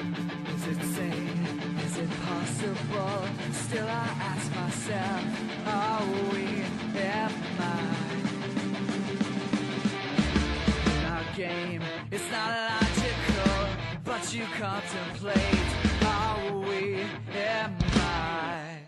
Is it sane? Is it possible? Still I ask myself, are we, am I? In our game, it's not logical, but you contemplate, are we, am I?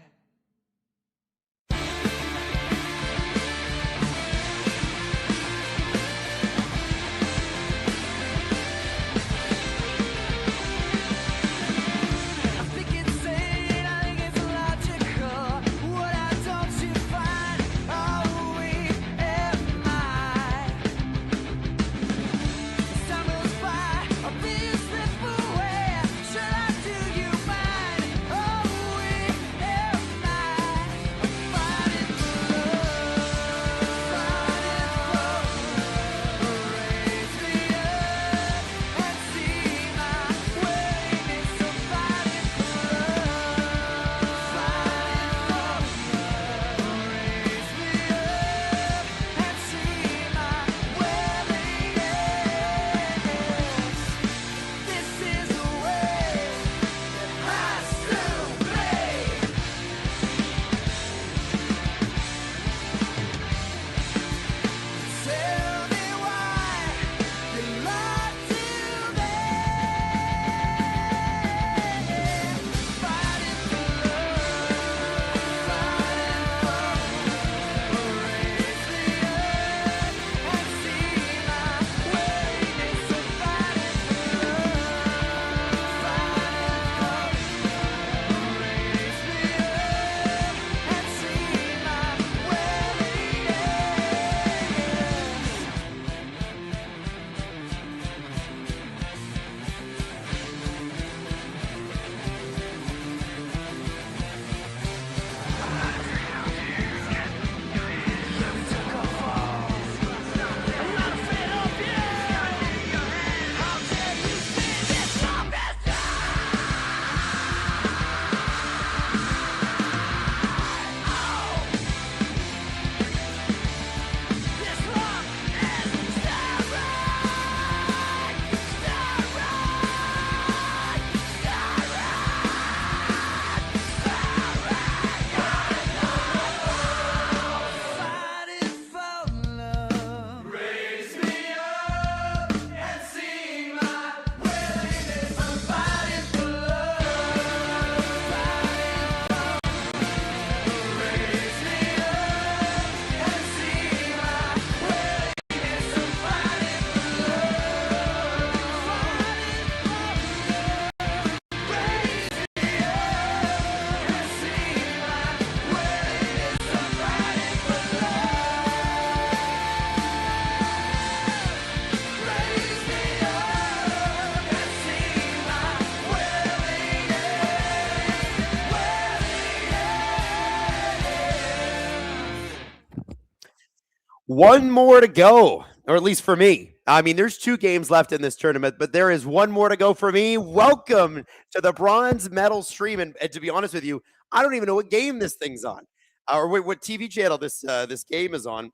One more to go, or at least for me. I mean, there's 2 games left in this tournament, but there is one more to go for me. Welcome to the bronze medal stream. And to be honest with you, I don't even know what game this thing's on, or what TV channel this game is on.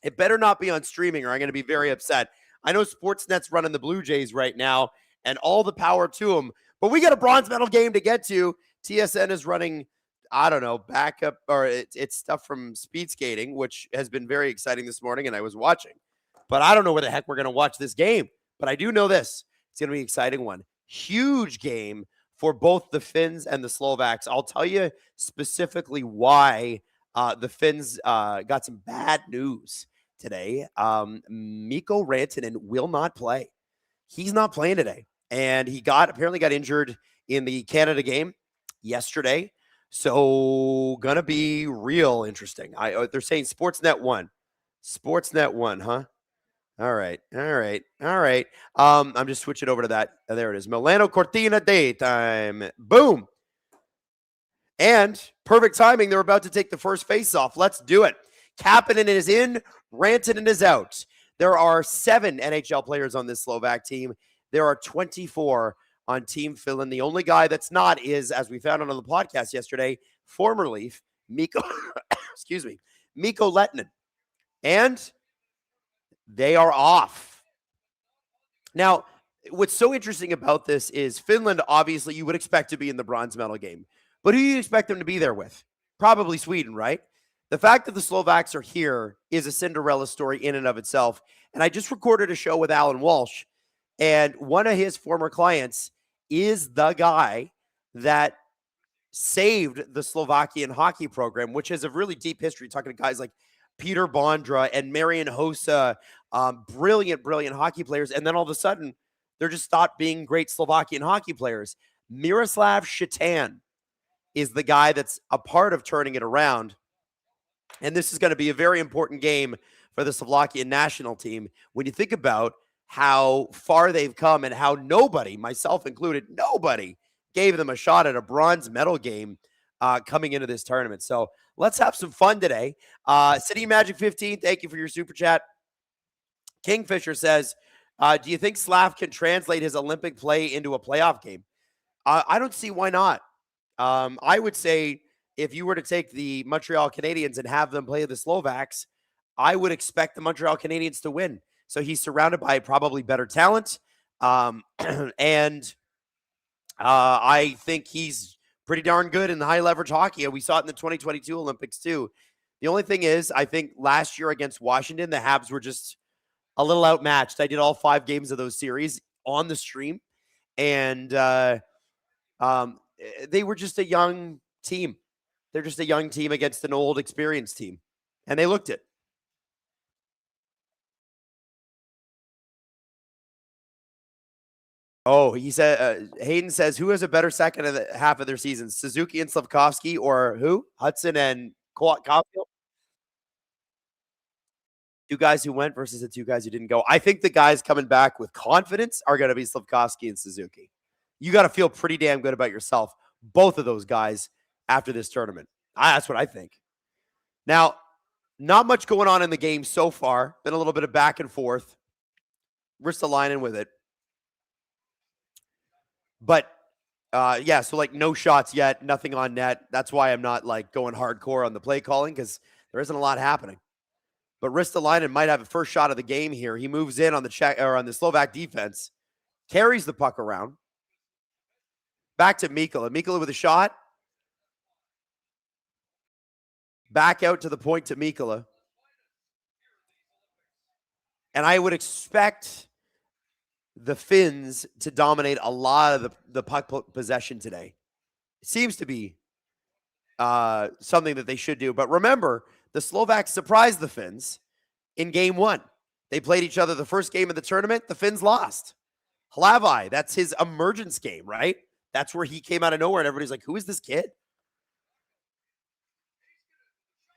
It better not be on streaming, or I'm going to be very upset. I know Sportsnet's running the Blue Jays right now, and all the power to them. But we got a bronze medal game to get to. TSN is running, I don't know, backup, or it's stuff from speed skating, which has been very exciting this morning, and I was watching. But I don't know where the heck we're going to watch this game. But I do know this. It's going to be an exciting one. Huge game for both the Finns and the Slovaks. I'll tell you specifically why the Finns got some bad news today. Mikko Rantanen will not play. He's not playing today. And he apparently got injured in the Canada game yesterday. So gonna be real interesting. They're saying Sportsnet 1. Sportsnet 1, huh? All right. I'm just switching over to that. There it is. Milano Cortina daytime. Boom. And perfect timing. They're about to take the first face-off. Let's do it. Kapanen is in. Rantanen is out. There are 7 NHL players on this Slovak team. There are 24 on Team Finland. The only guy that's not is, as we found out on the podcast yesterday, former Leaf, Mikko, Mikko Lehtinen. And they are off. Now, what's so interesting about this is Finland, obviously, you would expect to be in the bronze medal game. But who do you expect them to be there with? Probably Sweden, right? The fact that the Slovaks are here is a Cinderella story in and of itself. And I just recorded a show with Alan Walsh, and one of his former clients is the guy that saved the Slovakian hockey program, which has a really deep history, talking to guys like Peter Bondra and Marian Hossa, brilliant, brilliant hockey players. And then all of a sudden, they're just stopped being great Slovakian hockey players. Miroslav Shatan is the guy that's a part of turning it around. And this is going to be a very important game for the Slovakian national team when you think about how far they've come and how nobody, myself included, nobody gave them a shot at a bronze medal game coming into this tournament. So let's have some fun today. City Magic 15, thank you for your super chat. Kingfisher says, do you think Slav can translate his Olympic play into a playoff game? I don't see why not. I would say if you were to take the Montreal Canadiens and have them play the Slovaks, I would expect the Montreal Canadiens to win. So he's surrounded by probably better talent. And I think he's pretty darn good in the high leverage hockey. And we saw it in the 2022 Olympics too. The only thing is, I think last year against Washington, the Habs were just a little outmatched. I did all 5 games of those series on the stream. And they were just a young team. They're just a young team against an old, experienced team. And they looked it. Oh, he said, Hayden says, who has a better second of the half of their season, Suzuki and Slavkovsky, or who? Hudson and Caulfield? 2 guys who went versus the 2 guys who didn't go. I think the guys coming back with confidence are going to be Slavkovsky and Suzuki. You got to feel pretty damn good about yourself, both of those guys, after this tournament. That's what I think. Now, not much going on in the game so far. Been a little bit of back and forth. Ristolainen with it. But, yeah, so, like, no shots yet, nothing on net. That's why I'm not, like, going hardcore on the play calling, because there isn't a lot happening. But Ristolainen might have a first shot of the game here. He moves in on the Czech or on the Slovak defense, carries the puck around. Back to Mikkola. Mikkola with a shot. Back out to the point to Mikkola. And I would expect the Finns to dominate a lot of the puck possession today. It seems to be something that they should do. But remember, the Slovaks surprised the Finns in game 1. They played each other the first game of the tournament. The Finns lost. Hlavai, that's his emergence game, right? That's where he came out of nowhere, and everybody's like, who is this kid?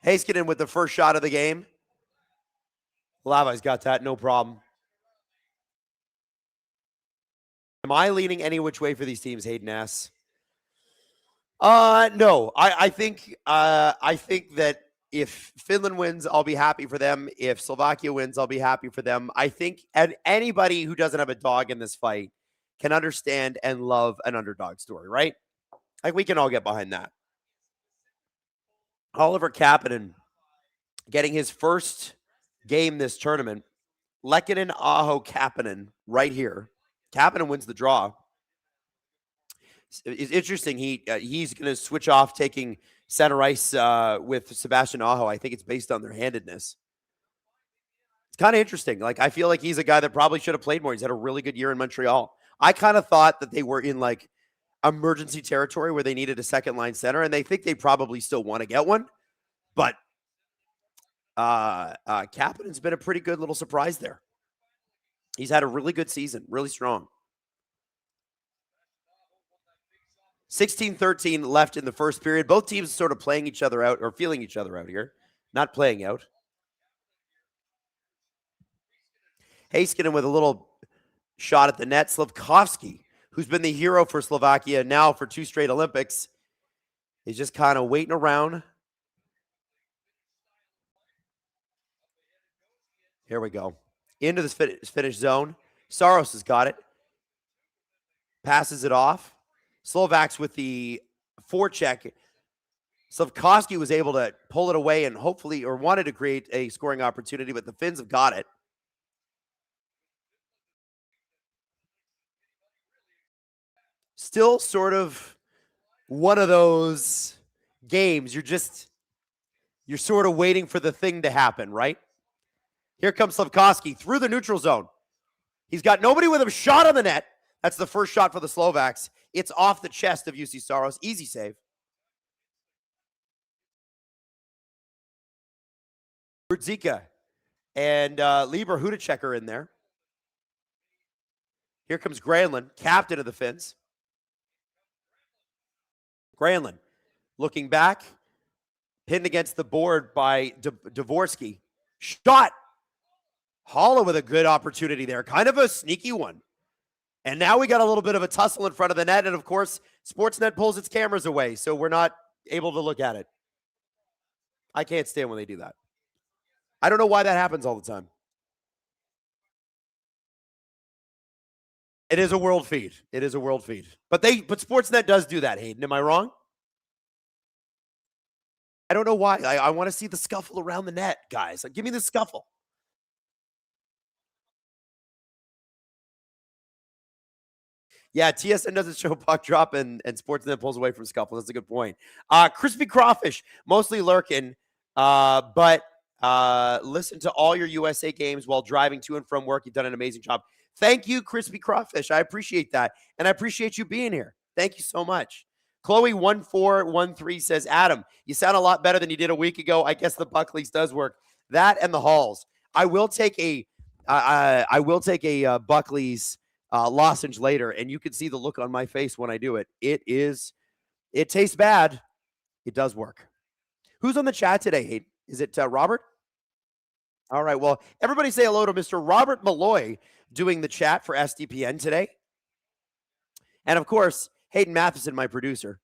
Heiskanen with the first shot of the game. Hlavai's got that, no problem. Am I leaning any which way for these teams, Hayden asks? No. I think that if Finland wins, I'll be happy for them. If Slovakia wins, I'll be happy for them. I think anybody who doesn't have a dog in this fight can understand and love an underdog story, right? Like, we can all get behind that. Oliver Kapanen getting his first game this tournament. Lehkonen, Aho, Kapanen right here. Kapanen wins the draw. It's interesting. He's going to switch off taking center ice with Sebastian Aho. I think it's based on their handedness. It's kind of interesting. Like, I feel like he's a guy that probably should have played more. He's had a really good year in Montreal. I kind of thought that they were in, like, emergency territory where they needed a second line center, and they think they probably still want to get one. But Kapanen's been a pretty good little surprise there. He's had a really good season, really strong. 16-13 left in the first period. Both teams sort of playing each other out or feeling each other out here. Not playing out. Heiskanen with a little shot at the net. Slavkovsky, who's been the hero for Slovakia now for 2 straight Olympics, is just kind of waiting around. Here we go. Into this finish zone. Saros has got it. Passes it off. Slovaks with the forecheck. Slavkovsky was able to pull it away and hopefully, or wanted to create a scoring opportunity, but the Finns have got it. Still sort of one of those games you're sort of waiting for the thing to happen, right? Here comes Slavkovsky through the neutral zone. He's got nobody with him. Shot on the net. That's the first shot for the Slovaks. It's off the chest of UC Saros. Easy save. Zika and Lieber Hudacek are in there. Here comes Granlund, captain of the Finns. Granlund looking back, pinned against the board by Dvorsky. Shot. Holla with a good opportunity there. Kind of a sneaky one. And now we got a little bit of a tussle in front of the net. And of course, Sportsnet pulls its cameras away, so we're not able to look at it. I can't stand when they do that. I don't know why that happens all the time. It is a world feed. It is a world feed. But Sportsnet does do that, Hayden. Am I wrong? I don't know why. I want to see the scuffle around the net, guys. Like, give me the scuffle. Yeah, TSN doesn't show puck drop and Sportsnet pulls away from scuffle. That's a good point. Crispy Crawfish, mostly lurking, but listen to all your USA games while driving to and from work. You've done an amazing job. Thank you, Crispy Crawfish. I appreciate that. And I appreciate you being here. Thank you so much. Chloe1413 says, Adam, you sound a lot better than you did a week ago. I guess the Buckleys does work. That and the Halls. I will take a Buckley's lozenge later, and you can see the look on my face when I do it. It tastes bad. It does work. Who's on the chat today, Hayden? Is it Robert? All right. Well, everybody say hello to Mr. Robert Malloy doing the chat for SDPN today. And of course, Hayden Matheson, my producer.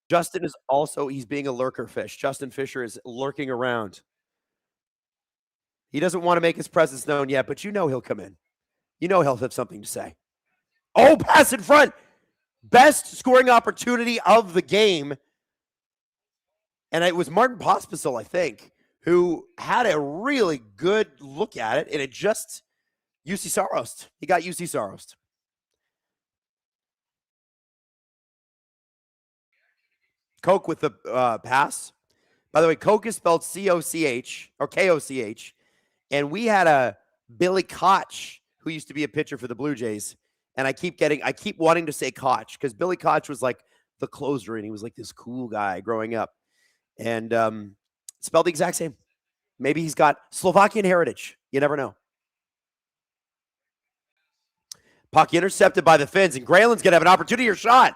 Justin is also, he's being a lurker fish. Justin Fisher is lurking around. He doesn't want to make his presence known yet, but you know he'll come in. You know he'll have something to say. Oh, pass in front. Best scoring opportunity of the game. And it was Martin Pospisil, I think, who had a really good look at it. And it just, UC Saros. He got UC Saros. Coke with the pass. By the way, Coke is spelled C-O-C-H or K-O-C-H. And we had a Billy Koch who used to be a pitcher for the Blue Jays. And I keep wanting to say Koch because Billy Koch was like the closer and he was like this cool guy growing up. And spelled the exact same. Maybe he's got Slovakian heritage. You never know. Puck intercepted by the Finns, and Granlund's going to have an opportunity or shot.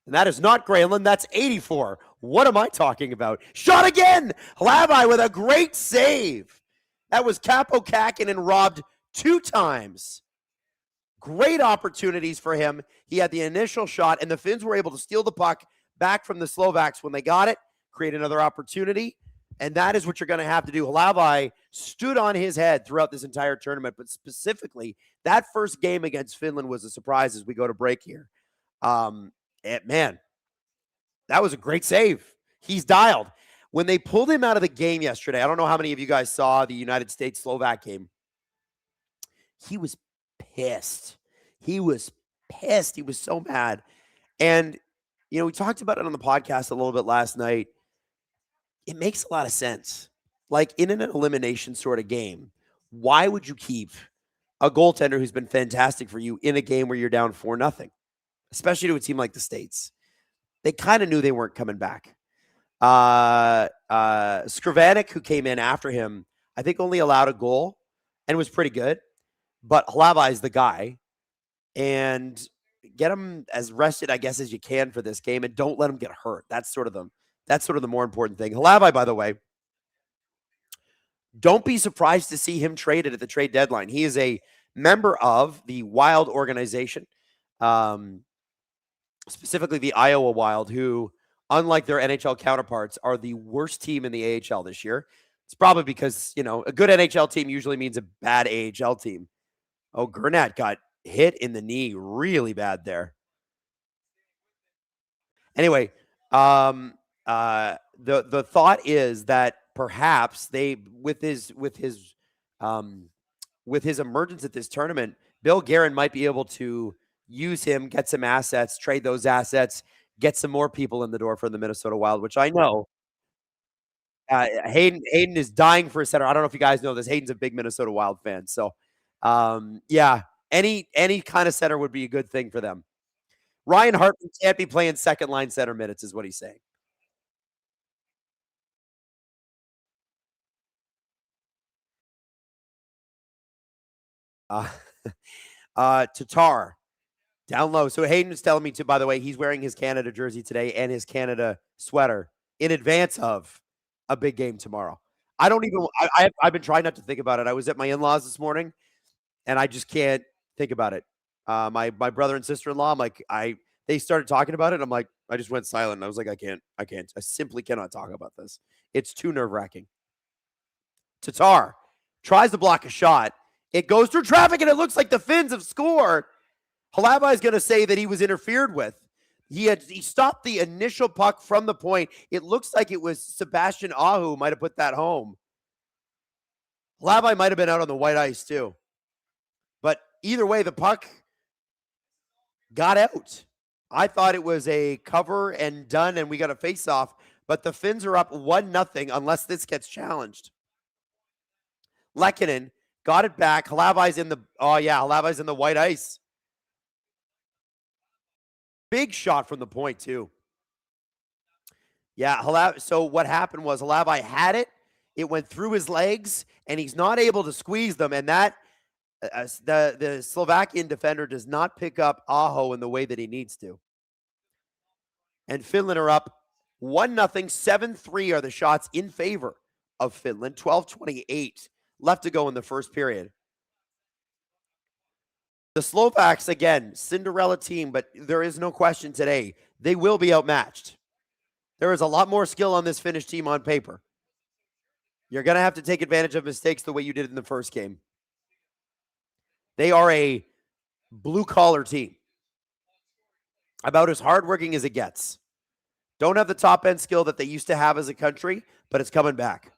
And that is not Granlund. That's 84. What am I talking about? Shot again! Hlabai with a great save. That was Capo Kakinen robbed 2 times. Great opportunities for him. He had the initial shot, and the Finns were able to steal the puck back from the Slovaks when they got it, create another opportunity, and that is what you're going to have to do. Hlabai stood on his head throughout this entire tournament, but specifically, that first game against Finland was a surprise as we go to break here. Man, that was a great save. He's dialed. When they pulled him out of the game yesterday, I don't know how many of you guys saw the United States-Slovak game. He was pissed. He was pissed. He was so mad. And, you know, we talked about it on the podcast a little bit last night. It makes a lot of sense. Like in an elimination sort of game, why would you keep a goaltender who's been fantastic for you in a game where you're down 4-0, especially to a team like the States? They kind of knew they weren't coming back. Skrivanik, who came in after him, I think only allowed a goal and was pretty good. But Hlabai is the guy. And get him as rested, I guess, as you can for this game, and don't let him get hurt. That's sort of the more important thing. Hlabai, by the way, don't be surprised to see him traded at the trade deadline. He is a member of the Wild organization, specifically the Iowa Wild, who, unlike their NHL counterparts, are the worst team in the AHL this year. It's probably because, you know, a good NHL team usually means a bad AHL team. Oh, Gernat got hit in the knee really bad there. Anyway, the thought is that perhaps they, with his emergence at this tournament, Bill Guerin might be able to use him, get some assets, trade those assets, get some more people in the door for the Minnesota Wild, which I know Hayden is dying for a center. I don't know if you guys know this. Hayden's a big Minnesota Wild fan. So, yeah, any kind of center would be a good thing for them. Ryan Hartman can't be playing second line center minutes, is what he's saying. Uh, Tatar down low. So Hayden was telling me to, by the way, he's wearing his Canada jersey today and his Canada sweater in advance of a big game tomorrow. I don't even. I've been trying not to think about it. I was at my in-laws this morning, and I just can't think about it. My brother and sister-in-law, I'm like, they started talking about it. I'm like, I just went silent. And I was like, I can't. I simply cannot talk about this. It's too nerve-wracking. Tatar tries to block a shot. It goes through traffic, and it looks like the Finns have scored. Halabai is going to say that he was interfered with. He stopped the initial puck from the point. It looks like it was Sebastian Aho might have put that home. Halabai might have been out on the white ice too. But either way, the puck got out. I thought it was a cover and done, and we got a face-off. But the Finns are up 1-0 unless this gets challenged. Lehkonen got it back. Halavai's in the white ice. Big shot from the point, too. Yeah, so what happened was Halavai had it. It went through his legs, and he's not able to squeeze them. And that the Slovakian defender does not pick up Aho in the way that he needs to. And Finland are up 1-0. 7-3 are the shots in favor of Finland. 12:28 left to go in the first period. The Slovaks, again, Cinderella team, but there is no question today. They will be outmatched. There is a lot more skill on this Finnish team on paper. You're going to have to take advantage of mistakes the way you did in the first game. They are a blue-collar team. About as hardworking as it gets. Don't have the top-end skill that they used to have as a country, but it's coming back.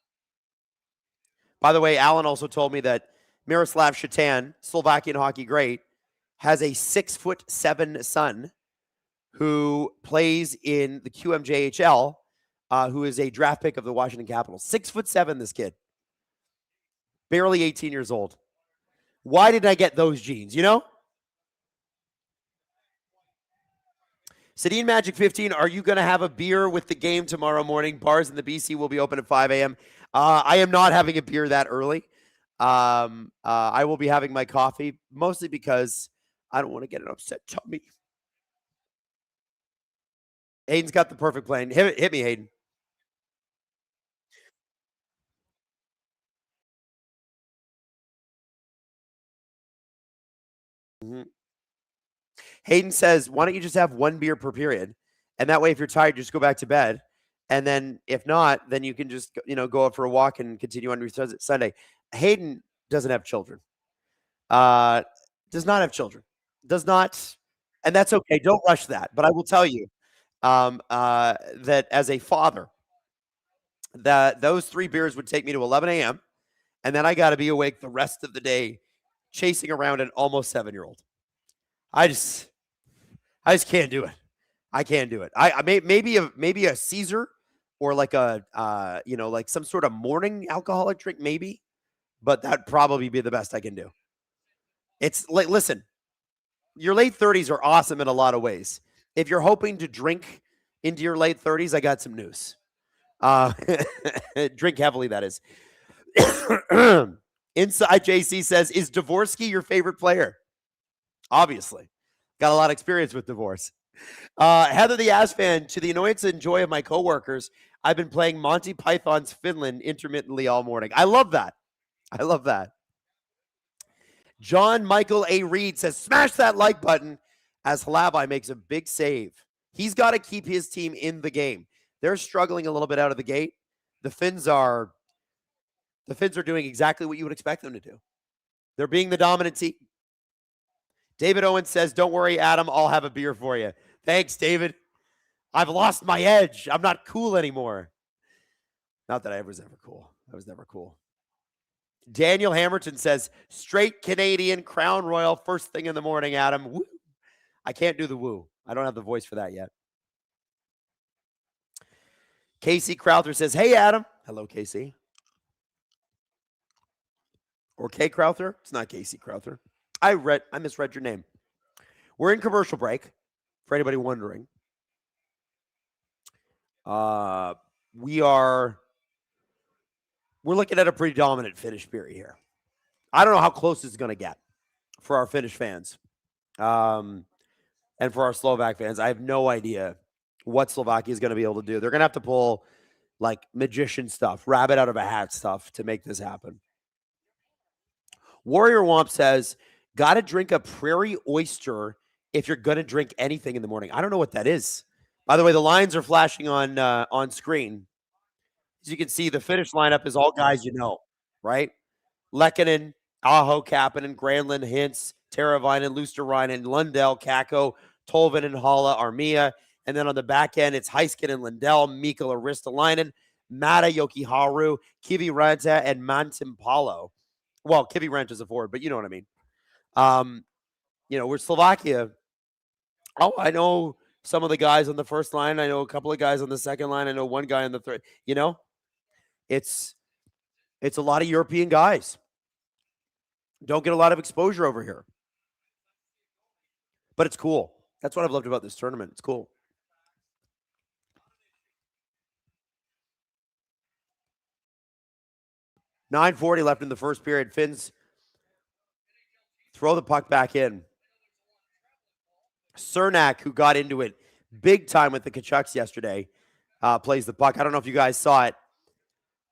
By the way, Alan also told me that Miroslav Shatan, Slovakian hockey great, has a 6'7" son who plays in the QMJHL, who is a draft pick of the Washington Capitals. 6'7", this kid. Barely 18 years old. Why didn't I get those genes, you know? Sedin Magic 15, are you going to have a beer with the game tomorrow morning? Bars in the BC will be open at 5 a.m. I am not having a beer that early. I will be having my coffee, mostly because I don't want to get an upset tummy. Hayden's got the perfect plan. Hit me, Hayden. Mm-hmm. Hayden says, why don't you just have one beer per period? And that way, if you're tired, just go back to bed. And then if not, then you can just, go out for a walk and continue on your Sunday. Hayden doesn't have children. Does not have children. Does not. And that's okay. Don't rush that. But I will tell you that as a father, that those 3 beers would take me to 11 a.m. And then I got to be awake the rest of the day chasing around an almost 7-year-old. I just can't do it. I can't do it. I maybe a Caesar or like a like some sort of morning alcoholic drink, maybe, but that'd probably be the best I can do. It's like, listen, your late 30s are awesome in a lot of ways. If you're hoping to drink into your late 30s, I got some news. Drink heavily, that is. Inside JC says, is Dvorsky your favorite player? Obviously. Got a lot of experience with divorce. Heather the Ass fan, to the annoyance and joy of my coworkers, I've been playing Monty Python's Finland intermittently all morning. I love that. I love that. John Michael A. Reed says, smash that like button as Halabai makes a big save. He's got to keep his team in the game. They're struggling a little bit out of the gate. The Finns are doing exactly what you would expect them to do. They're being the dominant team. David Owens says, don't worry, Adam, I'll have a beer for you. Thanks, David. I've lost my edge. I'm not cool anymore. Not that I was ever cool. I was never cool. Daniel Hamilton says, straight Canadian Crown Royal first thing in the morning, Adam. Woo. I can't do the woo. I don't have the voice for that yet. Casey Crowther says, hey, Adam. Hello, Casey. Or Kay Crowther. It's not Casey Crowther. I misread your name. We're in commercial break, for anybody wondering. We're looking at a pretty dominant Finnish period here. I don't know how close this is going to get for our Finnish fans. And for our Slovak fans, I have no idea what Slovakia is going to be able to do. They're going to have to pull like magician stuff, rabbit out of a hat stuff to make this happen. Warrior Womp says, got to drink a prairie oyster if you're going to drink anything in the morning. I don't know what that is. By the way, the lines are flashing on screen. As you can see, the Finnish lineup is all guys you know, right? Lehkonen, Aho, Kapanen, Granlund, Hintz, Teravainen, Luosterainen, Lundell, Kakko, Tolvanen, Halla, Armia. And then on the back end, it's Heiskanen and Lindell, Mikkola, Ristolainen, Mata, Yokiharu, Kivi Ranta, and Mantim Paulo. Well, Kivi Ranta's a forward, but you know what I mean. We're Slovakia. Oh, I know some of the guys on the first line. I know a couple of guys on the second line. I know one guy on the third. It's a lot of European guys. Don't get a lot of exposure over here. But it's cool. That's what I've loved about this tournament. It's cool. .940 left in the first period. Finns throw the puck back in. Cernak, who got into it big time with the Kachucks yesterday, plays the puck. I don't know if you guys saw it.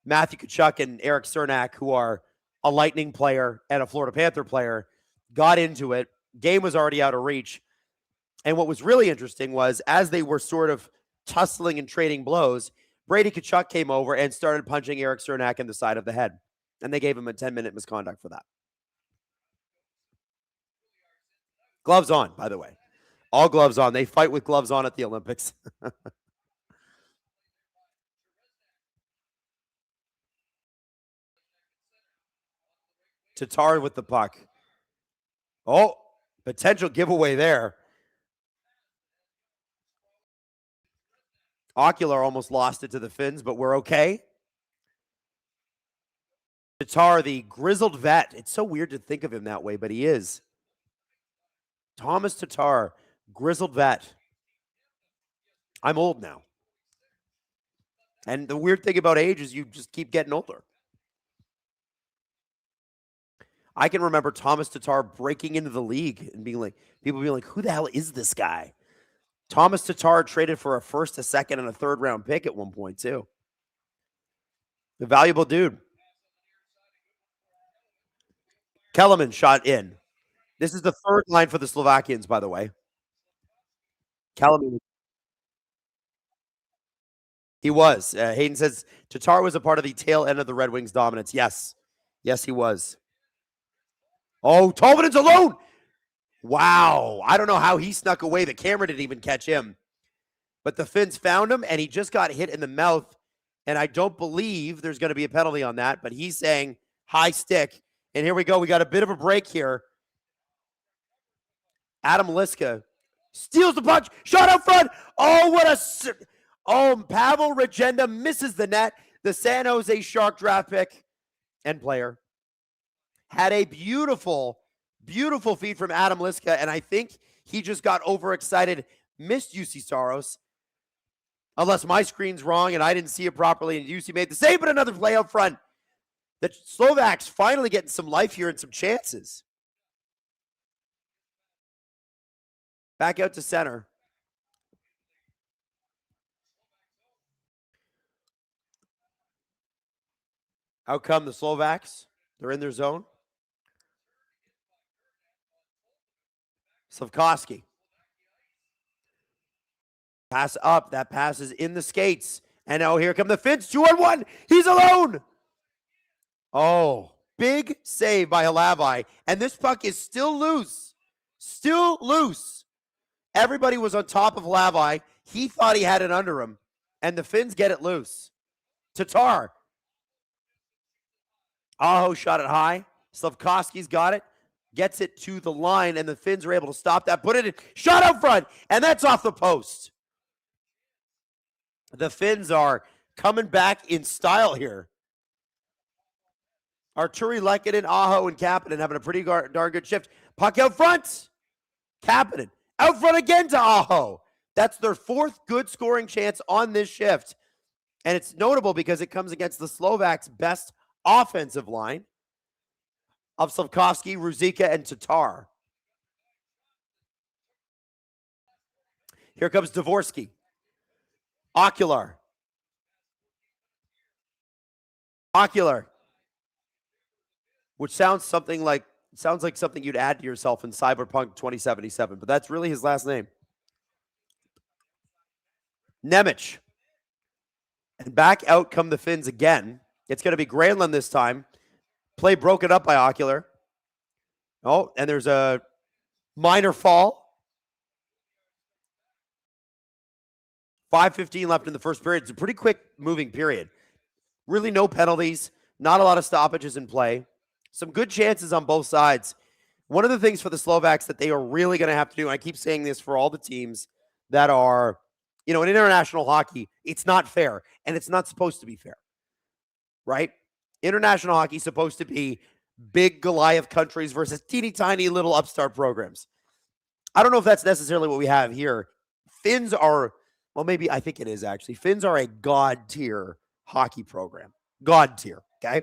Matthew Tkachuk and Eric Cernak, who are a Lightning player and a Florida Panther player, got into it. Game was already out of reach. And what was really interesting was as they were sort of tussling and trading blows, Brady Tkachuk came over and started punching Eric Cernak in the side of the head. And they gave him a 10-minute misconduct for that. Gloves on, by the way. All gloves on. They fight with gloves on at the Olympics. Tatar with the puck. Oh, potential giveaway there. Ocular almost lost it to the Finns, but we're okay. Tatar, the grizzled vet. It's so weird to think of him that way, but he is. Thomas Tatar, grizzled vet. I'm old now. And the weird thing about age is you just keep getting older. I can remember Thomas Tatar breaking into the league and being like, people being like, who the hell is this guy? Thomas Tatar traded for a first, a second, and a third round pick at one point, too. A valuable dude. Kellerman shot in. This is the third line for the Slovakians, by the way. Kellerman. He was. Hayden says Tatar was a part of the tail end of the Red Wings' dominance. Yes. Yes, he was. Oh, Tolvanen's alone. Wow. I don't know how he snuck away. The camera didn't even catch him. But the Finns found him, and he just got hit in the mouth. And I don't believe there's going to be a penalty on that. But he's saying high stick. And here we go. We got a bit of a break here. Adam Liska steals the punch. Shot out front. Oh, what a... Oh, Pavel Regenda misses the net. The San Jose Shark draft pick and player had a beautiful, beautiful feed from Adam Liska, and I think he just got overexcited, missed UC Saros, unless my screen's wrong and I didn't see it properly, and UC made the save, but another play out front. The Slovaks finally getting some life here and some chances. Back out to center. How come the Slovaks? They're in their zone. Slavkovsky. Pass up. That pass is in the skates. And now here come the Finns. 2-on-1. He's alone. Oh, big save by Halavi. And this puck is still loose. Still loose. Everybody was on top of Halavi. He thought he had it under him. And the Finns get it loose. Tatar. Aho shot it high. Slavkovsky's got it. Gets it to the line, and the Finns are able to stop that. Put it in. Shot out front, and that's off the post. The Finns are coming back in style here. Arturi Lehkonen, Aho, and Kapanen having a pretty darn good shift. Puck out front. Kapanen out front again to Aho. That's their fourth good scoring chance on this shift. And it's notable because it comes against the Slovaks' best offensive line of Slavkovsky, Ruzicka, and Tatar. Here comes Dvorsky. Ocular. Which sounds like something you'd add to yourself in Cyberpunk 2077, but that's really his last name. Nemec. And back out come the Finns again. It's going to be Granlund this time. Play broken up by Ocular. Oh, and there's a minor fall. 5:15 left in the first period. It's a pretty quick moving period. Really no penalties. Not a lot of stoppages in play. Some good chances on both sides. One of the things for the Slovaks that they are really going to have to do, and I keep saying this for all the teams that are, in international hockey, it's not fair, and it's not supposed to be fair, right? International hockey is supposed to be big Goliath countries versus teeny tiny little upstart programs. I don't know if that's necessarily what we have here. Finns are, well, maybe I think it is actually. Finns are a god tier hockey program. God tier, okay?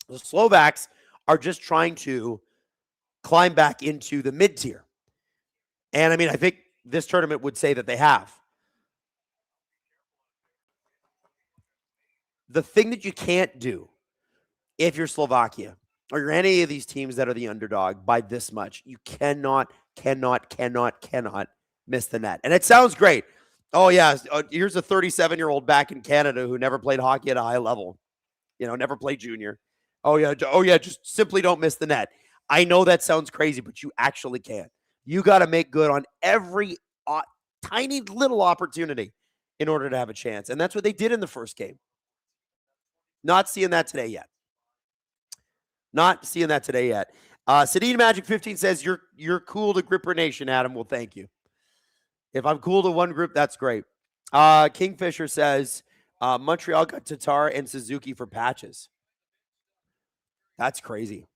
The Slovaks are just trying to climb back into the mid tier. And I mean, I think this tournament would say that they have. The thing that you can't do if you're Slovakia or you're any of these teams that are the underdog by this much, you cannot miss the net. And it sounds great. Oh, yeah, here's a 37-year-old back in Canada who never played hockey at a high level, never played junior. Oh, yeah, just simply don't miss the net. I know that sounds crazy, but you actually can. You got to make good on every tiny little opportunity in order to have a chance. And that's what they did in the first game. Not seeing that today yet. Sedin Magic 15 says, you're cool to Gripper Nation, Adam. Well, thank you. If I'm cool to one group, that's great. Kingfisher says, Montreal got Tatar and Suzuki for patches. That's crazy.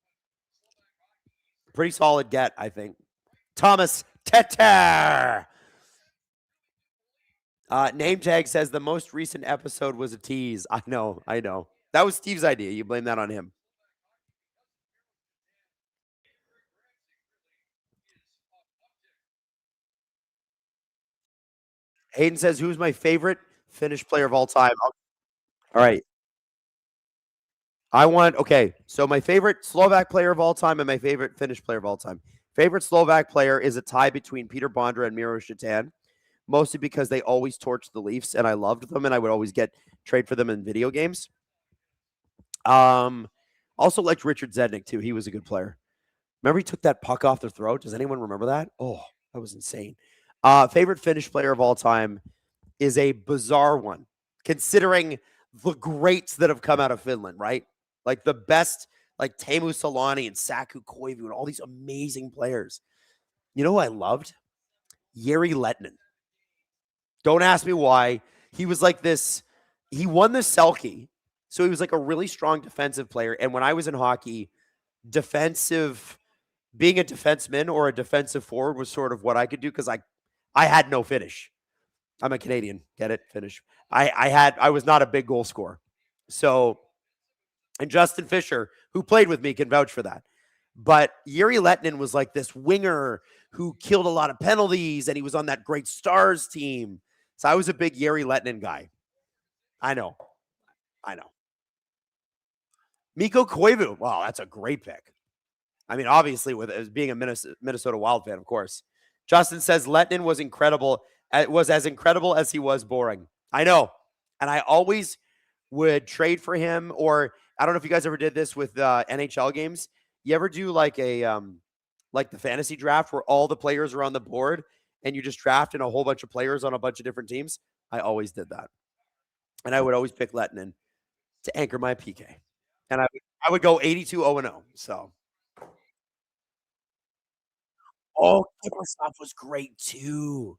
Pretty solid get, I think. Thomas Teter. Name tag says the most recent episode was a tease. I know. That was Steve's idea. You blame that on him. Hayden says, who's my favorite Finnish player of all time? All right. So my favorite Slovak player of all time and my favorite Finnish player of all time. Favorite Slovak player is a tie between Peter Bondra and Miro Shatan, mostly because they always torched the Leafs, and I loved them, and I would always trade for them in video games. Also liked Richard Zednik, too. He was a good player. Remember he took that puck off their throat? Does anyone remember that? Oh, that was insane. Favorite Finnish player of all time is a bizarre one, considering the greats that have come out of Finland, right? Like the best, like Teemu Selanne and Saku Koivu and all these amazing players. You know who I loved? Jere Lehtinen. Don't ask me why. He was like this. He won the Selke. So he was like a really strong defensive player. And when I was in hockey, being a defenseman or a defensive forward was sort of what I could do because I had no finish. I'm a Canadian. Get it? Finish. I was not a big goal scorer. So, and Justin Fisher, who played with me, can vouch for that. But Jere Lehtinen was like this winger who killed a lot of penalties, and he was on that great Stars team. So I was a big Jere Lehtinen guy. I know. Mikko Koivu. Wow, that's a great pick. I mean, obviously, as being a Minnesota Wild fan, of course. Justin says Lehtinen was incredible. It was as incredible as he was boring. I know. And I always would trade for him, or I don't know if you guys ever did this with NHL games. You ever do like the fantasy draft where all the players are on the board and you just draft in a whole bunch of players on a bunch of different teams? I always did that. And I would always pick Lehtinen to anchor my PK. And I would go 82-0-0. So, oh, Kiprusoff was great too.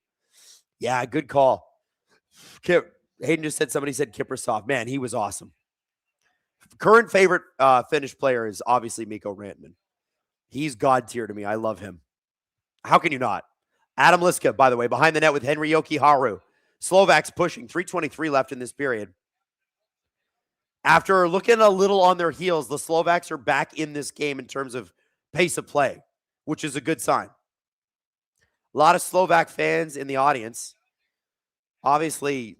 Yeah, good call. Kip, Hayden just said somebody said Kiprusoff. Man, he was awesome. Current favorite Finnish player is obviously Mikko Rantanen. He's god tier to me. I love him. How can you not? Adam Liska, by the way, behind the net with Henry Jokiharju. Slovaks pushing 3:23 left in this period. After looking a little on their heels, the Slovaks are back in this game in terms of pace of play, which is a good sign. A lot of Slovak fans in the audience. Obviously,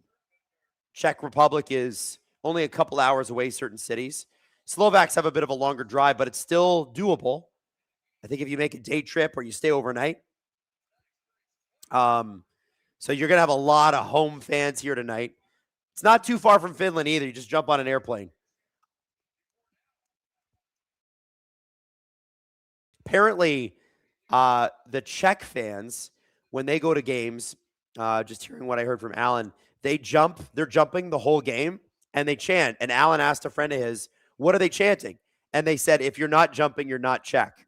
Czech Republic is only a couple hours away, certain cities. Slovaks have a bit of a longer drive, but it's still doable. I think if you make a day trip or you stay overnight. So you're going to have a lot of home fans here tonight. It's not too far from Finland either. You just jump on an airplane. Apparently, the Czech fans, when they go to games, just hearing what I heard from Alan, they're jumping the whole game and they chant. And Alan asked a friend of his, what are they chanting? And they said, if you're not jumping, you're not Czech.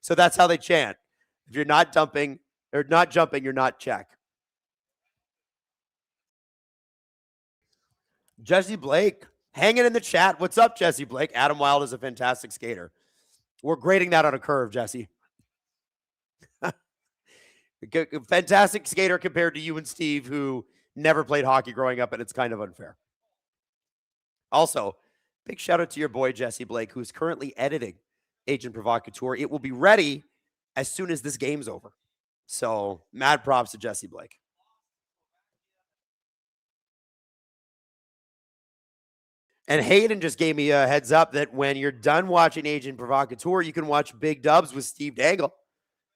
So that's how they chant. If you're not jumping, you're not Czech. Jesse Blake hanging in the chat. What's up, Jesse Blake? Adam Wylde is a fantastic skater. We're grading that on a curve, Jesse. Fantastic skater compared to you and Steve, who never played hockey growing up, and it's kind of unfair. Also, big shout out to your boy, Jesse Blake, who's currently editing Agent Provocateur. It will be ready as soon as this game's over. So, mad props to Jesse Blake. And Hayden just gave me a heads up that when you're done watching Agent Provocateur, you can watch Big Dubs with Steve Dangle,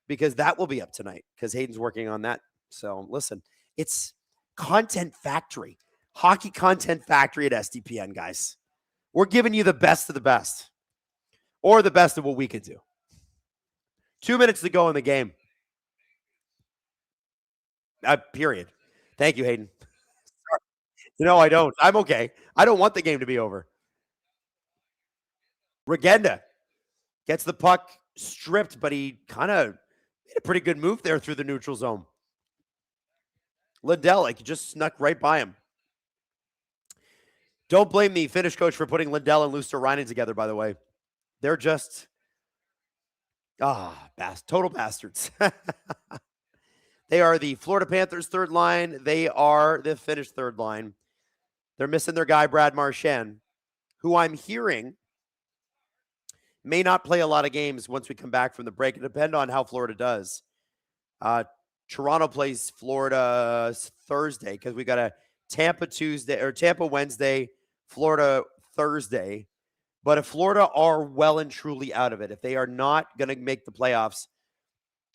because that will be up tonight because Hayden's working on that. So listen, it's Content Factory, hockey content factory at SDPN, guys. We're giving you the best of the best, or the best of what we could do. 2 minutes to go in the game. Period. Thank you, Hayden. No, I don't. I'm okay. I don't want the game to be over. Regenda gets the puck stripped, but he kind of made a pretty good move there through the neutral zone. Lindell, like, he just snuck right by him. Don't blame the Finnish coach for putting Lindell and Luosterainen together, by the way. They're just, total bastards. They are the Florida Panthers third line. They are the Finnish third line. They're missing their guy, Brad Marchand, who I'm hearing may not play a lot of games once we come back from the break. It depends on how Florida does. Toronto plays Florida Thursday because we got a Tampa Wednesday, Florida Thursday. But if Florida are well and truly out of it, if they are not going to make the playoffs,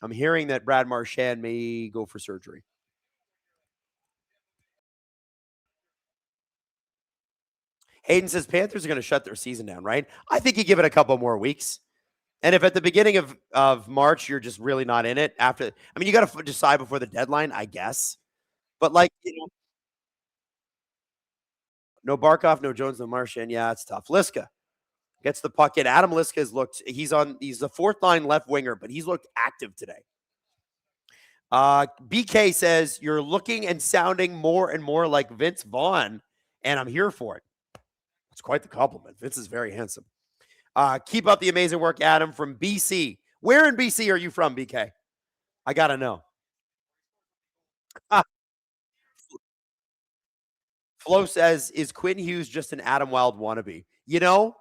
I'm hearing that Brad Marchand may go for surgery. Hayden says Panthers are going to shut their season down, right? I think you give it a couple more weeks. And if at the beginning of March, you're just really not in it after, I mean, you got to decide before the deadline, I guess. But no Barkov, no Jones, no Marchand. Yeah, it's tough. Liska gets the puck in. Adam Liska he's the fourth line left winger, but he's looked active today. BK says, you're looking and sounding more and more like Vince Vaughn, and I'm here for it. It's quite the compliment. Vince is very handsome. Keep up the amazing work, Adam, from BC. Where in BC are you from, BK? I got to know. Flo says, is Quinn Hughes just an Adam Wylde wannabe? You know,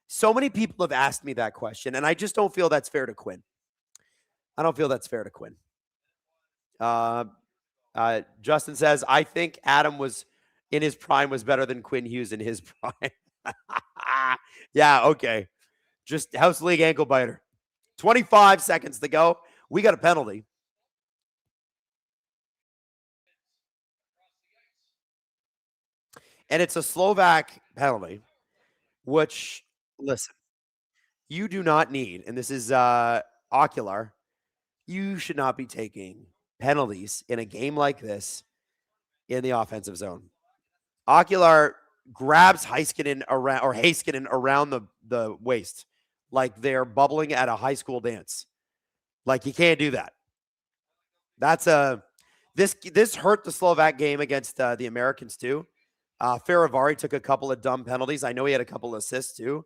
so many people have asked me that question, and I just don't feel that's fair to Quinn. I don't feel that's fair to Quinn. Justin says, I think Adam was in his prime was better than Quinn Hughes in his prime. Yeah, okay. Just house league ankle biter. 25 seconds to go. We got a penalty. And it's a Slovak penalty, which, listen, you do not need, and this is ocular, you should not be taking penalties in a game like this in the offensive zone. Ocular grabs Heiskanen around the waist like they're bubbling at a high school dance. Like, you can't do that. That's this hurt the Slovak game against the Americans too. Farivari took a couple of dumb penalties. I know he had a couple of assists too.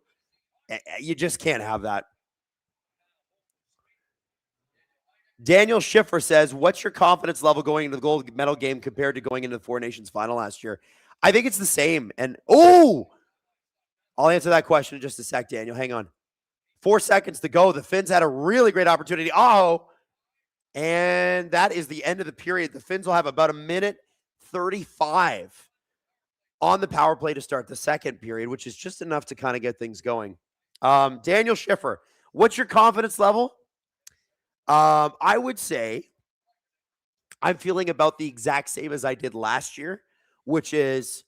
You just can't have that. Daniel Schiffer says, what's your confidence level going into the gold medal game compared to going into the Four Nations final last year? I think it's the same. And, I'll answer that question in just a sec, Daniel. Hang on. 4 seconds to go. The Finns had a really great opportunity. And that is the end of the period. The Finns will have about 1:35 on the power play to start the second period, which is just enough to kind of get things going. Daniel Schiffer, what's your confidence level? I would say I'm feeling about the exact same as I did last year, which is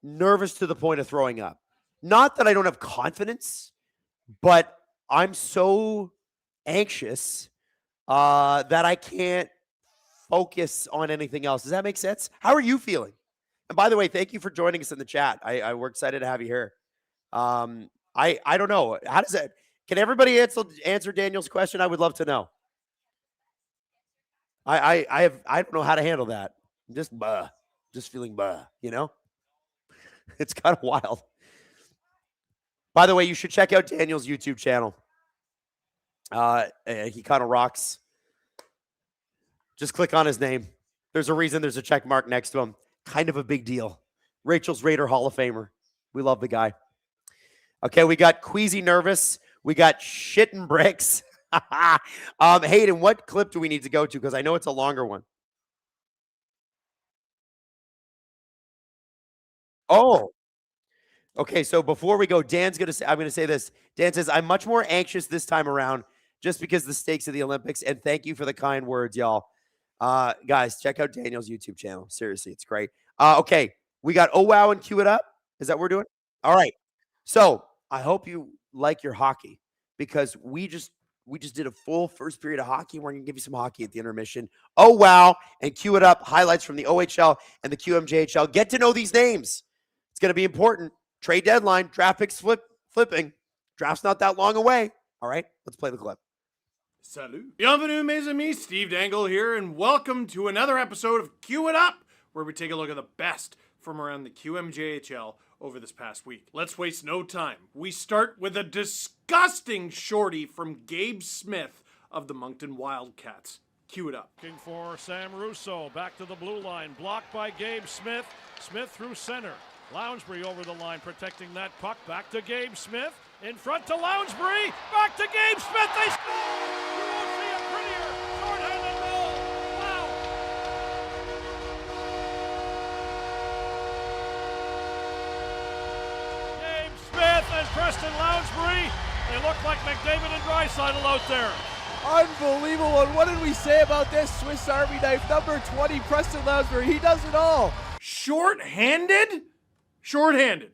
nervous to the point of throwing up. Not that I don't have confidence, but I'm so anxious that I can't focus on anything else. Does that make sense? How are you feeling? And by the way, thank you for joining us in the chat. We're excited to have you here. I don't know. How does that? Can everybody answer Daniel's question? I would love to know. I don't know how to handle that. I'm just feeling you know? It's kind of wild. By the way, you should check out Daniel's YouTube channel. He kind of rocks. Just click on his name. There's a reason there's a check mark next to him. Kind of a big deal. Rachel's Raider Hall of Famer. We love the guy. Okay, we got Queasy Nervous. We got Shittin' Bricks. Hayden, what clip do we need to go to? Because I know it's a longer one. Oh. Okay, so before we go, I'm going to say this. Dan says, I'm much more anxious this time around just because the stakes of the Olympics. And thank you for the kind words, y'all. Guys, check out Daniel's YouTube channel. Seriously, it's great. Okay, we got Oh Wow and Cue It Up. Is that what we're doing? All right. So I hope you like your hockey because we just did a full first period of hockey. We're going to give you some hockey at the intermission. Oh Wow and Cue It Up. Highlights from the OHL and the QMJHL. Get to know these names. It's going to be important. Trade deadline, draft picks flipping. Draft's not that long away. All right, let's play the clip. Salut. Bienvenue, mes amis. Steve Dangle here, and welcome to another episode of Cue It Up, where we take a look at the best from around the QMJHL over this past week. Let's waste no time. We start with a disgusting shorty from Gabe Smith of the Moncton Wildcats. Cue it up. Looking for Sam Russo, back to the blue line, blocked by Gabe Smith. Smith through center. Lounsbury over the line, protecting that puck. Back to Gabe Smith. In front to Lounsbury. Back to Gabe Smith. They score! You won't see a prettier short-handed goal. Wow! Gabe Smith and Preston Lounsbury. They look like McDavid and Draisaitl out there. Unbelievable. And what did we say about this Swiss Army knife? Number 20, Preston Lounsbury. He does it all. Short-handed? Short-handed.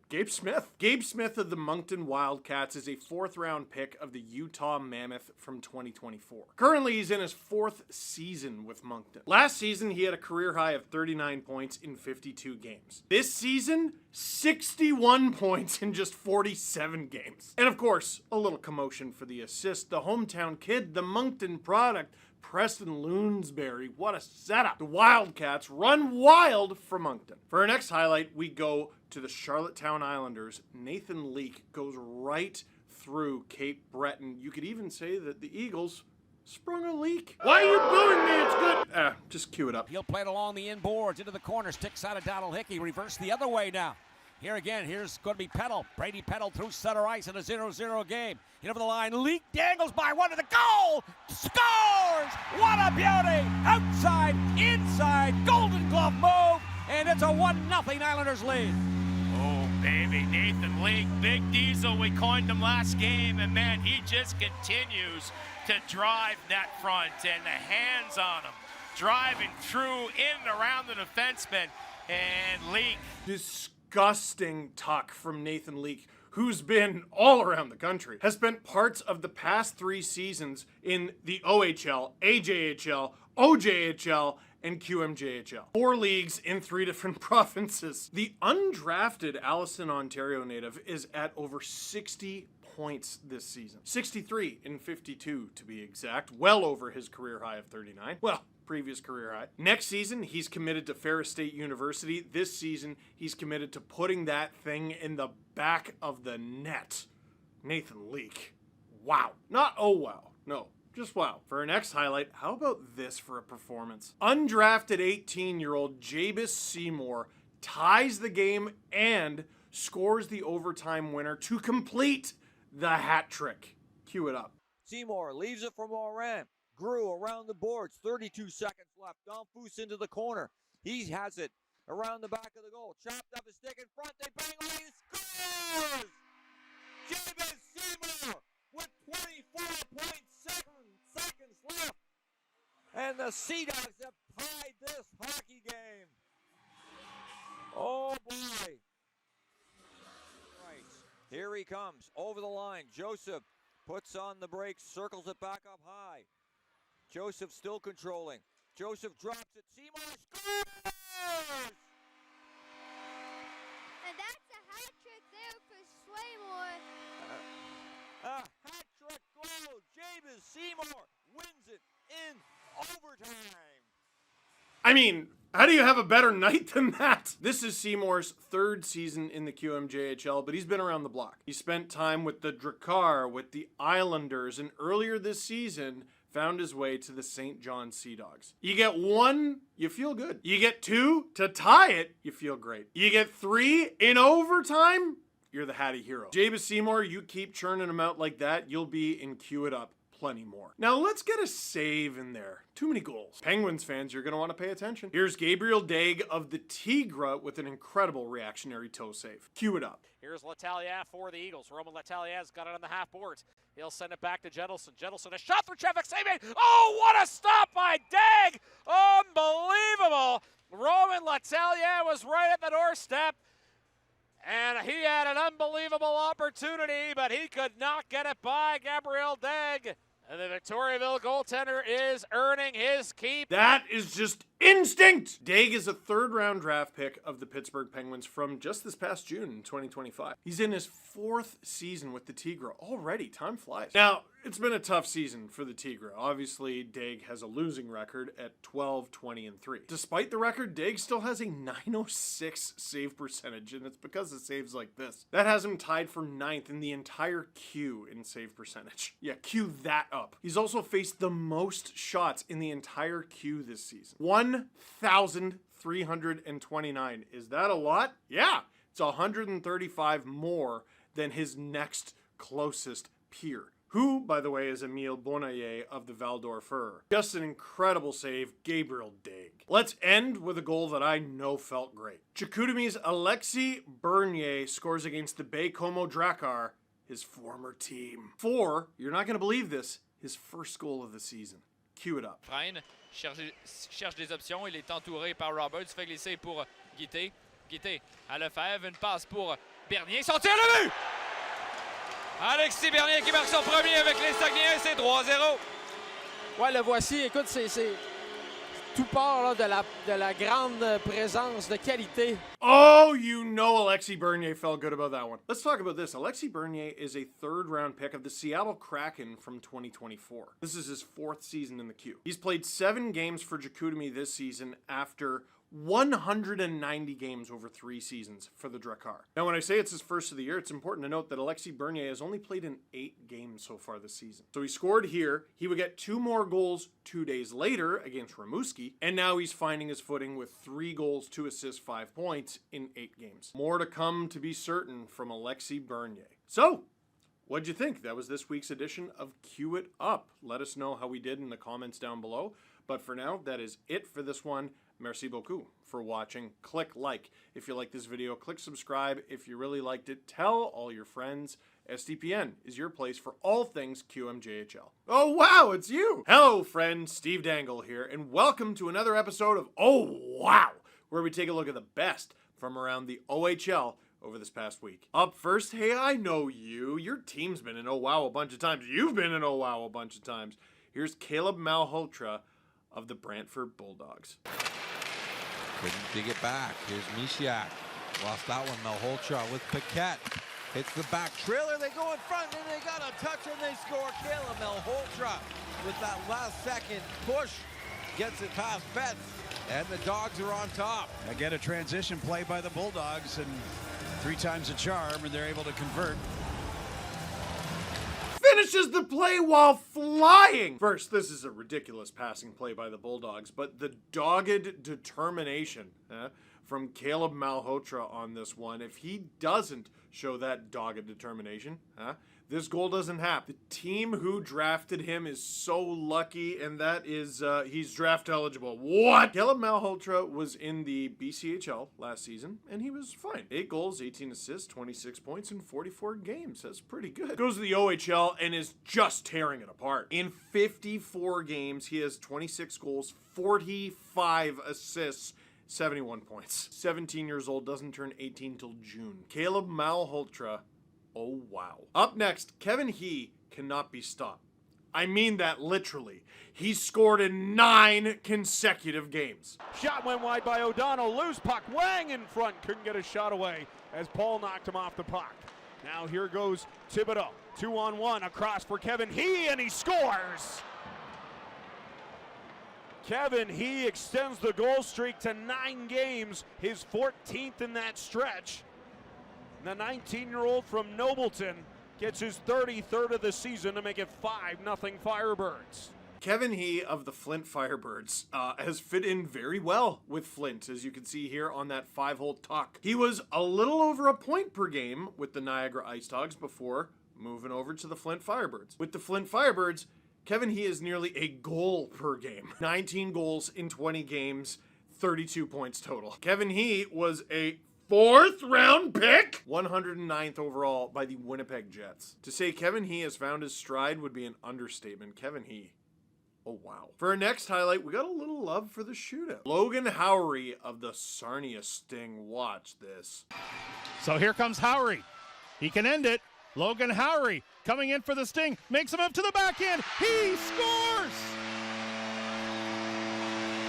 Gabe Smith. Gabe Smith of the Moncton Wildcats is a fourth-round pick of the Utah Mammoth from 2024. Currently, he's in his fourth season with Moncton. Last season, he had a career high of 39 points in 52 games. This season, 61 points in just 47 games. And of course, a little commotion for the assist. The hometown kid, the Moncton product, Preston Lounsbury. What a setup. The Wildcats run wild for Moncton. For our next highlight, we go to the Charlottetown Islanders. Nathan Leake goes right through Cape Breton. You could even say that the Eagles sprung a leak. Why are you booing me? It's good. Just cue it up. He'll play it along the inboards, into the corner, stick side of Donald Hickey. Reverse the other way now. Here again, here's going to be Peddle. Brady Peddle through center ice in a 0-0 game. Hit over the line, Leak dangles by one to the goal! Scores! What a beauty! Outside, inside, Golden Glove move, and it's a 1-0 Islanders lead. Oh, baby, Nathan Leak, Big Diesel, we coined him last game, and man, he just continues to drive that front, and the hands on him, driving through, in and around the defenseman, and Leak. Disgusting tuck from Nathan Leak. who's been all around the country, has spent parts of the past 3 seasons in the OHL, AJHL, OJHL, and QMJHL. 4 leagues in 3 different provinces. The undrafted Allison, Ontario native is at over 60 points this season. 63 in 52 to be exact, well over his career high of 39. Well, previous career high. Next season, he's committed to Ferris State University. This season, he's committed to putting that thing in the back of the net. Nathan Leake. Wow. Not oh wow. No. Just wow. For our next highlight, how about this for a performance? Undrafted 18-year-old Jabez Seymour ties the game and scores the overtime winner to complete the hat trick. Cue it up. Seymour leaves it for Morin. Grew around the boards. 32 seconds left. Donfus into the corner. He has it around the back of the goal. Chopped up his stick in front. They bang away. He scores! Jabez Seymour with 24.7 seconds left. And the Sea Dogs have tied this hockey game. Oh boy. Right. Here he comes over the line. Joseph puts on the brakes, circles it back up high. Joseph still controlling. Joseph drops it. Seymour scores! And that's a hat trick there for Swaymore. A hat trick goal. Jabez Seymour wins it in overtime. I mean, how do you have a better night than that? This is Seymour's 3rd season in the QMJHL, but he's been around the block. He spent time with the Drakkar, with the Islanders, and earlier this season found his way to the St. John Sea Dogs. You get 1, you feel good. You get 2, to tie it, you feel great. You get 3 in overtime, you're the Hattie hero. Jabez Seymour, you keep churning them out like that, you'll be in Cue It Up plenty more. Now let's get a save in there. Too many goals. Penguins fans, you're going to want to pay attention. Here's Gabriel Daig of the Tigra with an incredible reactionary toe save. Cue it up. Here's Letallier for the Eagles. Roman Letallier's got it on the half boards. He'll send it back to Jettelson. Jettelson, a shot through Chevik, save it. Oh, what a stop by Daig! Unbelievable! Roman Letallier was right at the doorstep. And he had an unbelievable opportunity, but he could not get it by Gabriel Daig. And the Victoriaville goaltender is earning his keep. That is just instinct! Daig is a 3rd-round draft pick of the Pittsburgh Penguins from just this past June in 2025. He's in his 4th season with the Tigra already. Time flies. Now, it's been a tough season for the Tigra. Obviously, Daig has a losing record at 12, 20, and 3. Despite the record, Daig still has a .906 save percentage, and it's because of saves like this. That has him tied for 9th in the entire Q in save percentage. Yeah, cue that up. He's also faced the most shots in the entire Q this season. 1,329. Is that a lot? Yeah, it's 135 more than his next closest peer, who, by the way, is Emile Bonayer of the Val d'Orfeur. Just an incredible save, Gabriel Daig. Let's end with a goal that I know felt great. Chicoutimi's Alexis Bernier scores against the Baie-Comeau Drakkar, his former team. For, you're not going to believe this, his first goal of the season. Cue it up. Freine cherche des options. Il est entouré par Roberts. Fait glisser pour Guité. Guité à Lefebvre. Une passe pour Bernier. Son tir le but! Alexis Bernier qui marque son premier avec les Saguenayens. C'est 3-0. Ouais, le voici. Écoute, c'est tout part là, de la grande présence de qualité. Oh, you know Alexis Bernier felt good about that one. Let's talk about this. Alexis Bernier is a 3rd-round pick of the Seattle Kraken from 2024. This is his 4th season in the Q. He's played 7 games for Chicoutimi this season after 190 games over 3 seasons for the Drakkar. Now, when I say it's his first of the year, it's important to note that Alexis Bernier has only played in 8 games so far this season. So he scored here. He would get 2 more goals 2 days later against Rimouski, and now he's finding his footing with 3 goals, 2 assists, 5 points in 8 games. More to come to be certain from Alexis Bernier. So, what'd you think? That was this week's edition of Cue It Up. Let us know how we did in the comments down below. But for now, that is it for this one. Merci beaucoup for watching. Click like if you like this video. Click subscribe if you really liked it. Tell all your friends. SDPN is your place for all things QMJHL. Oh wow, it's you! Hello friend, Steve Dangle here, and welcome to another episode of Oh Wow, where we take a look at the best from around the OHL over this past week. Up first, hey, I know you. Your team's been in Oh Wow a bunch of times. You've been in Oh Wow a bunch of times. Here's Caleb Malhotra of the Brantford Bulldogs. Couldn't dig it back. Here's Mishiak. Lost that one. Malhotra with Paquette. Hits the back trailer. They go in front and they got a touch and they score. Caleb Malhotra with that last second push. Gets it past Betts. And the Dogs are on top. Again, a transition play by the Bulldogs, and 3 times a charm, and they're able to convert. Finishes the play while flying. First, this is a ridiculous passing play by the Bulldogs, but the dogged determination from Caleb Malhotra on this one, if he doesn't show that dogged determination, this goal doesn't happen. The team who drafted him is so lucky, and that is he's draft eligible. What? Caleb Malhotra was in the BCHL last season, and he was fine. 8 goals, 18 assists, 26 points in 44 games. That's pretty good. Goes to the OHL and is just tearing it apart. In 54 games, he has 26 goals, 45 assists, 71 points. 17 years old, doesn't turn 18 till June. Caleb Malhotra. Oh, wow. Up next, Kevin He cannot be stopped. I mean that literally. He scored in 9 consecutive games. Shot went wide by O'Donnell. Loose puck. Wang in front. Couldn't get a shot away as Paul knocked him off the puck. Now here goes Thibodeau. 2-on-1 across for Kevin He, and he scores. Kevin He extends the goal streak to 9 games, his 14th in that stretch. The 19-year-old from Nobleton gets his 33rd of the season to make it 5-0 Firebirds. Kevin He of the Flint Firebirds has fit in very well with Flint, as you can see here on that 5-hole tuck. He was a little over a point per game with the Niagara Ice Dogs before moving over to the Flint Firebirds. With the Flint Firebirds, Kevin He is nearly a goal per game. 19 goals in 20 games, 32 points total. Kevin He was a 4th round pick, 109th overall by the Winnipeg Jets. To say Kevin He has found his stride would be an understatement. Kevin He, oh wow. For our next highlight, we got a little love for the shootout. Logan Howery of the Sarnia Sting. Watch this. So here comes Howery. He can end it. Logan Howery coming in for the Sting. Makes a move to the backhand. He scores!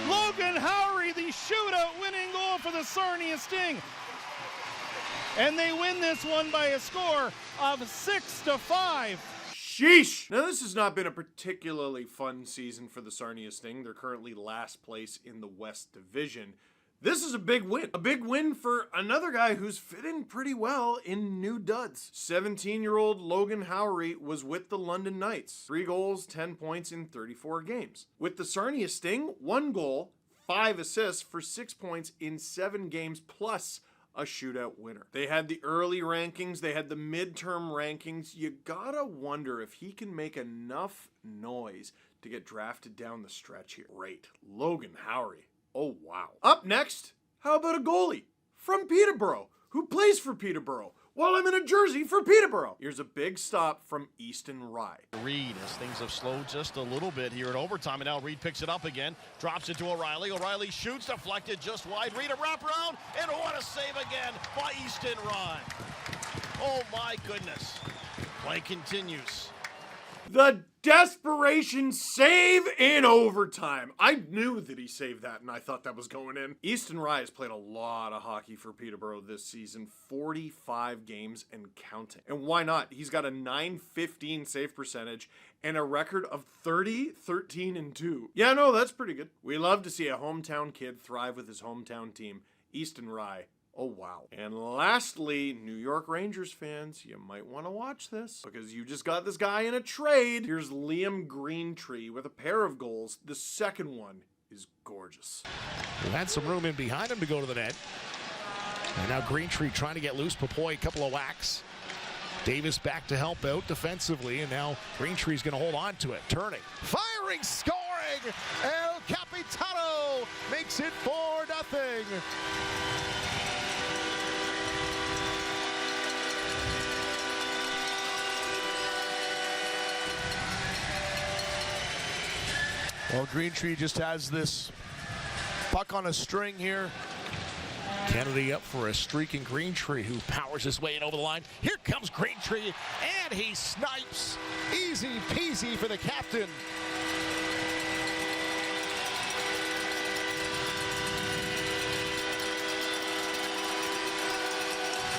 Logan Howery, the shootout winning goal for the Sarnia Sting. And they win this one by a score of 6-5. Sheesh! Now, this has not been a particularly fun season for the Sarnia Sting. They're currently last place in the West Division. This is a big win. A big win for another guy who's fit in pretty well in New Duds. 17-year-old Logan Howery was with the London Knights. 3 goals, 10 points in 34 games. With the Sarnia Sting, 1 goal, 5 assists for 6 points in 7 games, plus a shootout winner. They had the early rankings, they had the midterm rankings. You gotta wonder if he can make enough noise to get drafted down the stretch here. Great. Logan Howery. Oh, wow. Up next, how about a goalie from Peterborough who plays for Peterborough? Well, I'm in a jersey for Peterborough. Here's a big stop from Easton Rye. Reed, as things have slowed just a little bit here in overtime, and now Reed picks it up again, drops it to O'Reilly. O'Reilly shoots, deflected just wide. Reed a wraparound, and what a save again by Easton Rye. Oh my goodness. Play continues. The desperation save in overtime. I knew that he saved that, and I thought that was going in. Easton Rye has played a lot of hockey for Peterborough this season, 45 games and counting. And why not? He's got a .915 save percentage and a record of 30-13-2. Yeah, no, that's pretty good. We love to see a hometown kid thrive with his hometown team. Easton Rye. Oh, wow. And lastly, New York Rangers fans, you might want to watch this because you just got this guy in a trade. Here's Liam Greentree with a pair of goals. The second one is gorgeous. He had some room in behind him to go to the net. And now Greentree trying to get loose. Papoy, a couple of whacks. Davis back to help out defensively, and now Greentree's going to hold on to it. Turning, firing, scoring! El Capitano makes it 4-0. Well, Greentree just has this puck on a string here. Kennedy up for a streak in Greentree, who powers his way in over the line. Here comes Greentree, and he snipes. Easy peasy for the captain.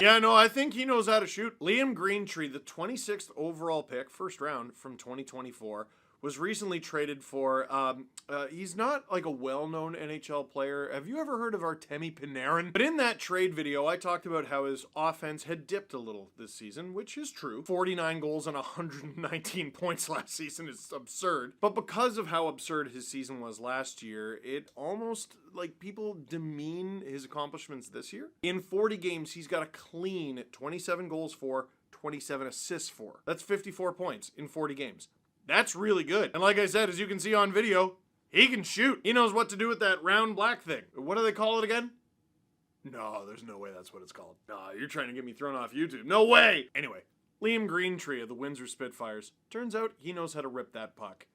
Yeah, no, I think he knows how to shoot. Liam Greentree, the 26th overall pick, first round from 2024, was recently traded for, he's not like a well-known NHL player. Have you ever heard of Artemi Panarin? But in that trade video, I talked about how his offense had dipped a little this season, which is true. 49 goals and 119 points last season is absurd. But because of how absurd his season was last year, it almost, like, people demean his accomplishments this year. In 40 games, he's got a clean 27 goals for, 27 assists for. That's 54 points in 40 games. That's really good. And like I said, as you can see on video, he can shoot. He knows what to do with that round black thing. What do they call it again? No, there's no way that's what it's called. Nah, you're trying to get me thrown off YouTube. No way! Anyway, Liam Greentree of the Windsor Spitfires. Turns out he knows how to rip that puck.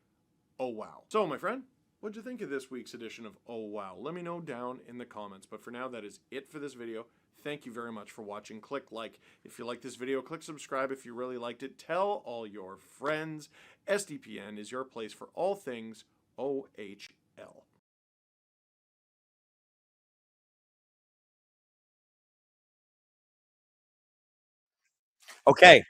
Oh, wow. So, my friend, what'd you think of this week's edition of Oh, Wow? Let me know down in the comments. But for now, that is it for this video. Thank you very much for watching. Click like if you like this video. Click subscribe if you really liked it. Tell all your friends. SDPN is your place for all things OHL. Okay.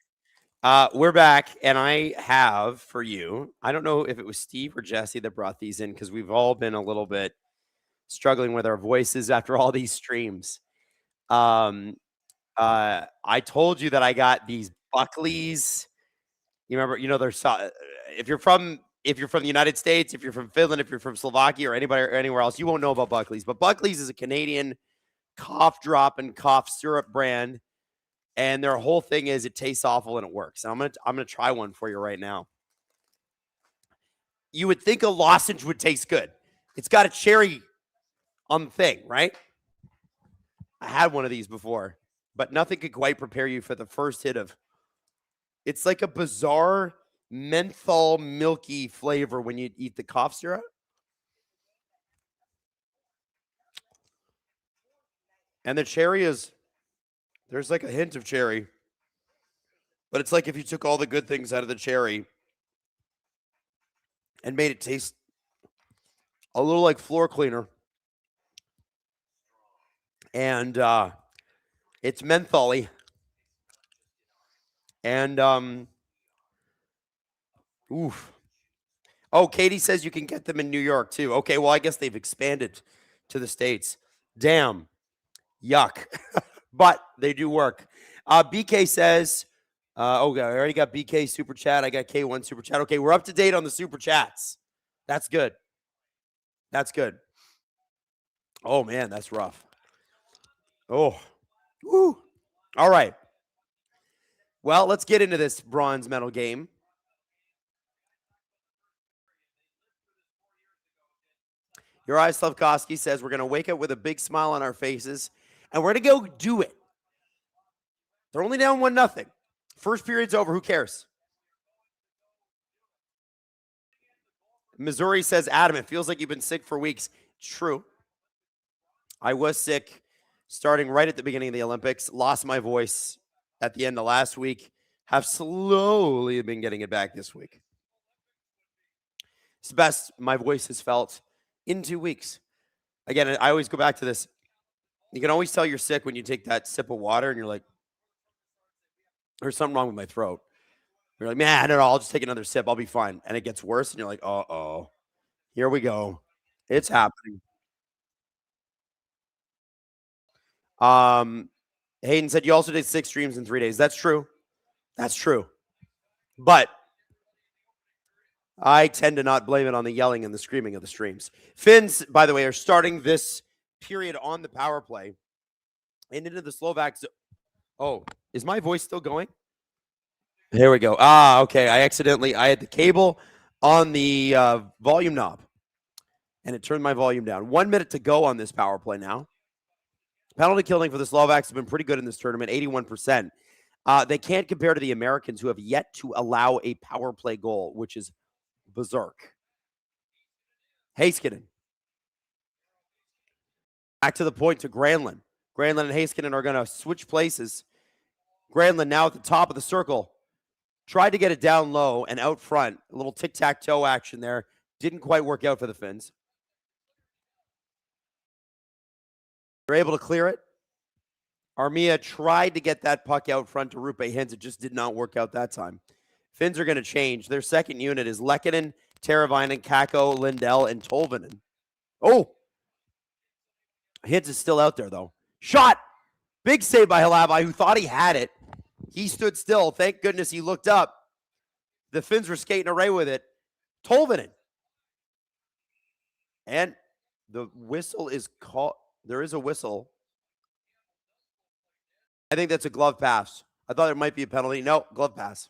We're back, and I have for you, I don't know if it was Steve or Jesse that brought these in, because we've all been a little bit struggling with our voices after all these streams. I told you that I got these Buckleys. You remember, you know, there's if you're from the United States, if you're from Finland, if you're from Slovakia or anybody or anywhere else, you won't know about Buckleys. But Buckleys is a Canadian cough drop and cough syrup brand, and their whole thing is it tastes awful and it works. And I'm gonna try one for you right now. You would think a lozenge would taste good. It's got a cherry on the thing, right? I had one of these before, but nothing could quite prepare you for the first hit of. It's like a bizarre menthol milky flavor when you eat the cough syrup. And the cherry is, there's like a hint of cherry, but it's like if you took all the good things out of the cherry and made it taste a little like floor cleaner. And it's mentholy. And oof. Oh, Katie says you can get them in New York too. Okay, well, I guess they've expanded to the States. Damn. Yuck. But they do work. BK says, okay, I already got BK super chat. I got K1 super chat. Okay, we're up to date on the super chats. That's good. That's good. Oh, man, that's rough. Oh. Woo. All right. Well, let's get into this bronze medal game. Uri Slavkovsky says we're going to wake up with a big smile on our faces, and we're going to go do it. They're only down 1-0. First period's over. Who cares? Missouri says, Adam, it feels like you've been sick for weeks. True. I was sick starting right at the beginning of the Olympics. Lost my voice at the end of last week. Have slowly been getting it back this week. It's the best my voice has felt in 2 weeks. Again, I always go back to this. You can always tell you're sick when you take that sip of water and you're like, there's something wrong with my throat. You're like, man, no, I'll just take another sip. I'll be fine. And it gets worse. And you're like, uh-oh, here we go. It's happening. Hayden said you also did 6 streams in 3 days. That's true. That's true. But I tend to not blame it on the yelling and the screaming of the streams. Finns, by the way, are starting this period on the power play and into the Slovaks. Oh, is my voice still going? Here we go. Okay. I had the cable on the volume knob, and it turned my volume down. 1 minute to go on this power play now. Penalty killing for the Slovaks have been pretty good in this tournament, 81%. They can't compare to the Americans, who have yet to allow a power play goal, which is berserk. Heiskanen. Back to the point to Granlund. Granlund and Heiskanen are going to switch places. Granlund now at the top of the circle. Tried to get it down low and out front. A little tic-tac-toe action there. Didn't quite work out for the Finns. They're able to clear it. Armia tried to get that puck out front to Rupe Hintz. It just did not work out that time. Finns are going to change. Their second unit is Lehkonen, Teravainen, Kakko, Lindell, and Tolvanen. Oh! Hintz is still out there, though. Shot! Big save by Halabai, who thought he had it. He stood still. Thank goodness he looked up. The Finns were skating away with it. Tolvanen. And the whistle is called. There is a whistle. I think that's a glove pass. I thought there might be a penalty. No, glove pass.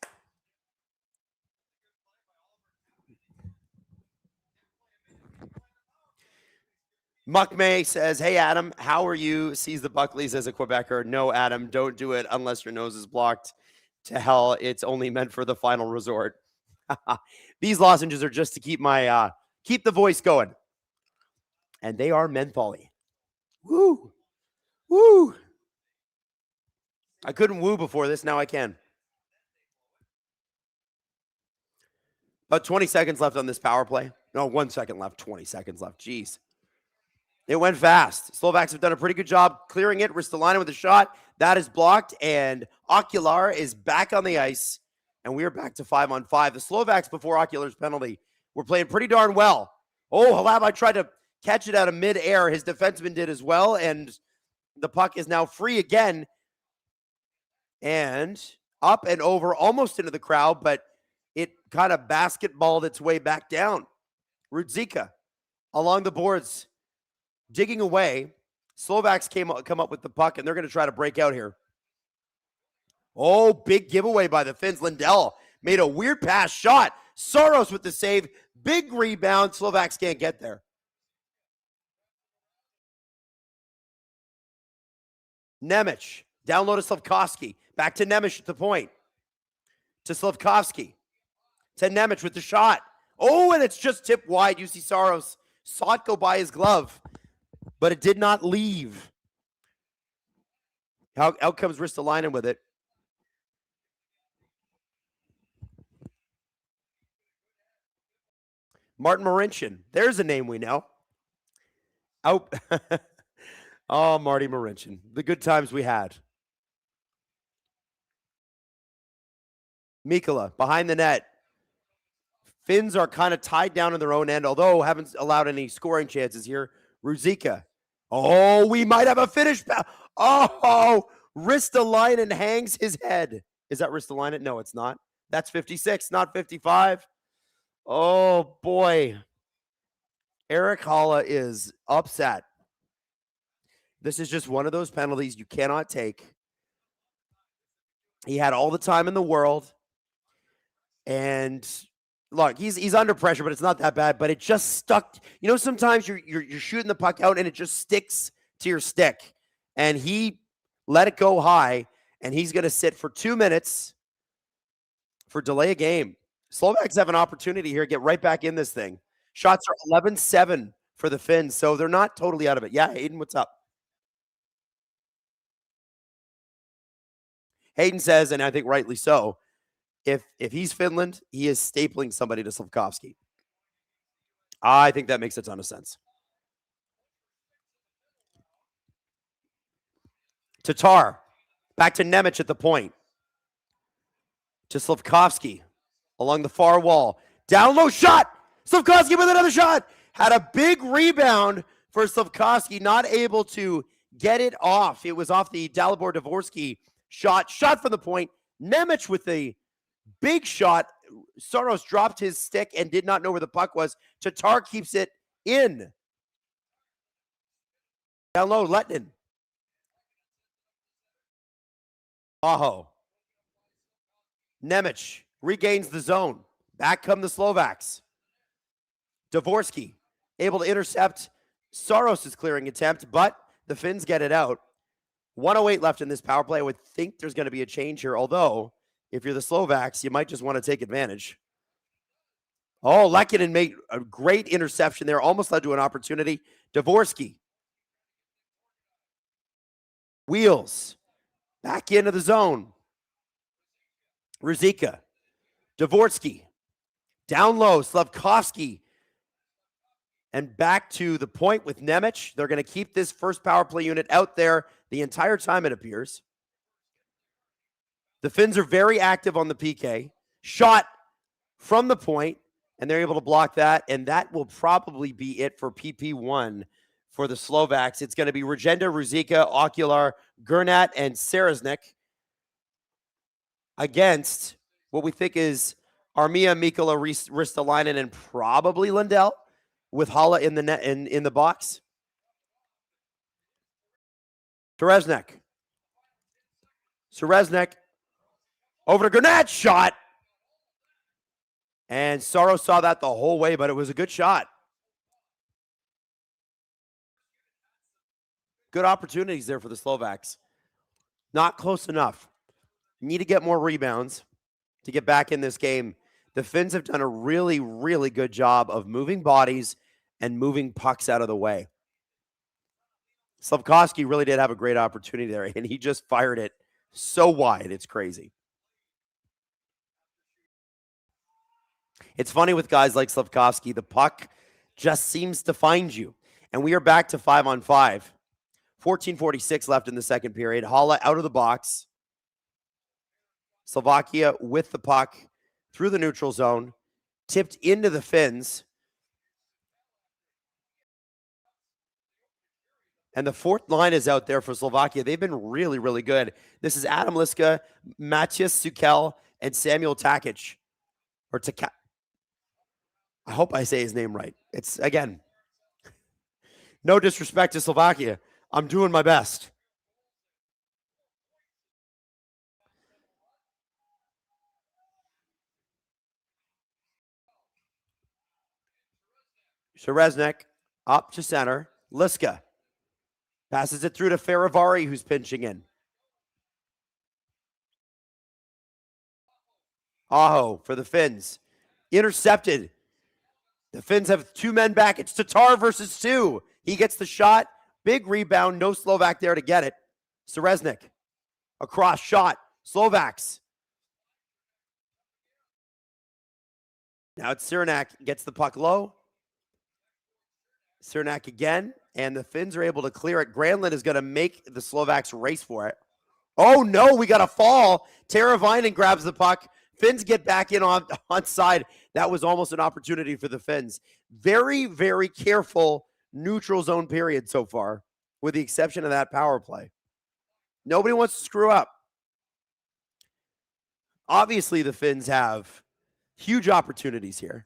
Muck May says, hey, Adam, how are you? Sees the Buckleys as a Quebecer. No, Adam, don't do it unless your nose is blocked. To hell, it's only meant for the final resort. These lozenges are just to keep my keep the voice going. And they are mentholy. Woo! Woo! I couldn't woo before this. Now I can. About 20 seconds left on this power play. No, 1 second left. 20 seconds left. Jeez. It went fast. Slovaks have done a pretty good job clearing it. Ristolainen with a shot. That is blocked. And Ocular is back on the ice. And we are back to 5-on-5. The Slovaks, before Ocular's penalty, were playing pretty darn well. Oh, Halabai tried to catch it out of midair. His defenseman did as well. And the puck is now free again. And up and over, almost into the crowd, but it kind of basketballed its way back down. Rudzika along the boards, digging away. Slovaks come up with the puck, and they're going to try to break out here. Oh, big giveaway by the Finns. Lindell made a weird pass shot. Saros with the save. Big rebound. Slovaks can't get there. Nemec down low to Slavkovsky. Back to Nemec at the point. To Slavkovsky. To Nemec with the shot. Oh, and it's just tipped wide. You see Saros saw it go by his glove, but it did not leave. Out comes Ristolainen with it. Martin Marincin. There's a name we know. Out. Oh, Marty Marincin. The good times we had. Mikkola behind the net. Finns are kind of tied down in their own end, although haven't allowed any scoring chances here. Ruzicka. Oh, we might have a finish. Oh, Ristolainen hangs his head. Is that Ristolainen? No, it's not. That's 56, not 55. Oh, boy. Eric Halla is upset. This is just one of those penalties you cannot take. He had all the time in the world. And look, he's under pressure, but it's not that bad. But it just stuck. You know, sometimes you're shooting the puck out and it just sticks to your stick. And he let it go high, and he's going to sit for 2 minutes for delay a game. Slovaks have an opportunity here to get right back in this thing. Shots are 11-7 for the Finns, so they're not totally out of it. Yeah, Hayden, what's up? Hayden says, and I think rightly so, if he's Finland, he is stapling somebody to Slavkovsky. I think that makes a ton of sense. Tatar, back to Nemec at the point. To Slavkovsky along the far wall. Down low shot. Slavkovsky with another shot. Had a big rebound for Slavkovsky, not able to get it off. It was off the Dalibor Dvorsky shot. Shot from the point. Nemec with the big shot. Saros dropped his stick and did not know where the puck was. Tatar keeps it in. Down low, Lehtinen. Aho. Nemec regains the zone. Back come the Slovaks. Dvorsky able to intercept Saros' clearing attempt, but the Finns get it out. 1:08 left in this power play. I would think there's going to be a change here, although if you're the Slovaks, you might just want to take advantage. Oh, Lehkonen made a great interception there, almost led to an opportunity. Dvorsky. Wheels back into the zone. Ruzicka. Dvorsky. Down low. Slafkovsky. And back to the point with Nemec. They're going to keep this first power play unit out there the entire time, it appears. The Finns are very active on the PK. Shot from the point, and they're able to block that. And that will probably be it for PP1 for the Slovaks. It's going to be Regenda, Ruzicka, Ocular, Gernat, and Sarasnik against what we think is Armia, Mikkola, Ristolainen, and probably Lundell, with Hala in the net in the box. Sarasnik over to Gernat, shot. And Saros saw that the whole way, but it was a good shot. Good opportunities there for the Slovaks. Not close enough. Need to get more rebounds to get back in this game. The Finns have done a really, really good job of moving bodies and moving pucks out of the way. Slafkovsky really did have a great opportunity there, and he just fired it so wide, it's crazy. It's funny with guys like Slafkovsky, the puck just seems to find you. And we are back to 5-on-5. 14:46 left in the second period. Hala out of the box. Slovakia with the puck through the neutral zone. Tipped into the Finns. And the fourth line is out there for Slovakia. They've been really, really good. This is Adam Liska, Matthias Sukel, and Samuel Takic. Or Taka. I hope I say his name right. It's, again, no disrespect to Slovakia. I'm doing my best. Sarasnik up to center. Liska passes it through to Faravari, who's pinching in. Aho for the Finns. Intercepted. The Finns have two men back. It's Tatar versus two. He gets the shot. Big rebound. No Slovak there to get it. Sarasnik. Across shot. Slovaks. Now it's Cernak. Gets the puck low. Cernak again. And the Finns are able to clear it. Granlund is going to make the Slovaks race for it. Oh, no. We got a fall. Teravainen grabs the puck. Finns get back in on side. That was almost an opportunity for the Finns. Very, very careful neutral zone period so far, with the exception of that power play. Nobody wants to screw up. Obviously, the Finns have huge opportunities here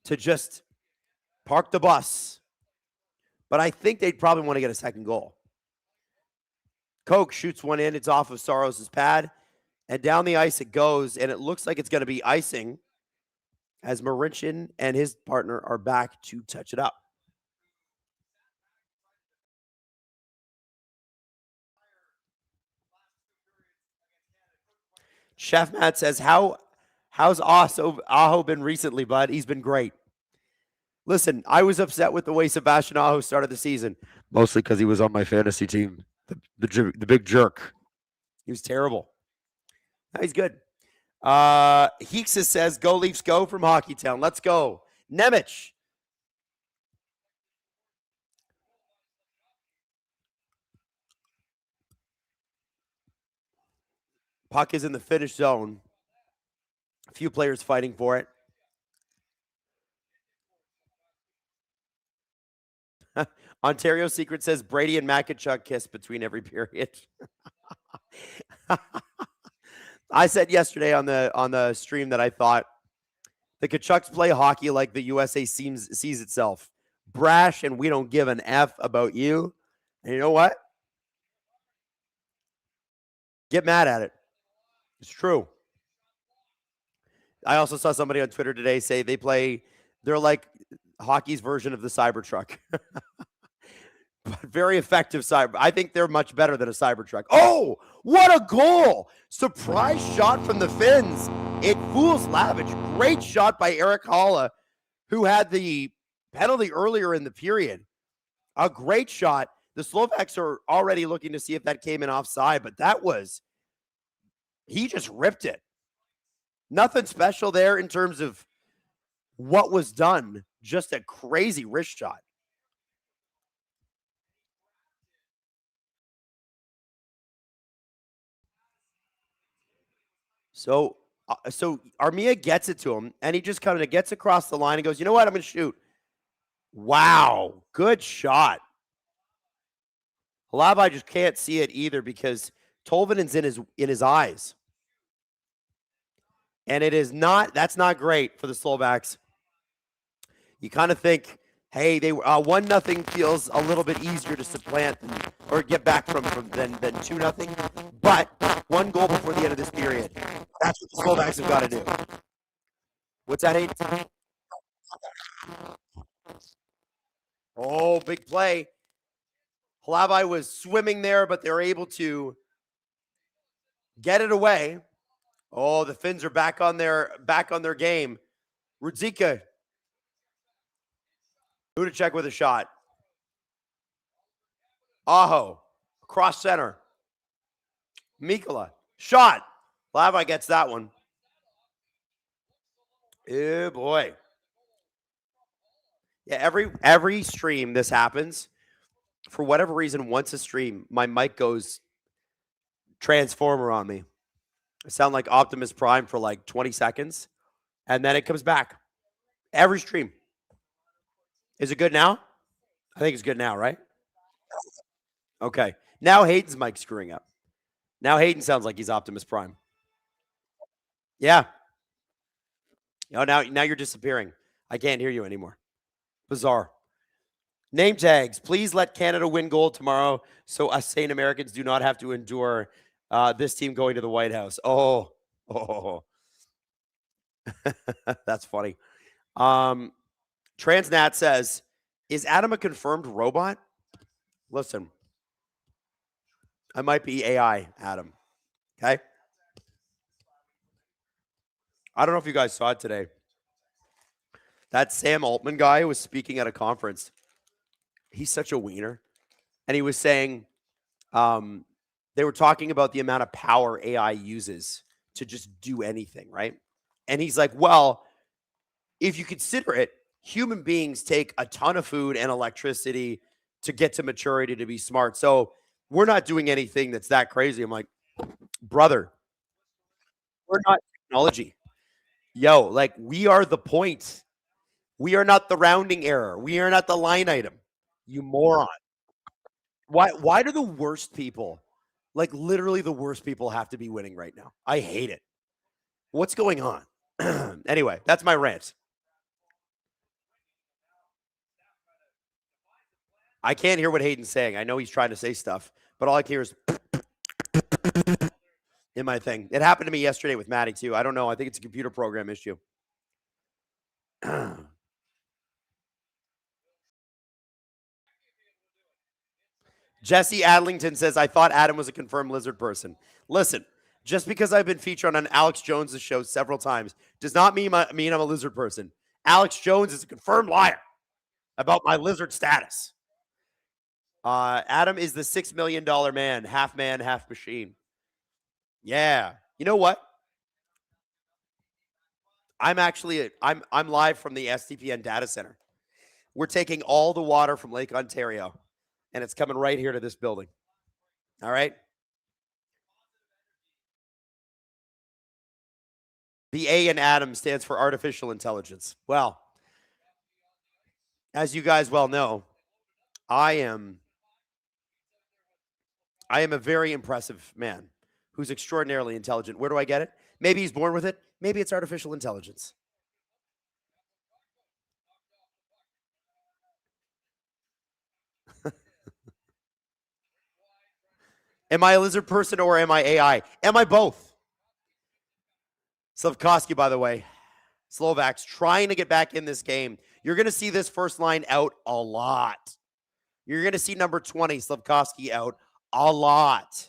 to just park the bus. But I think they'd probably want to get a second goal. Koch shoots one in. It's off of Saros' pad. And down the ice it goes. And it looks like it's going to be icing as Marincin and his partner are back to touch it up. Chef Matt says, how's Aho been recently, bud? He's been great. Listen, I was upset with the way Sebastian Aho started the season, mostly because he was on my fantasy team. The big jerk. He was terrible. Now he's good. Heeksa says, go Leafs go from Hockeytown. Let's go. Nemec. Puck is in the finish zone. A few players fighting for it. Ontario Secret says Brady and Makachuk kiss between every period. I said yesterday on the stream that I thought the Kachucks play hockey like the USA sees itself. Brash, and we don't give an F about you. And you know what? Get mad at it. It's true. I also saw somebody on Twitter today say they're like hockey's version of the Cybertruck. But very effective cyber. I think they're much better than a Cybertruck. Oh, what a goal! Surprise shot from the Finns. It fools Lavage. Great shot by Eric Hala, who had the penalty earlier in the period. A great shot. The Slovaks are already looking to see if that came in offside, but he just ripped it. Nothing special there in terms of what was done. Just a crazy wrist shot. So Armia gets it to him, and he just kind of gets across the line and goes, you know what? I'm going to shoot. Wow. Good shot. Halabai just can't see it either because Tolvanen's in his eyes. And that's not great for the Slovaks. You kind of think, hey, they 1-0 feels a little bit easier to supplant or get back from than 2-0. But 1 goal before the end of this period. That's what the Slovaks have got to do. What's that, Hayden? Oh, big play. Halabai was swimming there, but they were able to get it away. Oh, the Finns are back on their game. Rudzika. Udacek with a shot. Aho. Cross center. Mikkola. Shot. Halabai gets that one. Oh, boy. Yeah, every stream this happens. For whatever reason, once a stream, my mic goes Transformer on me. I sound like Optimus Prime for like 20 seconds, and then it comes back. Every stream. Is it good now? I think it's good now, right? Okay. Now Hayden's mic's screwing up. Now Hayden sounds like he's Optimus Prime. Yeah. Oh, now you're disappearing. I can't hear you anymore. Bizarre. Name tags. Please let Canada win gold tomorrow so us sane Americans do not have to endure this team going to the White House. Oh. That's funny. Transnat says, is Adam a confirmed robot? Listen, I might be AI, Adam. Okay? I don't know if you guys saw it today. That Sam Altman guy was speaking at a conference. He's such a wiener. And he was saying they were talking about the amount of power AI uses to just do anything, right? And he's like, well, if you consider it, human beings take a ton of food and electricity to get to maturity to be smart. So we're not doing anything that's that crazy. I'm like, brother, we're not technology. Yo, like we are the point. We are not the rounding error. We are not the line item. You moron. Why do the worst people, like literally the worst people, have to be winning right now? I hate it. What's going on? Anyway, that's my rant. I can't hear what Hayden's saying. I know he's trying to say stuff, but all I can hear is in my thing. It happened to me yesterday with Maddie too. I don't know. I think it's a computer program issue. Jesse Adlington says, I thought Adam was a confirmed lizard person. Listen, just because I've been featured on Alex Jones' show several times does not mean I'm a lizard person. Alex Jones is a confirmed liar about my lizard status. Adam is the $6 million man, half machine. Yeah. You know what? I'm live from the SDPN data center. We're taking all the water from Lake Ontario, and it's coming right here to this building. All right? The A in Adam stands for artificial intelligence. Well, as you guys well know, I am a very impressive man who's extraordinarily intelligent. Where do I get it? Maybe he's born with it. Maybe it's artificial intelligence. Am I a lizard person or am I AI? Am I both? Slavkovsky, by the way, Slovaks trying to get back in this game. You're going to see this first line out a lot. You're going to see number 20, Slavkovsky, out a lot.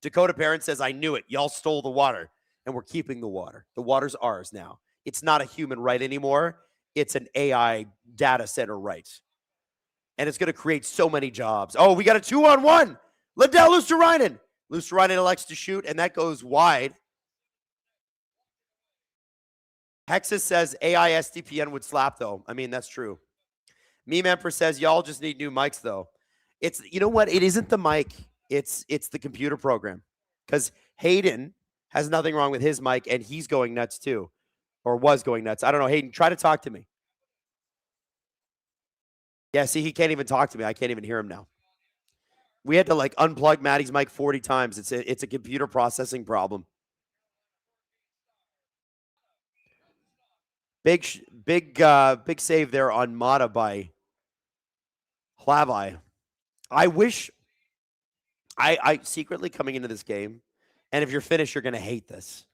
Dakota Parent says, I knew it. Y'all stole the water, and we're keeping the water. The water's ours now. It's not a human right anymore. It's an AI data center right. And it's going to create so many jobs. Oh, we got a 2-on-1. Lindell Luosterainen. Luosterainen elects to shoot, and that goes wide. Hexus says AI SDPN would slap, though. I mean, that's true. Meme Empress says, y'all just need new mics, though. It's, you know what? It isn't the mic. It's the computer program. Because Hayden has nothing wrong with his mic, and he's going nuts, too. Or was going nuts. I don't know. Hayden, try to talk to me. Yeah, see, he can't even talk to me. I can't even hear him now. We had to, like, unplug Maddie's mic 40 times. It's a computer processing problem. Big save there on Mata by Hlavai. I wish I secretly coming into this game, and if you're finished, you're going to hate this.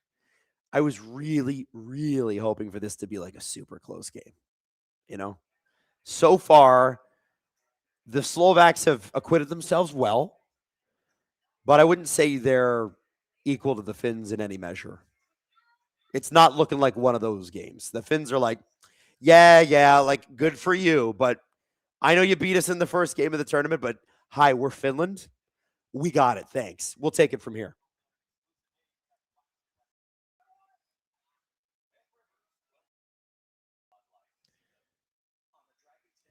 I was really, really hoping for this to be like a super close game. You know? So far, the Slovaks have acquitted themselves well, but I wouldn't say they're equal to the Finns in any measure. It's not looking like one of those games. The Finns are like, yeah, like, good for you, but I know you beat us in the first game of the tournament, but hi, we're Finland. We got it. Thanks. We'll take it from here.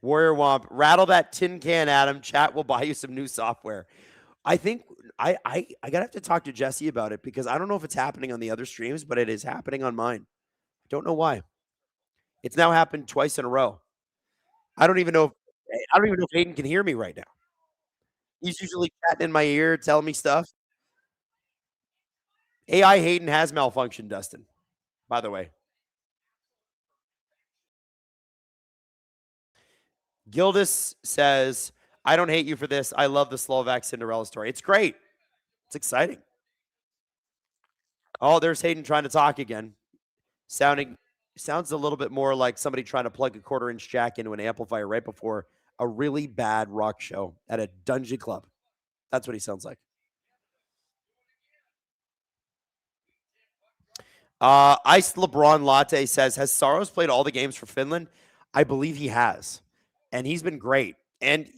Warrior Womp, rattle that tin can, Adam. Chat will buy you some new software. I think I gotta have to talk to Jesse about it because I don't know if it's happening on the other streams, but it is happening on mine. I don't know why. It's now happened twice in a row. I don't even know if Hayden can hear me right now. He's usually chatting in my ear, telling me stuff. AI Hayden has malfunctioned, Dustin, by the way. Gildis says, I don't hate you for this. I love the Slovak Cinderella story. It's great. It's exciting. Oh, there's Hayden trying to talk again. Sounds a little bit more like somebody trying to plug a quarter-inch jack into an amplifier right before a really bad rock show at a dungeon club. That's what he sounds like. Iced LeBron Latte says, has Saros played all the games for Finland? I believe he has. And he's been great. And,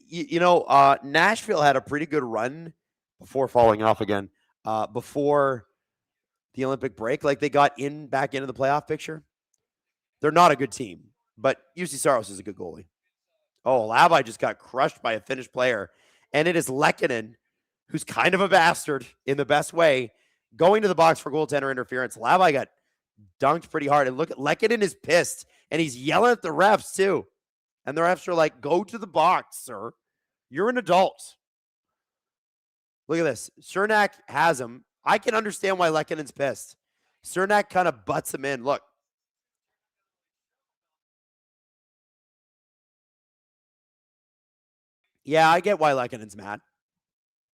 Nashville had a pretty good run before falling off again, before the Olympic break. Like, they got back into the playoff picture. They're not a good team, but UC Saros is a good goalie. Oh, Hlavai just got crushed by a Finnish player. And it is Lehkonen, who's kind of a bastard in the best way, going to the box for goaltender interference. Hlavai got dunked pretty hard. And look at Lehkonen is pissed, and he's yelling at the refs, too. And the refs are like, go to the box, sir. You're an adult. Look at this. Cernak has him. I can understand why Lehkonen's pissed. Cernak kind of butts him in. Look. Yeah, I get why Lehkonen's mad.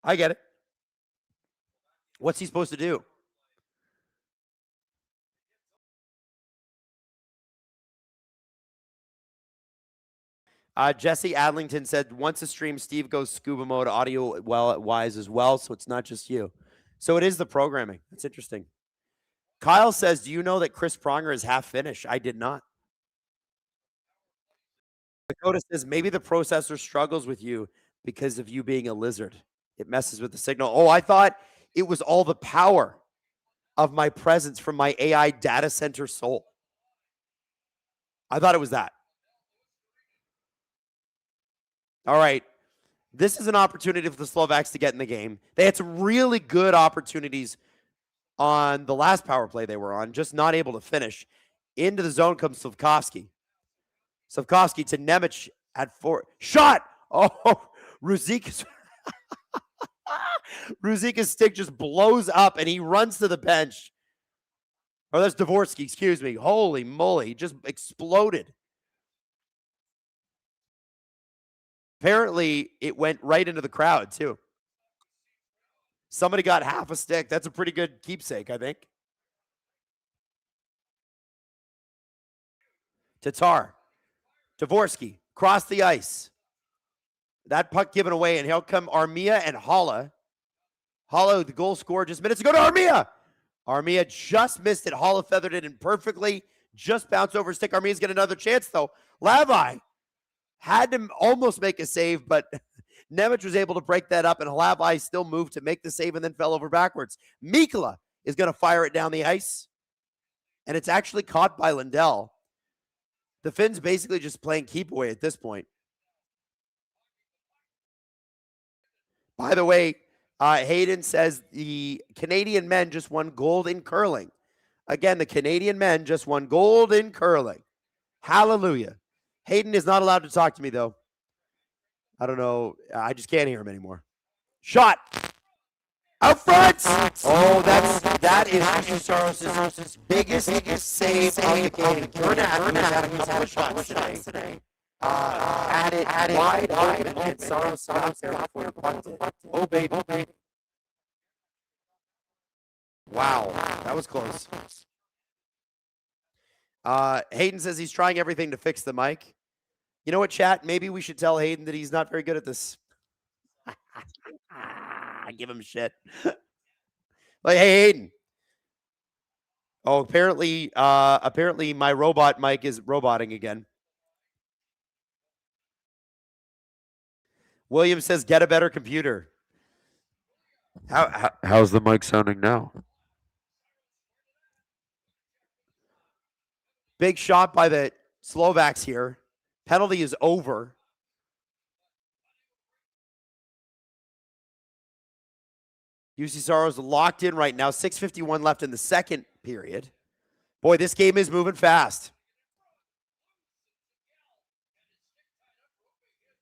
I get it. What's he supposed to do? Jesse Adlington said, once a stream, Steve goes scuba mode, audio wise as well, so it's not just you. So it is the programming. That's interesting. Kyle says, do you know that Chris Pronger is half Finnish? I did not. Dakota says, maybe the processor struggles with you because of you being a lizard. It messes with the signal. Oh, I thought it was all the power of my presence from my AI data center soul. I thought it was that. All right. This is an opportunity for the Slovaks to get in the game. They had some really good opportunities on the last power play they were on, just not able to finish. Into the zone comes Slavkovsky. Slavkovsky to Nemec at 4. Shot! Oh, Ruzika's stick just blows up, and he runs to the bench. Oh, that's Dvorsky, excuse me. Holy moly, just exploded. Apparently, it went right into the crowd, too. Somebody got half a stick. That's a pretty good keepsake, I think. Tatar. Dvorsky. Cross the ice. That puck given away, and here come Armia and Holla. Holla, the goal scored just minutes ago to Armia. Armia just missed it. Holla feathered it in perfectly. Just bounced over stick. Armia's getting another chance, though. Hlavai. Had to almost make a save, but Nemec was able to break that up, and Halavai still moved to make the save and then fell over backwards. Mikla is going to fire it down the ice, and it's actually caught by Lindell. The Finns basically just playing keep away at this point. By the way, Hayden says the Canadian men just won gold in curling. Again, the Canadian men just won gold in curling. Hallelujah. Hayden is not allowed to talk to me, though. I don't know. I just can't hear him anymore. Shot. Out front. Oh, that is Juuse Saros' biggest save of the game. Burnett had a couple of shots today. Had it wide open, and Saros stopped there before he pucked it. Oh, baby. Wow, that was close. Hayden says he's trying everything to fix the mic. You know what, chat? Maybe we should tell Hayden that he's not very good at this. I give him shit. Like, hey, Hayden. Oh, apparently my robot mic is roboting again. William says, get a better computer. How's the mic sounding now? Big shot by the Slovaks here. Penalty is over. Juuse Saros locked in right now. 6:51 left in the second period. Boy, this game is moving fast.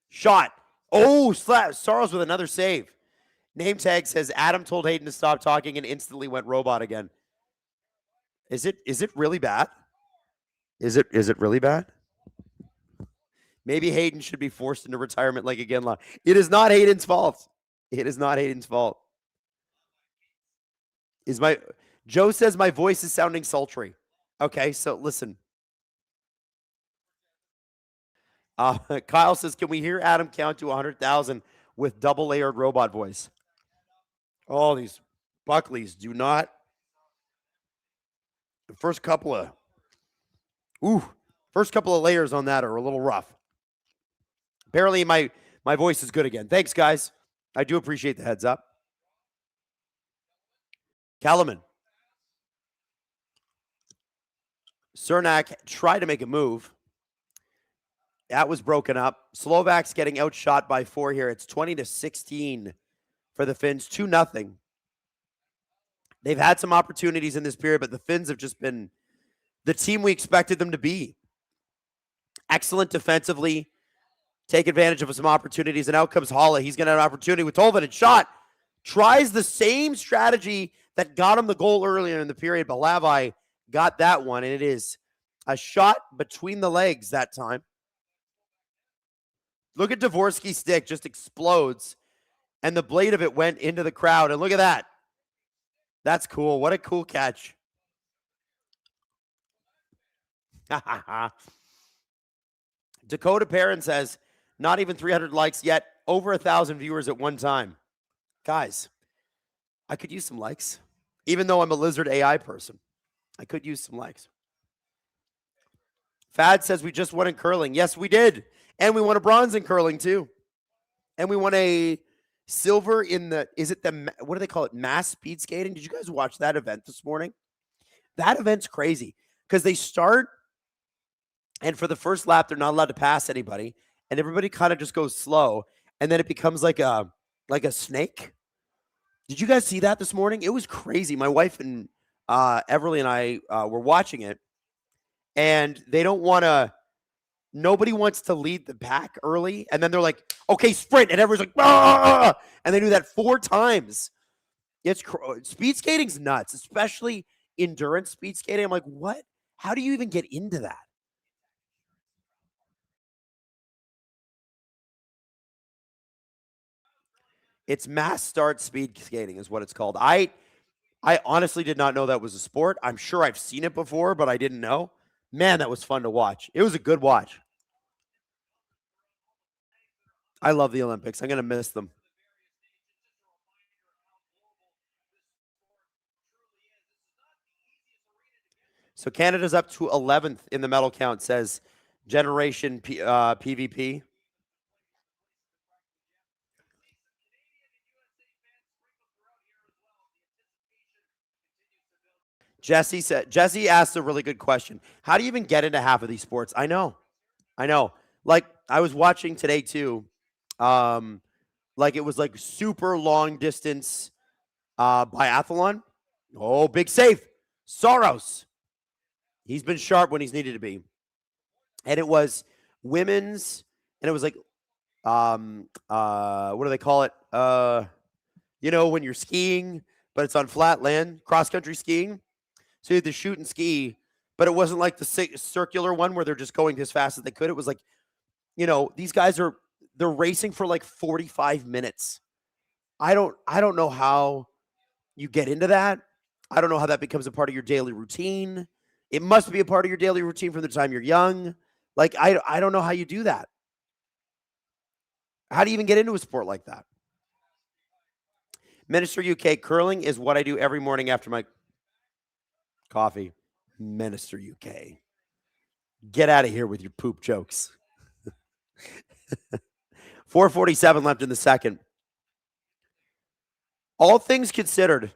Shot. Oh, Saros with another save. Name tag says Adam told Hayden to stop talking and instantly went robot again. Is it really bad? Is it really bad? Maybe Hayden should be forced into retirement like again. It is not Hayden's fault. It is not Hayden's fault. Joe says my voice is sounding sultry. Okay, so listen. Kyle says, can we hear Adam count to 100,000 with double layered robot voice? All these Buckleys do not. The first couple of layers on that are a little rough. Apparently my voice is good again. Thanks, guys. I do appreciate the heads up. Kalaman. Cernak tried to make a move. That was broken up. Slovaks getting outshot by 4 here. It's 20-16 for the Finns. 2-0. They've had some opportunities in this period, but the Finns have just been the team we expected them to be. Excellent defensively. Take advantage of some opportunities, and out comes Haula. He's going to have an opportunity with Tolvanen. Shot. Tries the same strategy that got him the goal earlier in the period, but Lavai got that one, and it is a shot between the legs that time. Look at Dvorsky's stick, just explodes, and the blade of it went into the crowd, and look at that. That's cool. What a cool catch. Dakota Perrin says, not even 300 likes yet, over 1,000 viewers at one time. Guys, I could use some likes. Even though I'm a lizard AI person, I could use some likes. Fad says we just won in curling. Yes, we did. And we won a bronze in curling too. And we won a silver in the, what do they call it? Mass speed skating. Did you guys watch that event this morning? That event's crazy because they start and for the first lap, they're not allowed to pass anybody. And everybody kind of just goes slow. And then it becomes like a snake. Did you guys see that this morning? It was crazy. My wife and Everly and I were watching it. And they don't want to, nobody wants to lead the pack early. And then they're like, okay, sprint. And everyone's like, ah! And they do that 4 times. Speed skating's nuts, especially endurance speed skating. I'm like, what? How do you even get into that? It's mass start speed skating is what it's called. I honestly did not know that was a sport. I'm sure I've seen it before, but I didn't know. Man, that was fun to watch. It was a good watch. I love the Olympics. I'm going to miss them. So Canada's up to 11th in the medal count, says Generation PvP. Jesse asked a really good question. How do you even get into half of these sports? I know. Like I was watching today too. Like it was like super long distance biathlon. Oh, big save. Soros. He's been sharp when he's needed to be. And it was women's, and it was like what do they call it? When you're skiing, but it's on flat land, cross country skiing. So you had to shoot and ski, but it wasn't like the circular one where they're just going as fast as they could. It was like, these guys they're racing for like 45 minutes. I don't know how you get into that. I don't know how that becomes a part of your daily routine. It must be a part of your daily routine from the time you're young. Like, I don't know how you do that. How do you even get into a sport like that? Minister UK, curling is what I do every morning after my coffee. Minister UK. Get out of here with your poop jokes. 4:47 left in the second. All things considered,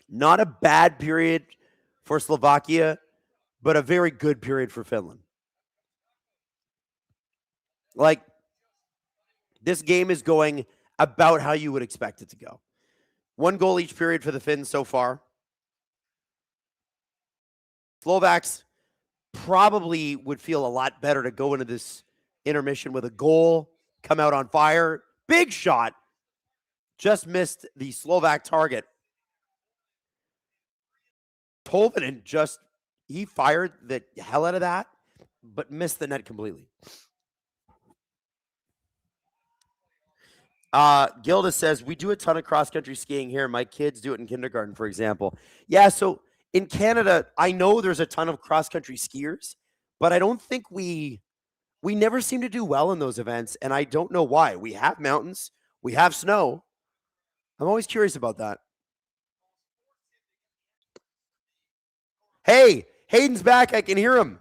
not a bad period for Slovakia, but a very good period for Finland. Like, this game is going about how you would expect it to go. 1 goal each period for the Finns so far. Slovaks probably would feel a lot better to go into this intermission with a goal, come out on fire. Big shot. Just missed the Slovak target. Tolvanen he fired the hell out of that, but missed the net completely. Gilda says, we do a ton of cross-country skiing here. My kids do it in kindergarten, for example. Yeah, so in Canada, I know there's a ton of cross-country skiers, but I don't think we never seem to do well in those events, and I don't know why. We have mountains. We have snow. I'm always curious about that. Hey, Hayden's back. I can hear him.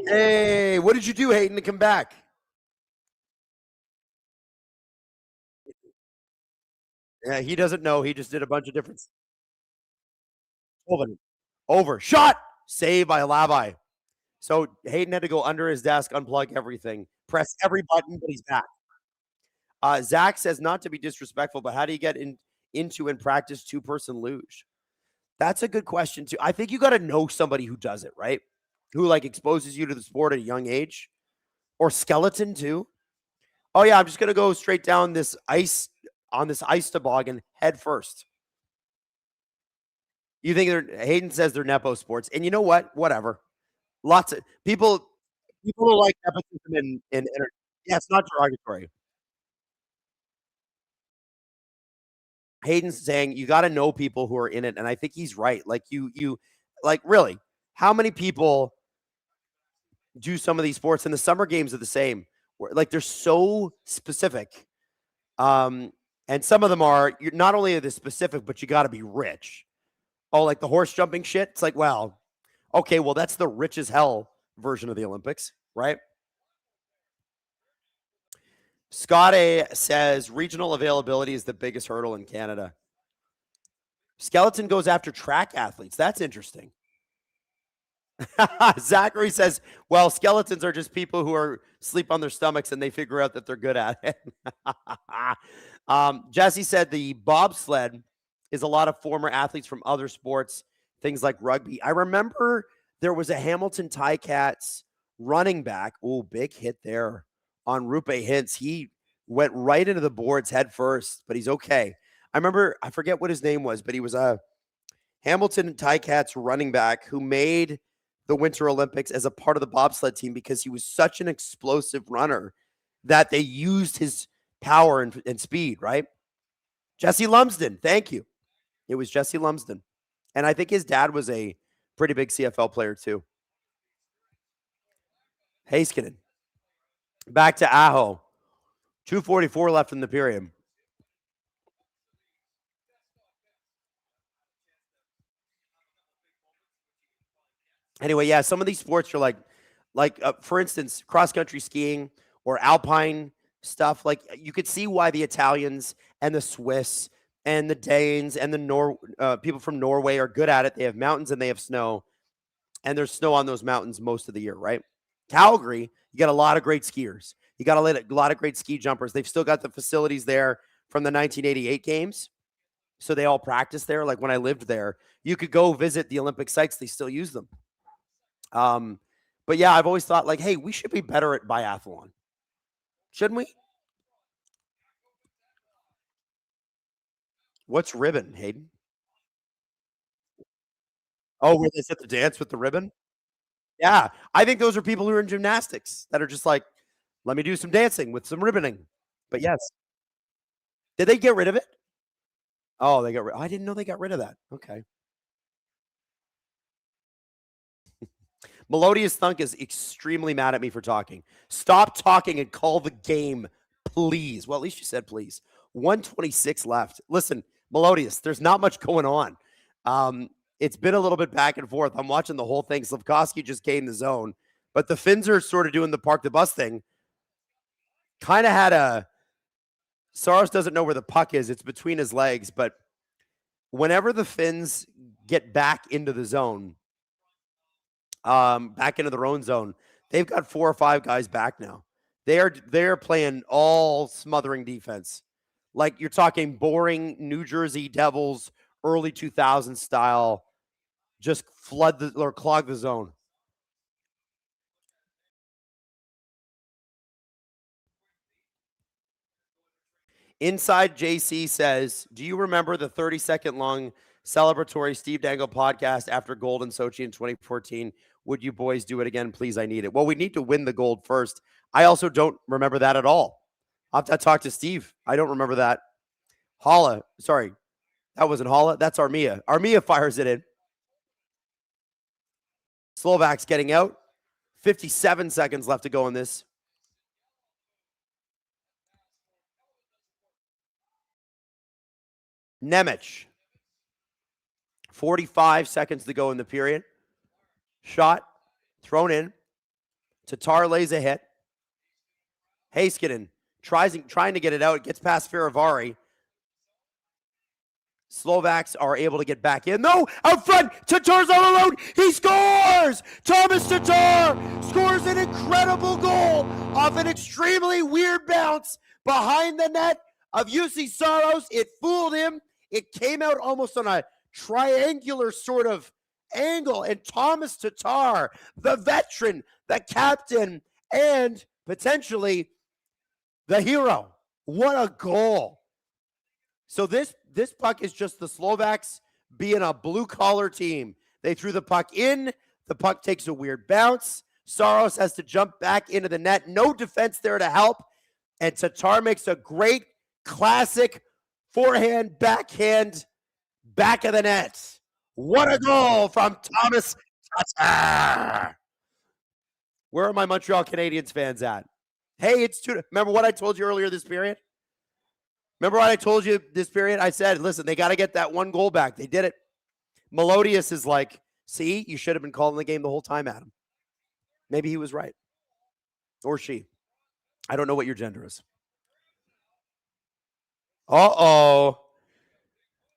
Hey, what did you do, Hayden, to come back? Yeah, he doesn't know. He just did a bunch of different. Over. Shot. Save by Lavi. So Hayden had to go under his desk, unplug everything, press every button, but he's back. Zach says, not to be disrespectful, but how do you get into and practice two-person luge? That's a good question, too. I think you got to know somebody who does it, right? Who, like, exposes you to the sport at a young age. Or skeleton, too. Oh, yeah, I'm just going to go straight down this ice, on this ice toboggan head first. You think Hayden says they're Nepo sports. And you know what? Whatever. Lots of people who like nepotism in yeah, it's not derogatory. Hayden's saying you got to know people who are in it, and I think he's right. Like you like really, how many people do some of these sports? And the summer games are the same. Like they're so specific, and some of them are. You're not only are they specific, but you got to be rich. Oh, like the horse jumping shit. It's like, well, okay, well that's the rich as hell version of the Olympics, right? Scott A says regional availability is the biggest hurdle in Canada. Skeleton goes after track athletes. That's interesting. Zachary says, well, skeletons are just people who are sleep on their stomachs and they figure out that they're good at it. Jesse said the bobsled is a lot of former athletes from other sports, things like rugby. I remember there was a Hamilton Ticats running back. Oh, big hit there on Rupe Hintz. He went right into the boards head first, but he's okay. I remember, I forget what his name was, but he was a Hamilton Ticats running back who made the Winter Olympics as a part of the bobsled team because he was such an explosive runner that they used his power and speed, right? Jesse Lumsden, thank you. It was Jesse Lumsden. And I think his dad was a pretty big CFL player too. Heiskanen. Back to Aho. 2:44 left in the period. Anyway, yeah, some of these sports are like, Like, for instance, cross-country skiing or alpine stuff. Like, you could see why the Italians and the Swiss and the Danes and the people from Norway are good at it. They have mountains and they have snow, and there's snow on those mountains most of the year, right? Calgary, you got a lot of great skiers. You got a lot of great ski jumpers. They've still got the facilities there from the 1988 games. So they all practice there. Like when I lived there, you could go visit the Olympic sites. They still use them. But yeah, I've always thought like, hey, we should be better at biathlon. Shouldn't we? What's ribbon, Hayden? Oh, where they set the dance with the ribbon? Yeah. I think those are people who are in gymnastics that are just like, let me do some dancing with some ribboning. But yes. Did they get rid of it? Oh, they got rid. I didn't know they got rid of that. Okay. Melodious Thunk is extremely mad at me for talking. Stop talking and call the game, please. Well, at least you said please. 126 left. Listen, Melodious, there's not much going on. It's been a little bit back and forth. I'm watching the whole thing. Slafkovsky just gained the zone, but the Finns are sort of doing the park the bus thing. Kind of had a Saros doesn't know where the puck is. It's between his legs, but whenever the Finns get back into the zone, back into their own zone, they've got 4 or 5 guys back now. They're playing all smothering defense. Like you're talking boring New Jersey Devils, early 2000s style, just flood or clog the zone. Inside JC says, do you remember the 30-second long celebratory Steve Dangle podcast after gold in Sochi in 2014? Would you boys do it again? Please, I need it. Well, we need to win the gold first. I also don't remember that at all. I'll have to talk to Steve. I don't remember that. Holla. Sorry. That wasn't Holla. That's Armia. Armia fires it in. Slovaks getting out. 57 seconds left to go in this. Nemec. 45 seconds to go in the period. Shot. Thrown in. Tatar lays a hit. Heiskanen trying to get it out. It gets past Firavari. Slovaks are able to get back in. No, out front. Tatar's all alone. He scores. Thomas Tatar scores an incredible goal off an extremely weird bounce behind the net of UC Saros. It fooled him. It came out almost on a triangular sort of angle. And Thomas Tatar, the veteran, the captain, and potentially the hero. What a goal. So this puck is just the Slovaks being a blue-collar team. They threw the puck in. The puck takes a weird bounce. Saros has to jump back into the net. No defense there to help. And Tatar makes a great classic forehand, backhand, back of the net. What a goal from Thomas Tatar. Where are my Montreal Canadiens fans at? Hey, it's 2. Remember what I told you earlier this period? Remember what I told you this period? I said, listen, they got to get that 1 goal back. They did it. Melodious is like, see, you should have been calling the game the whole time, Adam. Maybe he was right. Or she. I don't know what your gender is. Uh-oh.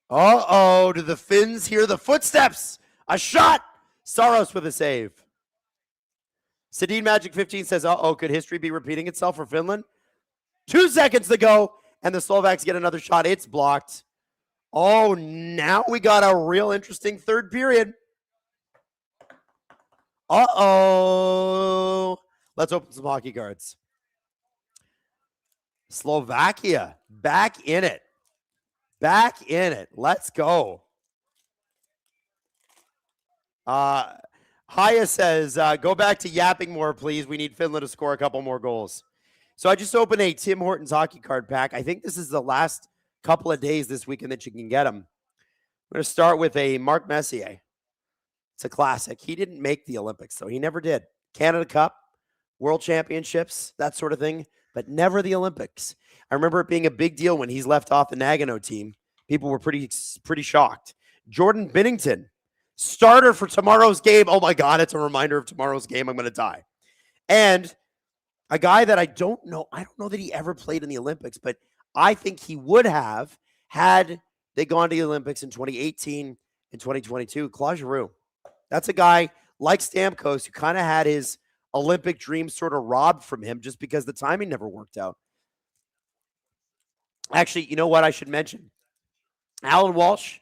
Uh-oh. Do the Finns hear the footsteps? A shot. Saros with a save. Sedin Magic 15 says, uh-oh, could history be repeating itself for Finland? 2 seconds to go. And the Slovaks get another shot. It's blocked. Oh, now we got a real interesting third period. Uh-oh. Let's open some hockey cards. Slovakia, back in it. Back in it. Let's go. Haya says, go back to yapping more, please. We need Finland to score a couple more goals. So I just opened a Tim Hortons hockey card pack. I think this is the last couple of days this weekend that you can get them. I'm going to start with a Mark Messier. It's a classic. He didn't make the Olympics, so he never did. Canada Cup, World Championships, that sort of thing, but never the Olympics. I remember it being a big deal when he's left off the Nagano team. People were pretty shocked. Jordan Binnington, starter for tomorrow's game. Oh, my God, it's a reminder of tomorrow's game. I'm going to die. And a guy that I don't know that he ever played in the Olympics, but I think he would have had they gone to the Olympics in 2018 and 2022. Claude Giroux. That's a guy like Stamkos who kind of had his Olympic dream sort of robbed from him just because the timing never worked out. Actually, you know what I should mention? Alan Walsh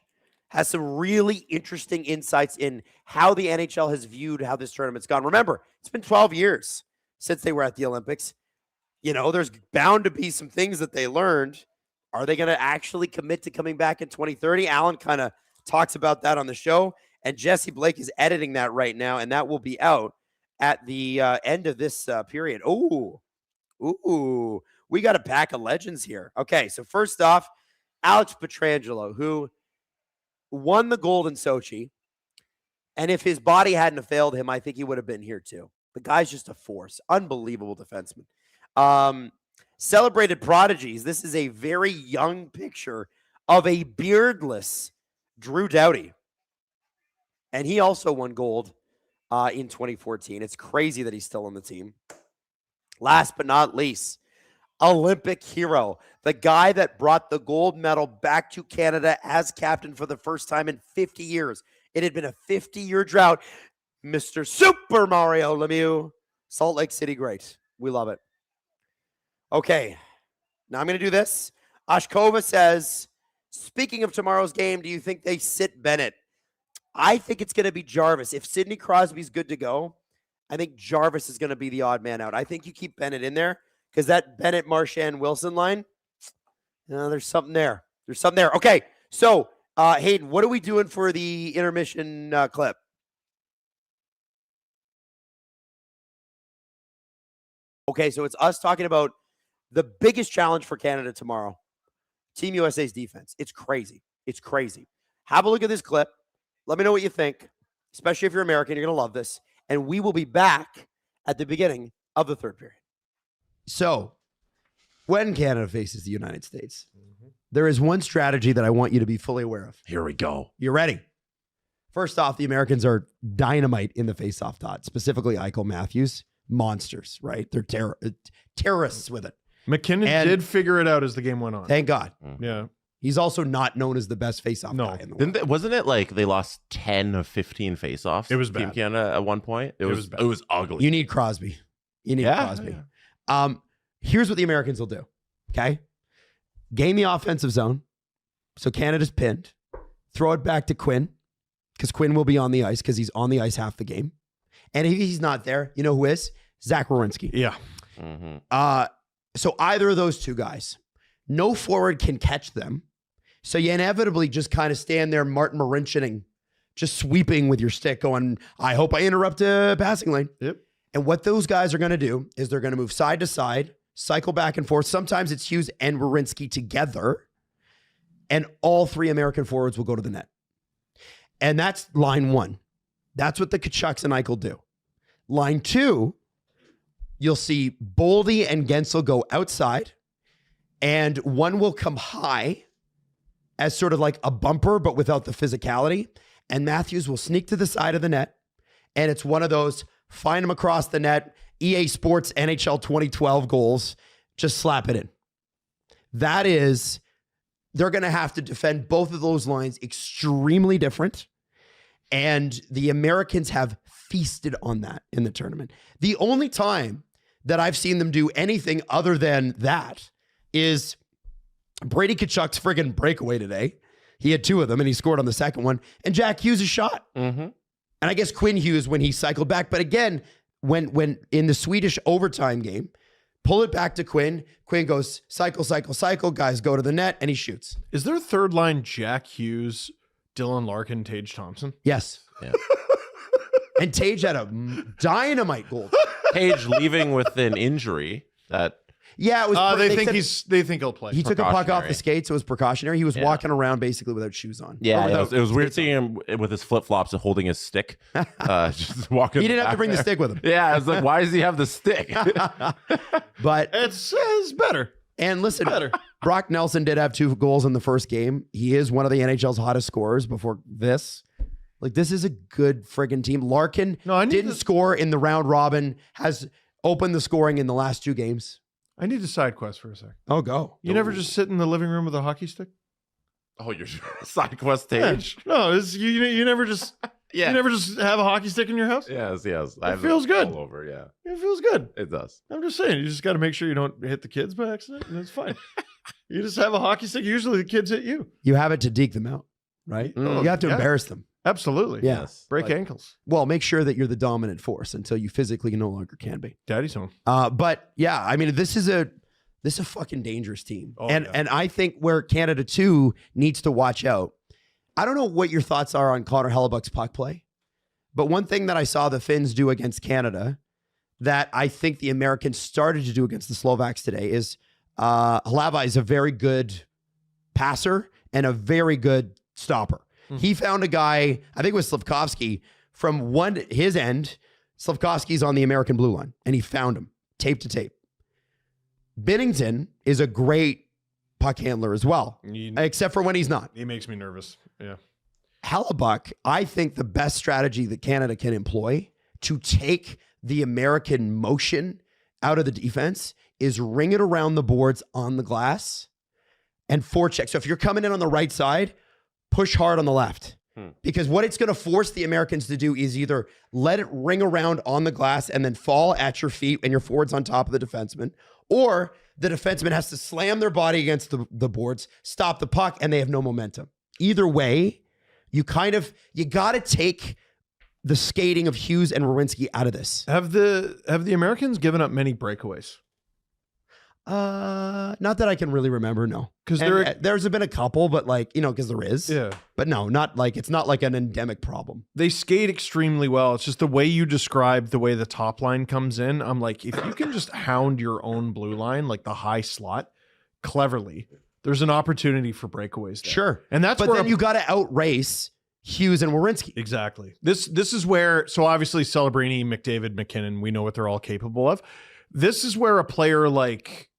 has some really interesting insights in how the NHL has viewed how this tournament's gone. Remember, it's been 12 years since they were at the Olympics. You know, there's bound to be some things that they learned. Are they going to actually commit to coming back in 2030? Alan kind of talks about that on the show, and Jesse Blake is editing that right now, and that will be out at the end of this period. Ooh, we got a pack of legends here. Okay, so first off, Alex Pietrangelo, who won the gold in Sochi, and if his body hadn't have failed him, I think he would have been here too. The guy's just a force. Unbelievable defenseman. Celebrated prodigies. This is a very young picture of a beardless Drew Doughty. And he also won gold in 2014. It's crazy that he's still on the team. Last but not least, Olympic hero, the guy that brought the gold medal back to Canada as captain for the first time in 50 years. It had been a 50-year drought. Mr. Super Mario Lemieux, Salt Lake City great. We love it. Okay, now I'm going to do this. Ashkova says, speaking of tomorrow's game, do you think they sit Bennett? I think it's going to be Jarvis. If Sidney Crosby's good to go, I think Jarvis is going to be the odd man out. I think you keep Bennett in there because that Bennett, Marchand, Wilson line, there's something there. There's something there. Okay, so Hayden, what are we doing for the intermission clip? Okay, so it's us talking about the biggest challenge for Canada tomorrow, Team USA's defense. It's crazy. It's crazy. Have a look at this clip. Let me know what you think, especially if you're American. You're going to love this. And we will be back at the beginning of the third period. So, when Canada faces the United States, there is one strategy that I want you to be fully aware of. Here we go. You ready? First off, the Americans are dynamite in the faceoff dot, specifically Eichel Matthews. Monsters, right? They're terrorists with it. McKinnon did figure it out as the game went on. Thank God. Yeah. He's also not known as the best faceoff guy in the world. Wasn't it like they lost 10 of 15 faceoffs? It was Team bad. Canada at one point. It was ugly. You need Crosby. You need Crosby. Here's what the Americans will do. Okay. Gain the offensive zone. So Canada's pinned. Throw it back to Quinn because Quinn will be on the ice because he's on the ice half the game. And if he's not there, you know who is? Zach Werenski. Yeah. So either of those two guys, no forward can catch them. So you inevitably just kind of stand there, Martin Marincinin, just sweeping with your stick going, I hope I interrupt a passing lane. Yep. And what those guys are going to do is they're going to move side to side, cycle back and forth. Sometimes it's Hughes and Werenski together. And all three American forwards will go to the net. And that's line one. That's what the Kachucks and Eichel do. Line two, you'll see Boldy and Gensel go outside, and one will come high as sort of like a bumper, but without the physicality. And Matthews will sneak to the side of the net, and it's one of those find him across the net, EA Sports NHL 2012 goals, just slap it in. That is, they're going to have to defend both of those lines extremely different. And the Americans have feasted on that in the tournament. The only time that I've seen them do anything other than that is Brady Tkachuk's friggin' breakaway today. He had two of them, and he scored on the second one. And Jack Hughes' shot. And I guess Quinn Hughes when he cycled back. But again, when in the Swedish overtime game, pull it back to Quinn. Quinn goes cycle, cycle, cycle. Guys go to the net, and he shoots. Is there a third line Jack Hughes, Dylan Larkin, Tage Thompson? Yes. Yeah. And Tage had a dynamite goal. Tage leaving with an injury that. Yeah, it was. They think he'll play. He took a puck off the skates. So it was precautionary. He was walking around basically without shoes on. Yeah, it was weird seeing him with his flip flops and holding his stick, just walking. He didn't have to bring the stick with him. Yeah, I was like, why does he have the stick? But it's better. And listen, Brock Nelson did have 2 goals in the first game. He is one of the NHL's hottest scorers before this. Like, this is a good friggin' team. Larkin didn't score in the round robin, has opened the scoring in the last 2 games. I need a side quest for a sec. Oh, go. You never just sit in the living room with a hockey stick? Oh, your side quest stage? Yeah. No, you never just Yeah. You never just have a hockey stick in your house? Yes. It feels good. All over, yeah. It feels good. It does. I'm just saying, you just got to make sure you don't hit the kids by accident, and it's fine. You just have a hockey stick. Usually the kids hit you. You have it to deke them out, right? You have to embarrass them. Absolutely. Yes. Break ankles. Well, make sure that you're the dominant force until you physically no longer can be. Daddy's home. But yeah, I mean, this is a fucking dangerous team. Oh, and I think where Canada too needs to watch out. I don't know what your thoughts are on Connor Hellebuck's puck play, but one thing that I saw the Finns do against Canada that I think the Americans started to do against the Slovaks today is Hlava is a very good passer and a very good stopper. He found a guy, I think it was Slafkovsky, from his end. Slafkovsky's on the American blue line, and he found him tape to tape. Binnington is a great puck handler as well, except for when he's not. He makes me nervous. Yeah. Hellebuck, I think the best strategy that Canada can employ to take the American motion out of the defense is ring it around the boards on the glass and forecheck. So if you're coming in on the right side, push hard on the left. Because what it's going to force the Americans to do is either let it ring around on the glass and then fall at your feet and your forward's on top of the defenseman, or the defenseman has to slam their body against the boards, stop the puck, and they have no momentum. Either way, you got to take the skating of Hughes and Werenski out of this. Have the Americans given up many breakaways? Not that I can really remember, no. Because there's been a couple, but because there is. Yeah. But no, it's not like an endemic problem. They skate extremely well. It's just the way you describe the way the top line comes in. I'm like, if you can just hound your own blue line, like the high slot, cleverly, there's an opportunity for breakaways there. Sure. And that's but where then you got to outrace Hughes and Werenski. Exactly. This is where, so obviously Celebrini, McDavid, McKinnon, we know what they're all capable of. This is where a player like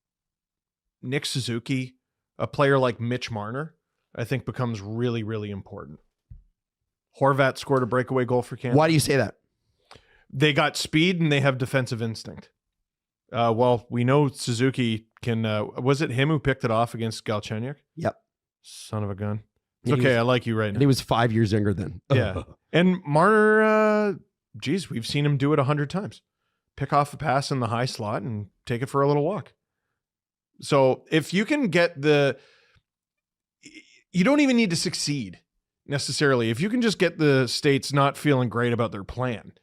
Nick Suzuki, a player like Mitch Marner, I think becomes really, really important. Horvat scored a breakaway goal for Canada. Why do you say that? They got speed and they have defensive instinct. Well, we know Suzuki can, was it him who picked it off against Galchenyuk? Yep. Son of a gun. It's okay, I like you right now. And he was 5 years younger then. Yeah. And Marner, geez, we've seen him do it 100 times. Pick off a pass in the high slot and take it for a little walk. So if you can get you don't even need to succeed necessarily. If you can just get the States not feeling great about their plan,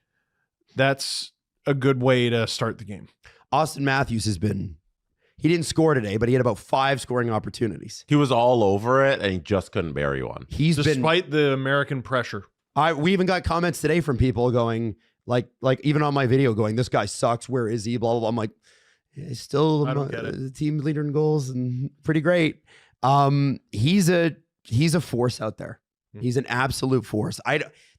that's a good way to start the game. Austin Matthews he didn't score today, but he had about 5 scoring opportunities. He was all over it, and he just couldn't bury one. Despite the American pressure. We even got comments today from people going, like even on my video going, this guy sucks. Where is he? Blah, blah, blah. I'm like, he's still the team leader in goals and pretty great. He's a force out there. He's an absolute force.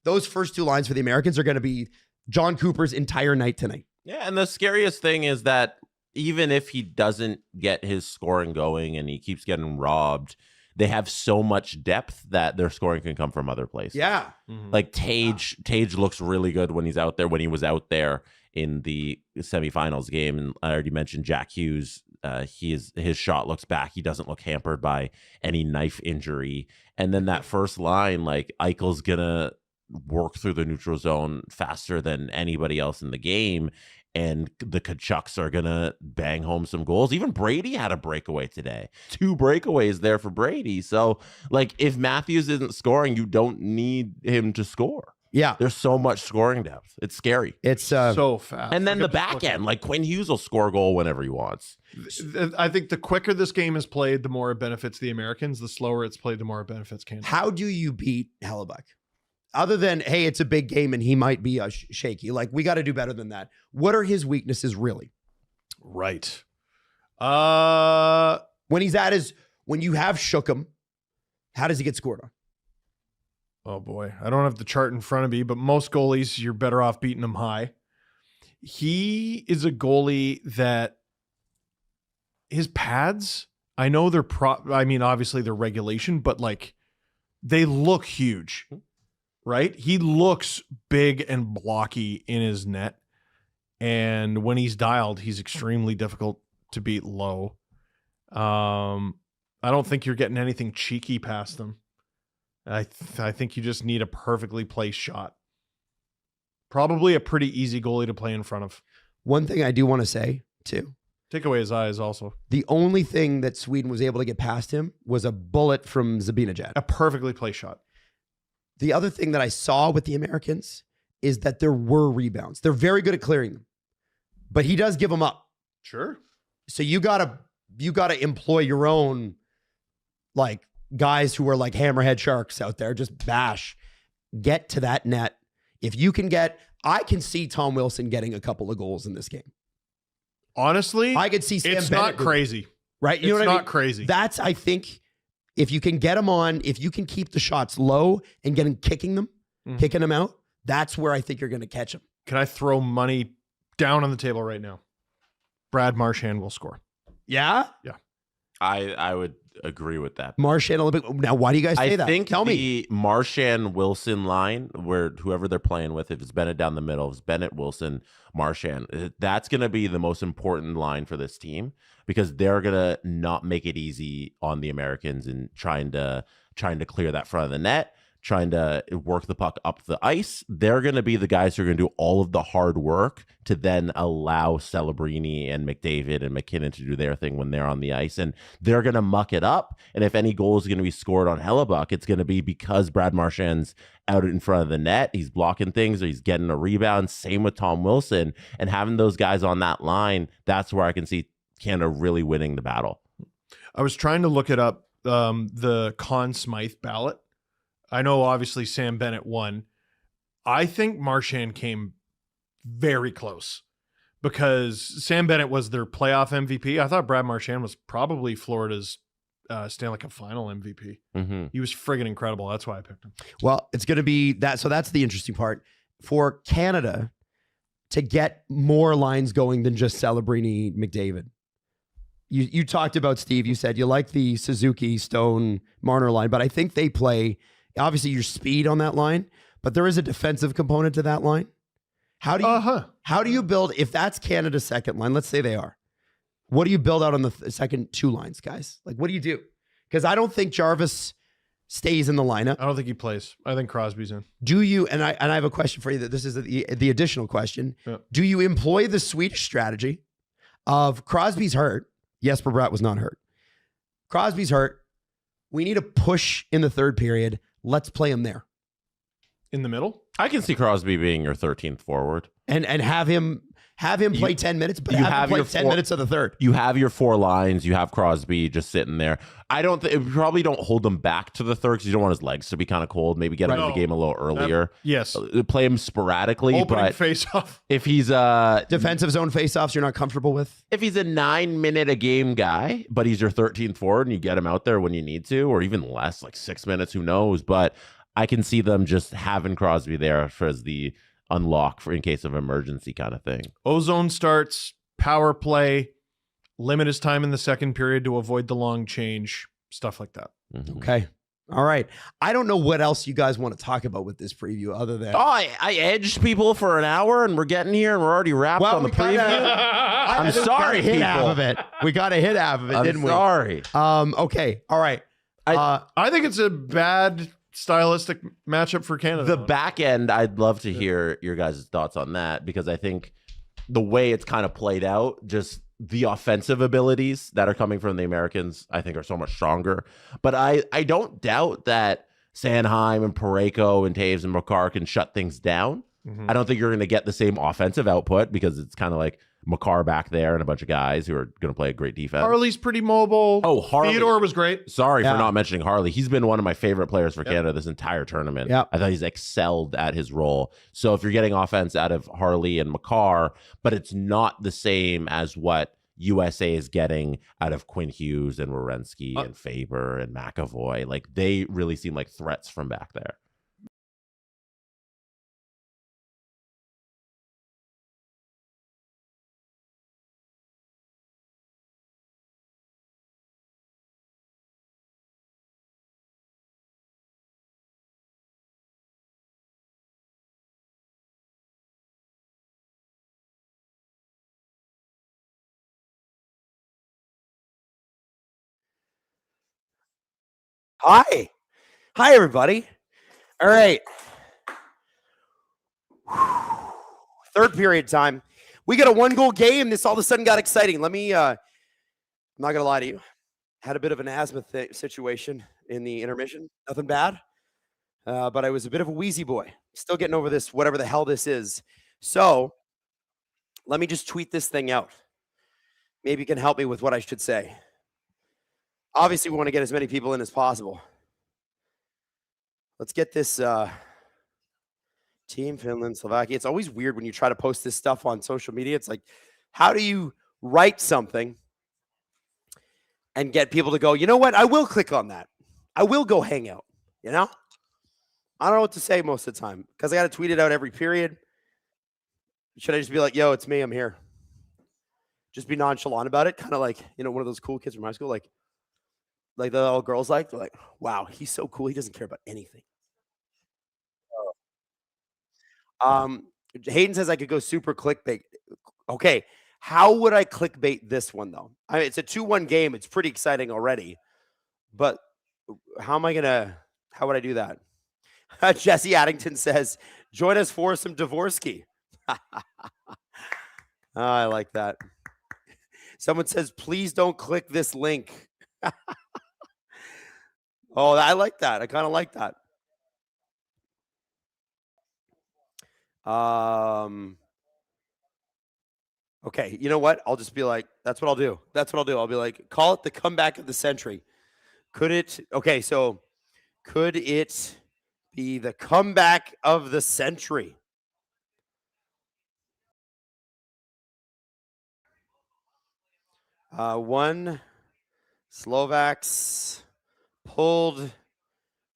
Those first 2 lines for the Americans are going to be John Cooper's entire night tonight. Yeah, and the scariest thing is that even if he doesn't get his scoring going and he keeps getting robbed, they have so much depth that their scoring can come from other places. Yeah. Like Tage looks really good when he's out there, when he was out there in the semifinals game. And I already mentioned Jack Hughes. His shot looks back. He doesn't look hampered by any knife injury. And then that first line, like Eichel's gonna work through the neutral zone faster than anybody else in the game. And the Kachucks are going to bang home some goals. Even Brady had a breakaway today. 2 breakaways there for Brady. So, if Matthews isn't scoring, you don't need him to score. Yeah. There's so much scoring depth. It's scary. It's so fast. And then the back end, Quinn Hughes will score a goal whenever he wants. I think the quicker this game is played, the more it benefits the Americans. The slower it's played, the more it benefits Canada. How do you beat Hellebuck? Other than, hey, it's a big game and he might be shaky. We got to do better than that. What are his weaknesses really? Right. When you have shook him, how does he get scored on? Oh boy, I don't have the chart in front of me, but most goalies, you're better off beating them high. He is a goalie that his pads, I know they're obviously they're regulation, but they look huge. Right? He looks big and blocky in his net. And when he's dialed, he's extremely difficult to beat low. I don't think you're getting anything cheeky past him. I think you just need a perfectly placed shot. Probably a pretty easy goalie to play in front of. One thing I do want to say, too. Take away his eyes also. The only thing that Sweden was able to get past him was a bullet from Zabinajad. A perfectly placed shot. The other thing that I saw with the Americans is that there were rebounds. They're very good at clearing them. But he does give them up. Sure. So you gotta employ your own, like, guys who are like hammerhead sharks out there. Just bash. Get to that net. If you can get, I can see Tom Wilson getting a couple of goals in this game. Honestly, I could see Sam it's Bennett not crazy. Right? You know it's what I mean? not crazy. That's, I think, if you can get them on, if you can keep the shots low and kicking them out, that's where I think you're going to catch them. Can I throw money down on the table right now? Brad Marchand will score. Yeah? Yeah. I would agree with that. Marchand Olympic. Now, why do you guys say that? I think Tell me. the Marchand Wilson line, where whoever they're playing with, if it's Bennett down the middle, if it's Bennett, Wilson, Marchand, that's going to be the most important line for this team because they're going to not make it easy on the Americans and trying to clear that front of the net, trying to work the puck up the ice. They're going to be the guys who are going to do all of the hard work to then allow Celebrini and McDavid and McKinnon to do their thing when they're on the ice. And they're going to muck it up. And if any goal is going to be scored on Hellebuck, it's going to be because Brad Marchand's out in front of the net. He's blocking things or he's getting a rebound. Same with Tom Wilson. And having those guys on that line, that's where I can see Canada really winning the battle. I was trying to look it up, the Conn Smythe ballot. I know obviously Sam Bennett won. I think Marchand came very close because Sam Bennett was their playoff MVP. I thought Brad Marchand was probably Florida's Stanley Cup final MVP. He was friggin' incredible. That's why I picked him. Well, it's going to be that. So that's the interesting part for Canada to get more lines going than just Celebrini, McDavid. You talked about, Steve, you said you like the Suzuki, Stone, Marner line, but I think they play, obviously your speed on that line, but there is a defensive component to that line. How do you build, if that's Canada's second line, let's say they are, what do you build out on the second two lines, guys? Like, what do you do? Because I don't think Jarvis stays in the lineup. I don't think he plays. I think Crosby's in. Do you, and I have a question for you, that this is the additional question. Yeah. Do you employ the Swedish strategy of Crosby's hurt? Jesper Bratt was not hurt. Crosby's hurt. We need a push in the third period. Let's play him there. In the middle? I can see Crosby being your 13th forward. And have him play 10 minutes, but you have him play 10 minutes of the third. You have your four lines. You have Crosby just sitting there. I don't think, probably don't hold him back to the third because you don't want his legs to be kind of cold. Maybe get him in the game a little earlier. Yes. Play him sporadically. Opening face-off. If he's defensive zone face-offs you're not comfortable with? If he's a 9-minute-a-game guy, but he's your 13th forward and you get him out there when you need to, or even less, like 6 minutes, who knows? But I can see them just having Crosby there as the unlock for in case of emergency kind of thing. Ozone starts, power play, limit his time in the second period to avoid the long change, stuff like that. Okay. All right. I don't know what else you guys want to talk about with this preview other than... Oh, I edged people for an hour and we're getting here and we're already wrapped on the preview. I'm sorry, hit people. half of it. We got to hit half of it, didn't we? Sorry. Okay. All right. I think it's a bad stylistic matchup for Canada. The back end, I'd love to hear your guys' thoughts on that because I think the way it's kind of played out, just the offensive abilities that are coming from the Americans, I think are so much stronger. But I don't doubt that Sanheim and Parayko and Taves and Makar can shut things down. I don't think you're going to get the same offensive output because it's kind of like Makar back there and a bunch of guys who are going to play a great defense. Harley's pretty mobile. Oh, Harley. Theodore was great. Sorry for not mentioning Harley. He's been one of my favorite players for Canada this entire tournament. I thought he's excelled at his role. So if you're getting offense out of Harley and Makar, but it's not the same as what USA is getting out of Quinn Hughes and Werenski and Faber and McAvoy. Like, they really seem like threats from back there. Hi. Hi, everybody. All right. Third period time. We got a 1-goal game. This all of a sudden got exciting. Let me, I'm not going to lie to you. Had a bit of an asthma situation in the intermission. Nothing bad. But I was a bit of a wheezy boy. Still getting over this, whatever the hell this is. So let me just tweet this thing out. Maybe you can help me with what I should say. Obviously, we want to get as many people in as possible. Let's get this Team Finland, Slovakia. It's always weird when you try to post this stuff on social media. It's like, how do you write something and get people to go, you know what? I will click on that. I will go hang out, you know? I don't know what to say most of the time because I got to tweet it out every period. Should I just be like, yo, it's me, I'm here? Just be nonchalant about it. Kind of like, you know, one of those cool kids from high school, like the all girls they're like, wow, he's so cool. He doesn't care about anything. Hayden says I could go super clickbait. Okay. How would I clickbait this one, though? I mean, it's a 2-1 game. It's pretty exciting already. But how would I do that? Jesse Addington says, join us for some Dvorsky. I like that. Someone says, please don't click this link. Oh, I like that. I kind of like that. Okay, you know what? I'll just be like, that's what I'll do. That's what I'll do. I'll be like, call it the comeback of the century. Could it be the comeback of the century? One Slovaks pulled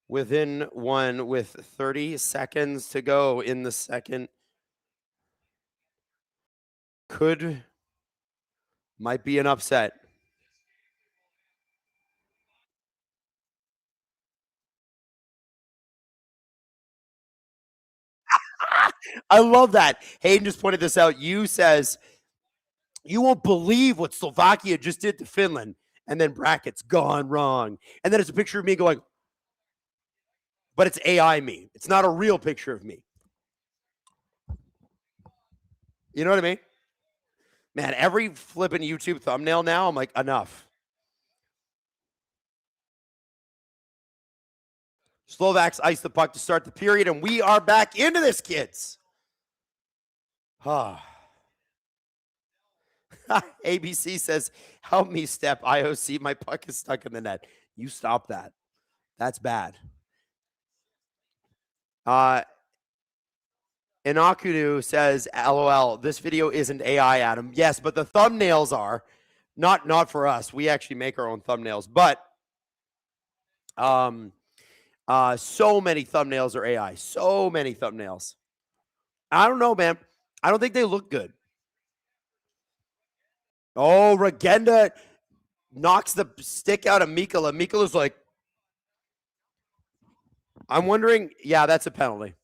within one with 30 seconds to go in the second. Might be an upset. I love that. Hayden just pointed this out. You says, you won't believe what Slovakia just did to Finland. And then brackets, gone wrong. And then it's a picture of me going, but it's AI me. It's not a real picture of me. You know what I mean? Man, every flipping YouTube thumbnail now, I'm like, enough. Slovaks ice the puck to start the period, and we are back into this, kids. ABC says, help me, Step IOC. My puck is stuck in the net. You stop that. That's bad. Inakudu says, LOL, this video isn't AI, Adam. Yes, but the thumbnails are. Not for us. We actually make our own thumbnails. But so many thumbnails are AI. So many thumbnails. I don't know, man. I don't think they look good. Oh, Regenda knocks the stick out of Mikkola. Mikkola's like, I'm wondering, yeah, that's a penalty.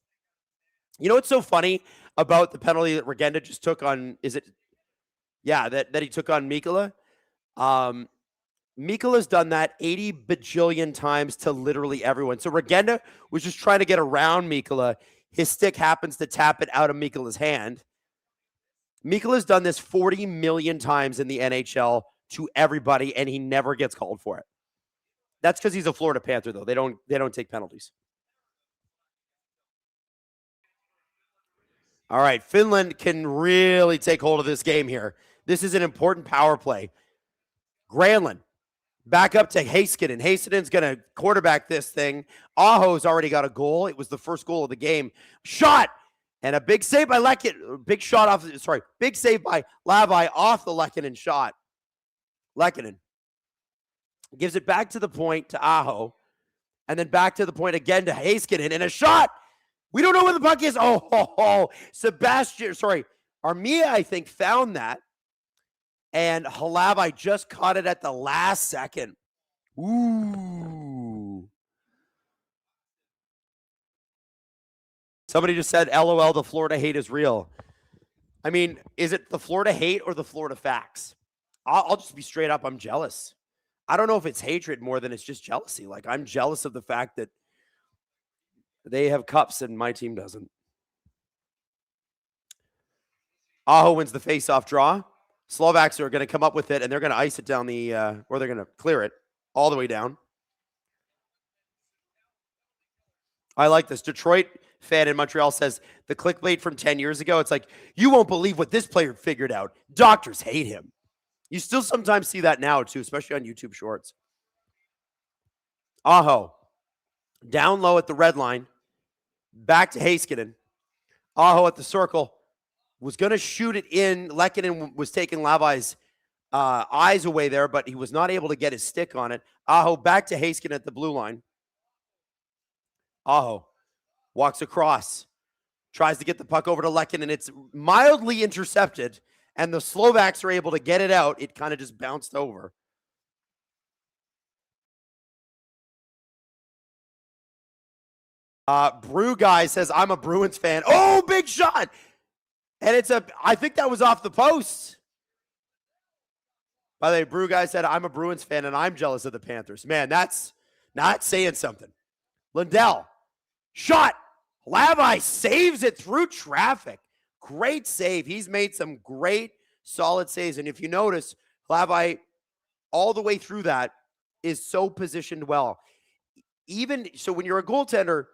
You know what's so funny about the penalty that Regenda just took on, that he took on Mikkola? Mikkola's done that 80 bajillion times to literally everyone. So Regenda was just trying to get around Mikkola. His stick happens to tap it out of Mikkola's hand. Mikkola's done this 40 million times in the NHL to everybody, and he never gets called for it. That's because he's a Florida Panther, though. They don't take penalties. All right, Finland can really take hold of this game here. This is an important power play. Granlund back up to Heiskanen. Heiskanen's going to quarterback this thing. Aho's already got a goal. It was the first goal of the game. Shot! And a big save by Lehkonen. Big save by Lavi off the Lehkonen shot. Lehkonen gives it back to the point to Aho. And then back to the point again to Heiskanen. And a shot! We don't know where the puck is. Armia, I think, found that. And Halavi just caught it at the last second. Ooh. Somebody just said, LOL, the Florida hate is real. I mean, is it the Florida hate or the Florida facts? I'll just be straight up. I'm jealous. I don't know if it's hatred more than it's just jealousy. Like, I'm jealous of the fact that they have cups and my team doesn't. Aho wins the face-off draw. Slovaks are going to come up with it, and they're going to ice it down the, or they're going to clear it all the way down. I like this. Detroit fan in Montreal says, the clickbait from 10 years ago, it's like, you won't believe what this player figured out. Doctors hate him. You still sometimes see that now, too, especially on YouTube Shorts. Aho, down low at the red line, back to Heiskanen. Aho at the circle, was going to shoot it in. Lehkonen was taking Lavai's eyes away there, but he was not able to get his stick on it. Aho back to Heiskanen at the blue line. Aho walks across, tries to get the puck over to Lehkonen, and it's mildly intercepted, and the Slovaks are able to get it out. It kind of just bounced over. Brew Guy says, I'm a Bruins fan. Oh, big shot! And I think that was off the post. By the way, Brew Guy said, I'm a Bruins fan, and I'm jealous of the Panthers. Man, that's not saying something. Lundell, shot. Lavai saves it through traffic. Great save. He's made some great, solid saves. And if you notice, Lavai, all the way through that, is so positioned well. Even so, when you're a goaltender,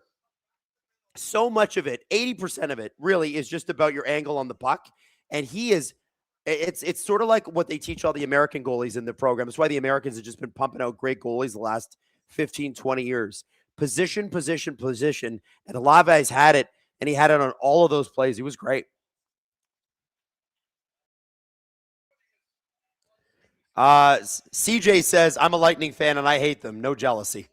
so much of it, 80% of it, really is just about your angle on the puck. And it's sort of like what they teach all the American goalies in the program. That's why the Americans have just been pumping out great goalies the last 15, 20 years. Position, position, position. And Lavai's had it, and he had it on all of those plays. He was great. CJ says, I'm a Lightning fan, and I hate them. No jealousy.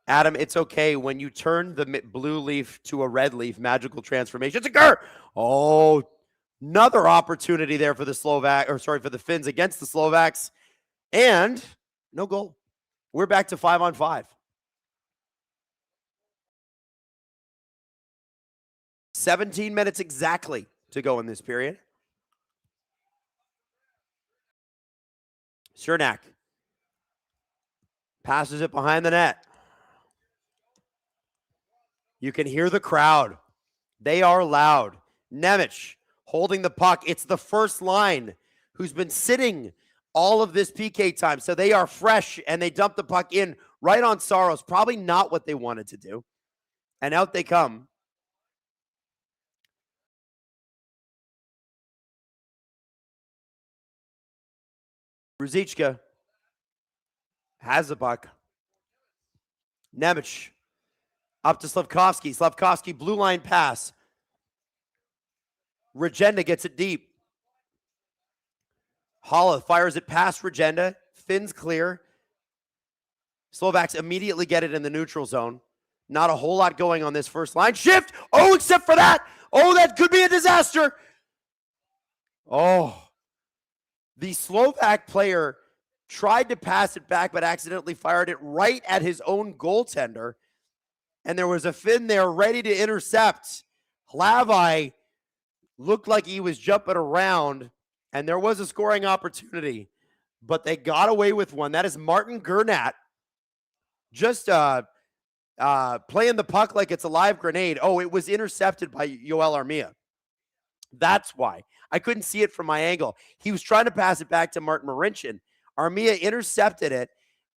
Adam, it's okay. When you turn the blue leaf to a red leaf, magical transformations occur. Oh, another opportunity there for the for the Finns against the Slovaks. And no goal. We're back to 5-on-5. 17 minutes exactly to go in this period. Cernak passes it behind the net. You can hear the crowd. They are loud. Nemec holding the puck. It's the first line who's been sitting all of this PK time. So they are fresh, and they dump the puck in right on Saros. Probably not what they wanted to do. And out they come. Ruzicka has the puck. Nemec up to Slavkovsky. Slavkovsky, blue line pass. Regenda gets it deep. Holla fires it past Regenda. Finns clear. Slovaks immediately get it in the neutral zone. Not a whole lot going on this first line. Shift! Oh, except for that! Oh, that could be a disaster! Oh. The Slovak player tried to pass it back, but accidentally fired it right at his own goaltender. And there was a Finn there ready to intercept. Lavai looked like he was jumping around, and there was a scoring opportunity, but they got away with one. That is Martin Gernat just playing the puck like it's a live grenade. Oh, it was intercepted by Yoel Armia. That's why. I couldn't see it from my angle. He was trying to pass it back to Martin Marincin. Armia intercepted it.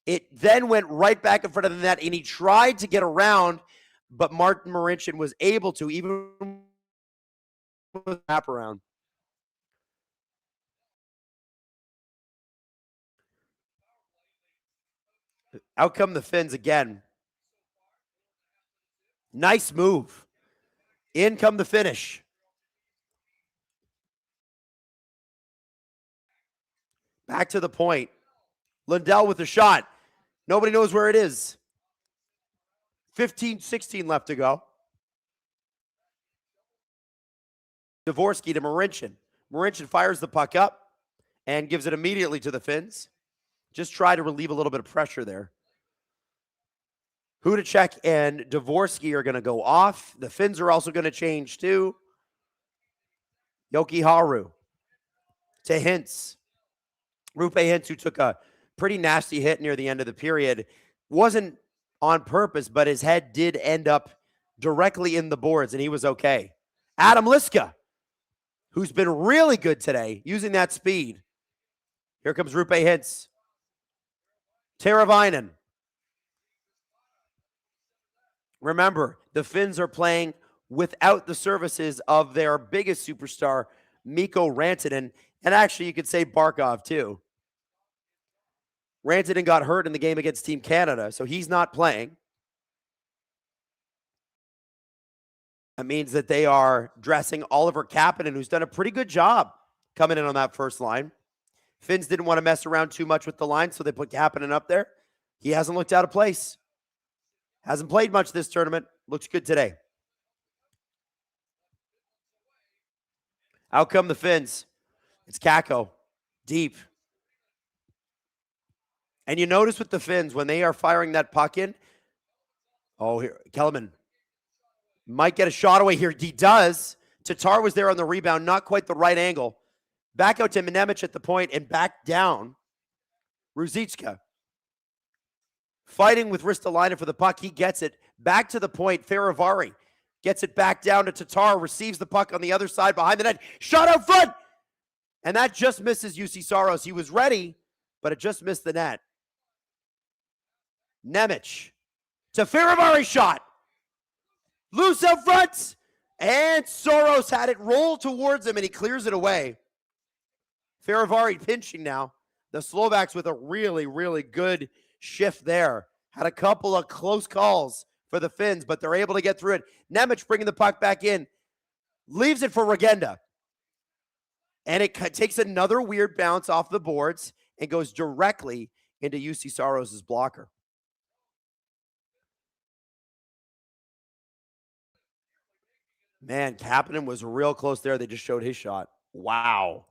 It then went right back in front of the net, and he tried to get around, but Martin Marincin was able to, even with wrap around. Out come the Finns again. Nice move. In come the finish. Back to the point. Lundell with a shot. Nobody knows where it is. 15-16 left to go. Dvorsky to Marincin. Marincin fires the puck up and gives it immediately to the Finns. Just try to relieve a little bit of pressure there. Hudacek and Dvorsky are going to go off. The Finns are also going to change too. Jokiharju to Hintz. Rupe Hintz, who took a pretty nasty hit near the end of the period, wasn't on purpose, but his head did end up directly in the boards, and he was okay. Adam Liska, who's been really good today, using that speed. Here comes Rupe Hintz. Teravainen. Remember, the Finns are playing without the services of their biggest superstar, Mikko Rantanen, and actually you could say Barkov too. Rantanen got hurt in the game against Team Canada, so he's not playing. That means that they are dressing Oliver Kapanen, who's done a pretty good job coming in on that first line. Finns didn't want to mess around too much with the line, so they put Kapanen up there. He hasn't looked out of place. Hasn't played much this tournament. Looks good today. Out come the Finns. It's Kakko. Deep. And you notice with the Finns, when they are firing that puck in, oh, here, Kellerman might get a shot away here. He does. Tatar was there on the rebound, not quite the right angle. Back out to Nemec at the point and back down. Ruzicka fighting with Ristolainen for the puck. He gets it back to the point. Faravari gets it back down to Tatar, receives the puck on the other side behind the net. Shot out front! And that just misses UC Saros. He was ready, but it just missed the net. Nemec to Faravari shot. Loose out front. And Soros had it roll towards him, and he clears it away. Faravari pinching now. The Slovaks with a really, really good shift there. Had a couple of close calls for the Finns, but they're able to get through it. Nemec bringing the puck back in. Leaves it for Regenda. And it takes another weird bounce off the boards and goes directly into UC Saros' blocker. Man, Kapanen was real close there. They just showed his shot. Wow.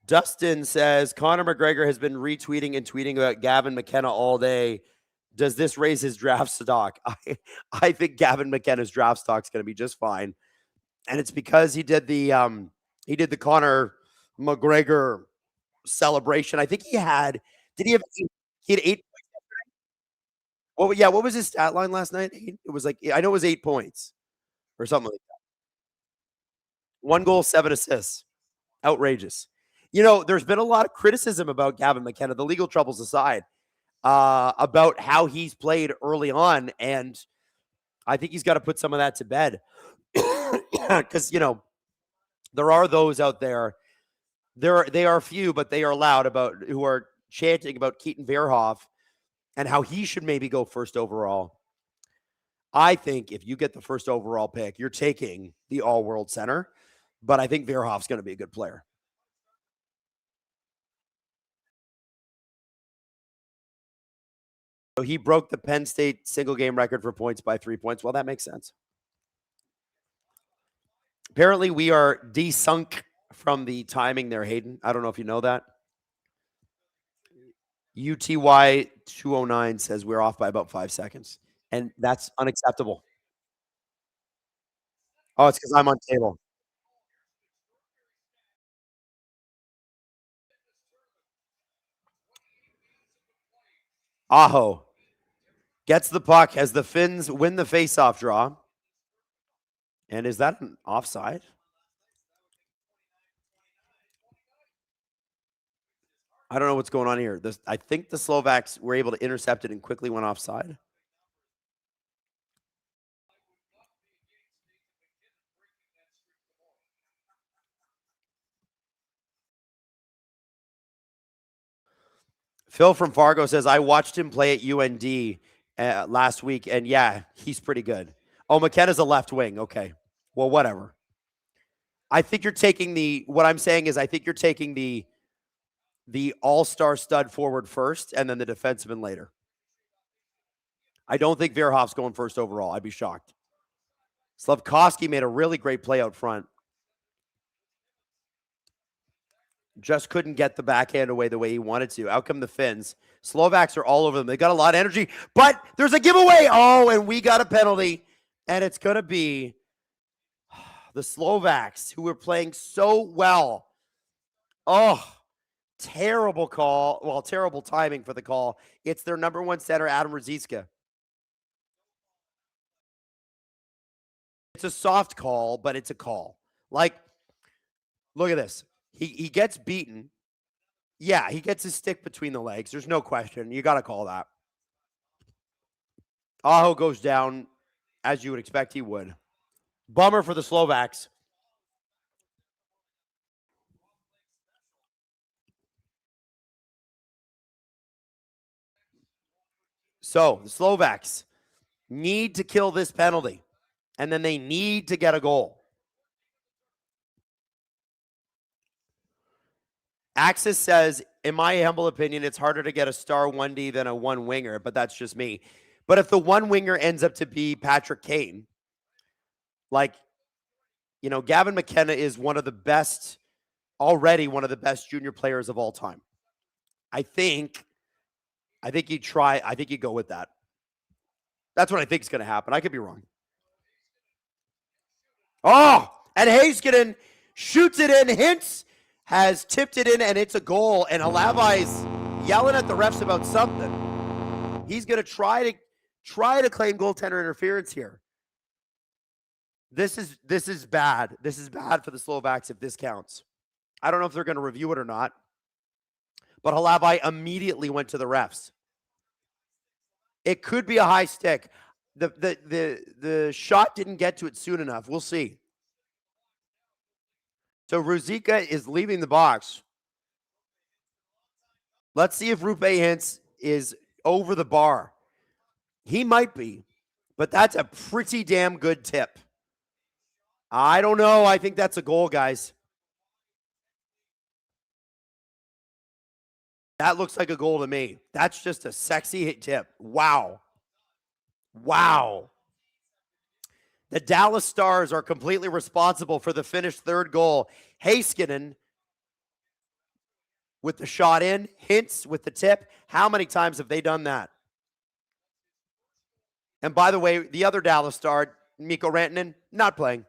Dustin says, Conor McGregor has been retweeting and tweeting about Gavin McKenna all day. Does this raise his draft stock? I think Gavin McKenna's draft stock is going to be just fine. And it's because he did the Conor McGregor celebration. I think he had 8 points yesterday? What was his stat line last night? It was like, I know it was 8 points or something like that. 1 goal, 7 assists. Outrageous. You know, there's been a lot of criticism about Gavin McKenna, the legal troubles aside, about how he's played early on, and I think he's got to put some of that to bed. Because, you know, there are those out there, they are few, but they are loud who are chanting about Keaton Verhoff and how he should maybe go first overall. I think if you get the first overall pick, you're taking the all-world center, but I think Verhoff's going to be a good player. So he broke the Penn State single game record for points by 3 points. Well, that makes sense. Apparently, we are desunk from the timing there, Hayden. I don't know if you know that. UTY 209 says we're off by about 5 seconds, and that's unacceptable. Oh, it's because I'm on table. Aho gets the puck as the Finns win the faceoff draw. And is that an offside? I don't know what's going on here. I think the Slovaks were able to intercept it and quickly went offside. Phil from Fargo says, I watched him play at UND last week, and yeah, he's pretty good. Oh, McKenna's a left wing. Okay. Well, whatever. I think you're taking what I'm saying is I think you're taking the all-star stud forward first and then the defenseman later. I don't think Verhoff's going first overall. I'd be shocked. Slavkovsky made a really great play out front. Just couldn't get the backhand away the way he wanted to. Out come the Finns. Slovaks are all over them. They got a lot of energy, but there's a giveaway. Oh, and we got a penalty. And it's going to be the Slovaks, who were playing so well. Oh, terrible call. Well, terrible timing for the call. It's their number one center, Adam Ruzicka. It's a soft call, but it's a call. Like, look at this. He gets beaten. Yeah, he gets his stick between the legs. There's no question. You got to call that. Aho goes down, as you would expect he would. Bummer for the Slovaks. So the Slovaks need to kill this penalty, and then they need to get a goal. Axis says, in my humble opinion, it's harder to get a star 1D than a one winger, but that's just me. But if the one winger ends up to be Patrick Kane, like, you know, Gavin McKenna is already one of the best junior players of all time. I think you go with that. That's what I think is going to happen. I could be wrong. Oh, and Heiskanen shoots it in. Hintz has tipped it in, and it's a goal. And Halavai's yelling at the refs about something. He's going to try to claim goaltender interference here. This is bad. This is bad for the Slovaks if this counts. I don't know if they're going to review it or not. But Halavai immediately went to the refs. It could be a high stick. The shot didn't get to it soon enough. We'll see. So Ruzicka is leaving the box. Let's see if Rupe Hintz is over the bar. He might be, but that's a pretty damn good tip. I don't know. I think that's a goal, guys. That looks like a goal to me. That's just a sexy hit tip. Wow. Wow. The Dallas Stars are completely responsible for the finished third goal. Heiskanen with the shot in. Hintz with the tip. How many times have they done that? And by the way, the other Dallas Star, Mikko Rantanen, not playing.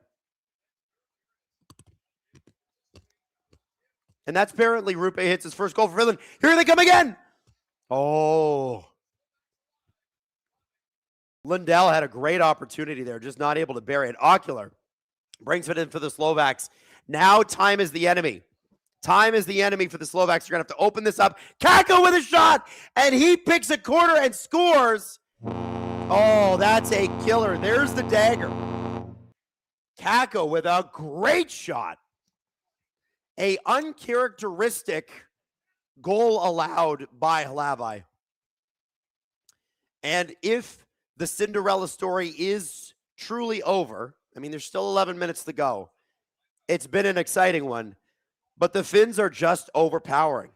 And that's apparently Rupe Hintz's first goal for Finland. Here they come again. Oh. Lundell had a great opportunity there, just not able to bury it. Ocular brings it in for the Slovaks. Now time is the enemy. Time is the enemy for the Slovaks. You're going to have to open this up. Kakko with a shot, and he picks a corner and scores. Oh, that's a killer. There's the dagger. Kakko with a great shot. A uncharacteristic goal allowed by Halavai. And if the Cinderella story is truly over, I mean, there's still 11 minutes to go. It's been an exciting one, but the Finns are just overpowering.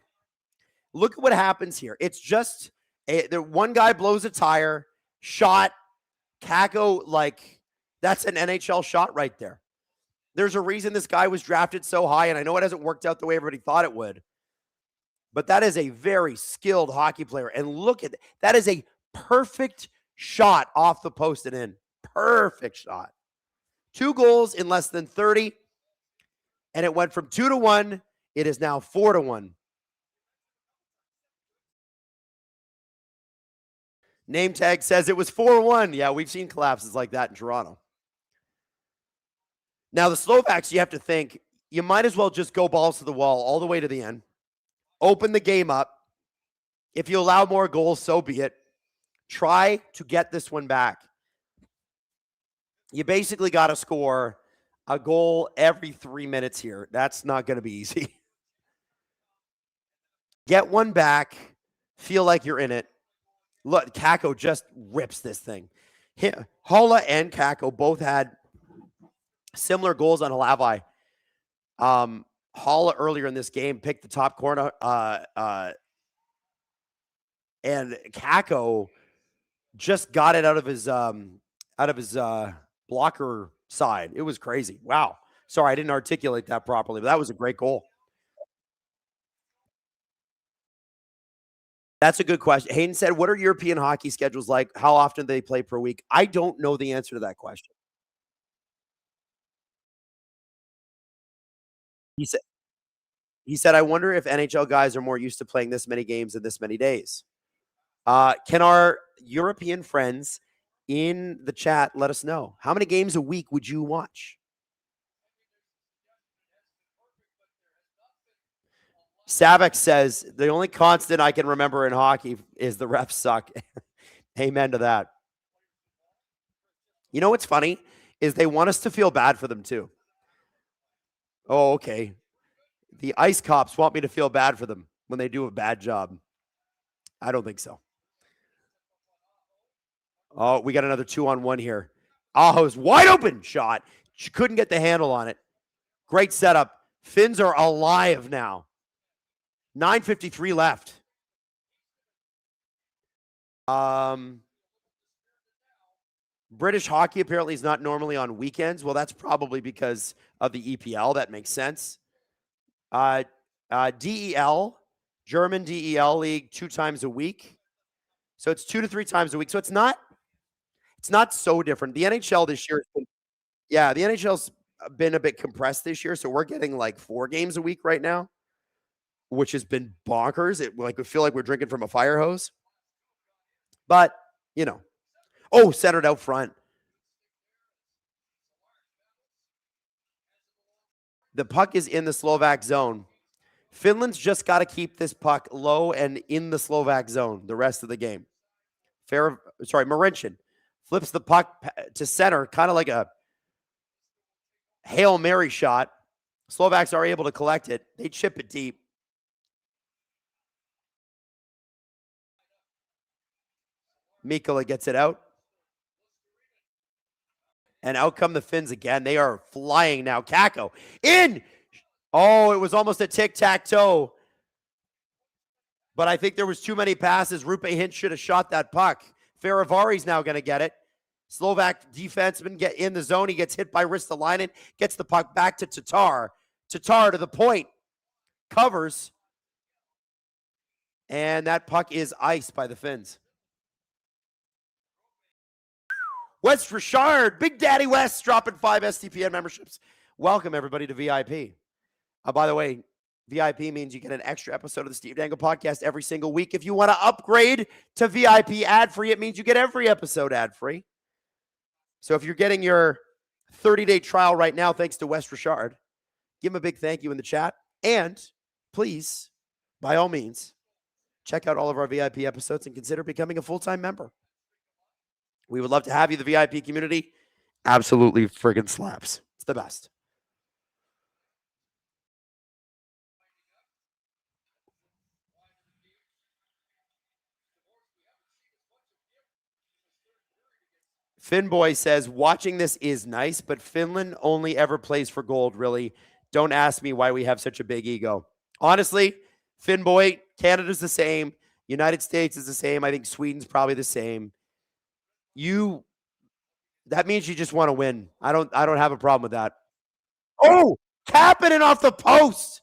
Look at what happens here. It's just one guy blows a tire, shot, Kakko, like, that's an NHL shot right there. There's a reason this guy was drafted so high, and I know it hasn't worked out the way everybody thought it would, but that is a very skilled hockey player. And look at that is a perfect shot off the post and in. Perfect shot. 2 goals in less than 30, and it went from 2-1. It is now 4-1. Name tag says it was 4-1. Yeah, we've seen collapses like that in Toronto. Now, the Slovaks, you have to think, you might as well just go balls to the wall all the way to the end. Open the game up. If you allow more goals, so be it. Try to get this one back. You basically got to score a goal every 3 minutes here. That's not going to be easy. Get one back. Feel like you're in it. Look, Kakko just rips this thing. Holla and Kakko both had similar goals on Halavai. Holla earlier in this game picked the top corner. And Kakko just got it out of his blocker side. It was crazy. Wow. Sorry, I didn't articulate that properly, but that was a great goal. That's a good question. Hayden said, what are European hockey schedules like? How often do they play per week? I don't know the answer to that question. He said, I wonder if NHL guys are more used to playing this many games in this many days. Can our European friends in the chat let us know? How many games a week would you watch? Savik says, the only constant I can remember in hockey is the refs suck. Amen to that. You know what's funny is they want us to feel bad for them too. Oh, okay. The ice cops want me to feel bad for them when they do a bad job. I don't think so. Oh, we got another 2-on-1 here. Aho's wide open shot. She couldn't get the handle on it. Great setup. Finns are alive now. 9:53 left. British hockey apparently is not normally on weekends. Well, that's probably because of the EPL. That makes sense. DEL, German DEL league, 2 times a week. So it's 2 to 3 times a week. So it's not so different. The NHL this year, the NHL's been a bit compressed this year. So we're getting like 4 games a week right now, which has been bonkers. We feel like we're drinking from a fire hose. But, centered out front. The puck is in the Slovak zone. Finland's just got to keep this puck low and in the Slovak zone the rest of the game. Marincin flips the puck to center, kind of like a Hail Mary shot. Slovaks are able to collect it. They chip it deep. Mikkola gets it out. And out come the Finns again. They are flying now. Kakko in. Oh, it was almost a tic-tac-toe. But I think there was too many passes. Rupe Hintz should have shot that puck. Faravari's now going to get it. Slovak defenseman get in the zone. He gets hit by Ristolainen. Gets the puck back to Tatar. Tatar to the point. Covers. And that puck is iced by the Finns. West Richard, Big Daddy West, dropping 5 STPN memberships. Welcome, everybody, to VIP. By the way, VIP means you get an extra episode of the Steve Dangle podcast every single week. If you want to upgrade to VIP ad-free, it means you get every episode ad-free. So if you're getting your 30-day trial right now, thanks to West Richard, give him a big thank you in the chat. And please, by all means, check out all of our VIP episodes and consider becoming a full-time member. We would love to have you. The VIP community absolutely friggin' slaps. It's the best. Finboy says, watching this is nice, but Finland only ever plays for gold, really. Don't ask me why we have such a big ego. Honestly, Finboy, Canada's the same. United States is the same. I think Sweden's probably the same. That means you just want to win. I don't have a problem with that. Oh, Kapanen off the post.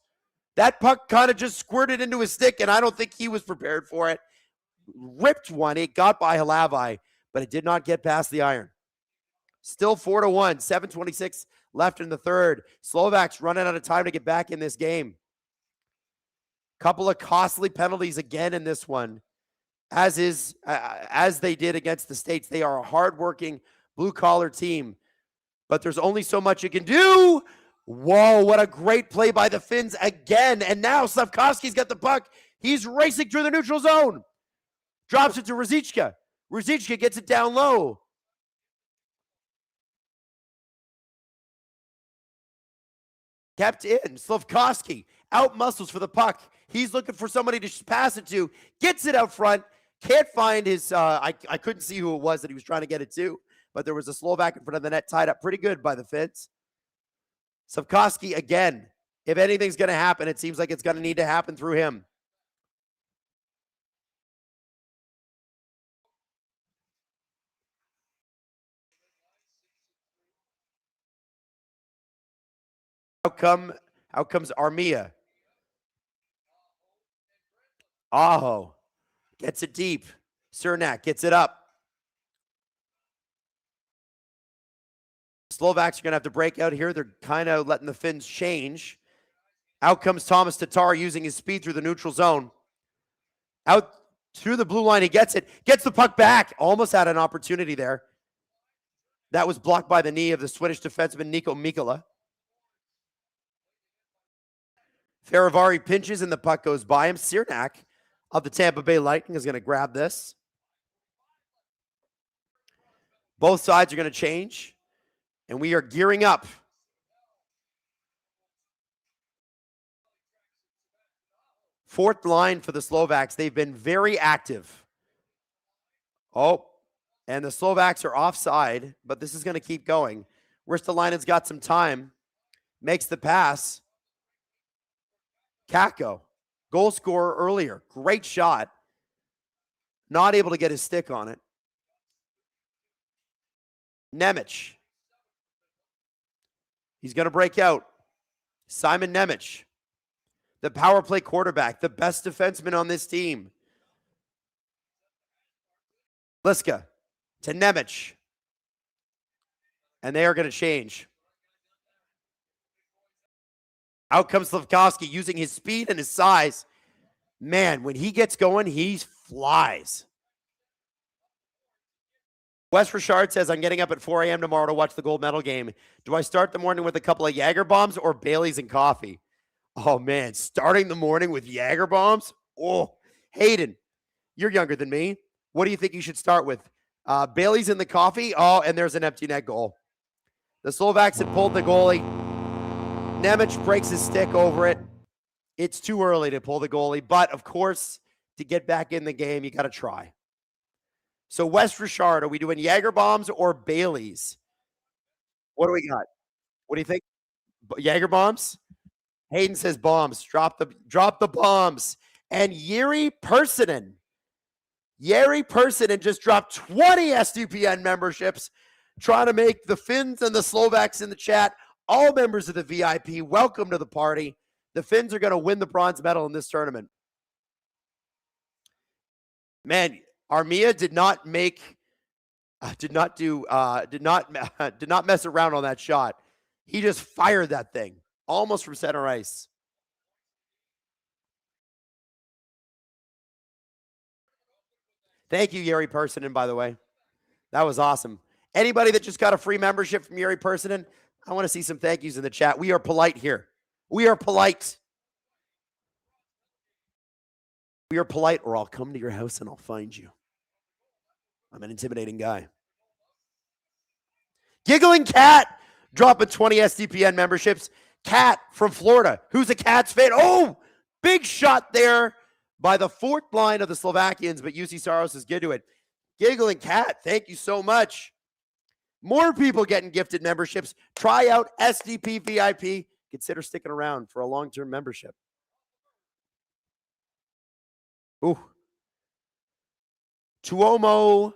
That puck kind of just squirted into his stick, and I don't think he was prepared for it. Ripped one. It got by Halavai, but it did not get past the iron. Still 4-1. 7:26 left in the third. Slovaks running out of time to get back in this game. Couple of costly penalties again in this one. As they did against the States. They are a hardworking blue-collar team, but there's only so much you can do. Whoa, what a great play by the Finns again. And now Slavkovsky's got the puck. He's racing through the neutral zone. Drops it to Ruzicka. Ruzicka gets it down low. Kept in. Slavkovsky out muscles for the puck. He's looking for somebody to pass it to. Gets it out front. Can't find his, I couldn't see who it was that he was trying to get it to, but there was a Slovak in front of the net tied up pretty good by the Finns. Slavkovsky again. If anything's going to happen, it seems like it's going to need to happen through him. Out comes Armia. Aho Gets it deep. Cernak gets it up. Slovaks are going to have to break out here. They're kind of letting the Finns change. Out comes Thomas Tatar using his speed through the neutral zone. Out through the blue line. He gets it. Gets the puck back. Almost had an opportunity there. That was blocked by the knee of the Swedish defenseman Nico Mikkola. Faravari pinches and the puck goes by him. Cernak of the Tampa Bay Lightning is going to grab this. Both sides are going to change. And we are gearing up. Fourth line for the Slovaks. They've been very active. Oh, and the Slovaks are offside, but this is going to keep going. Ristolainen's got some time. Makes the pass. Kakko, goal scorer earlier. Great shot. Not able to get his stick on it. Nemec. He's going to break out. Simon Nemec, the power play quarterback, the best defenseman on this team. Liska to Nemec. And they are going to change. Out comes Slafkovsky using his speed and his size. Man, when he gets going, he flies. Wes Richard says, I'm getting up at 4 a.m. tomorrow to watch the gold medal game. Do I start the morning with a couple of Jager bombs or Baileys and coffee? Oh, man, starting the morning with Jager bombs? Oh, Hayden, you're younger than me. What do you think you should start with? Baileys and the coffee? Oh, and there's an empty net goal. The Slovaks had pulled the goalie. Nemec breaks his stick over it. It's too early to pull the goalie, but, of course, to get back in the game, you got to try. So, Wes Richard, are we doing Jager bombs or Baileys? What do we got? What do you think? Jager bombs? Hayden says bombs. Drop the bombs. And Jiri Persinen. Jiri Persinen just dropped 20 SDPN memberships, trying to make the Finns and the Slovaks in the chat all members of the VIP. Welcome to the party. The Finns are going to win the bronze medal in this tournament. Man, Armia did not mess around on that shot. He just fired that thing almost from center ice. Thank you, Jiri Persinen, by the way. That was awesome. Anybody that just got a free membership from Jiri Persinen, I want to see some thank yous in the chat. We are polite here. We are polite. We are polite, or I'll come to your house and I'll find you. I'm an intimidating guy. Giggling Cat dropping 20 SDPN memberships. Cat from Florida, who's a Cats fan. Oh, big shot there by the fourth line of the Slovakians, but UC Saros is good to it. Giggling Cat, thank you so much. More people getting gifted memberships. Try out SDP VIP. Consider sticking around for a long-term membership. Ooh. Tuomo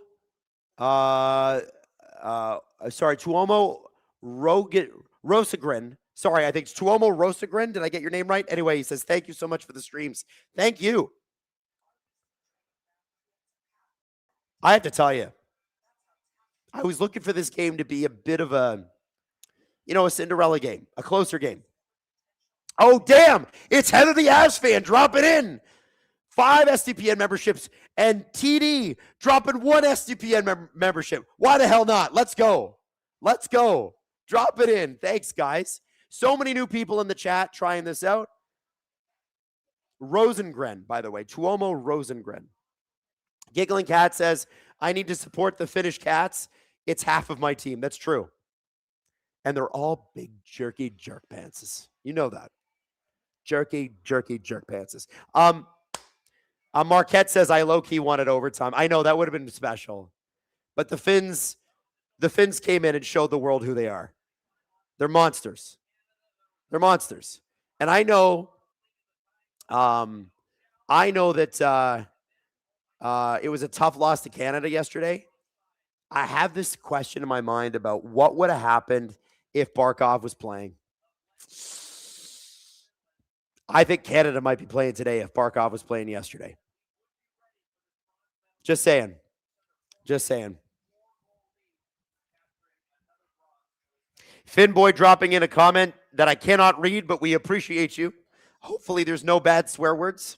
Rosagren. Sorry, I think it's Tuomo Rosagren. Did I get your name right? Anyway, he says, thank you so much for the streams. Thank you. I have to tell you, I was looking for this game to be a bit of a Cinderella game, a closer game. Oh, damn. It's Heather the Avs fan. Drop it in. 5 SDPN memberships, and TD dropping 1 SDPN membership. Why the hell not? Let's go. Let's go. Drop it in. Thanks, guys. So many new people in the chat trying this out. Rosengren, by the way. Tuomo Rosengren. Giggling Cat says, I need to support the Finnish Cats. It's half of my team. That's true. And they're all big, jerky jerk pantses. You know that. Jerky jerk pantses. Marquette says, I low-key wanted overtime. I know, that would have been special. But the Finns came in and showed the world who they are. They're monsters. They're monsters. And I know that it was a tough loss to Canada yesterday. I have this question in my mind about what would have happened if Barkov was playing. I think Canada might be playing today if Barkov was playing yesterday. Just saying. Just saying. Finboy dropping in a comment that I cannot read, but we appreciate you. Hopefully there's no bad swear words.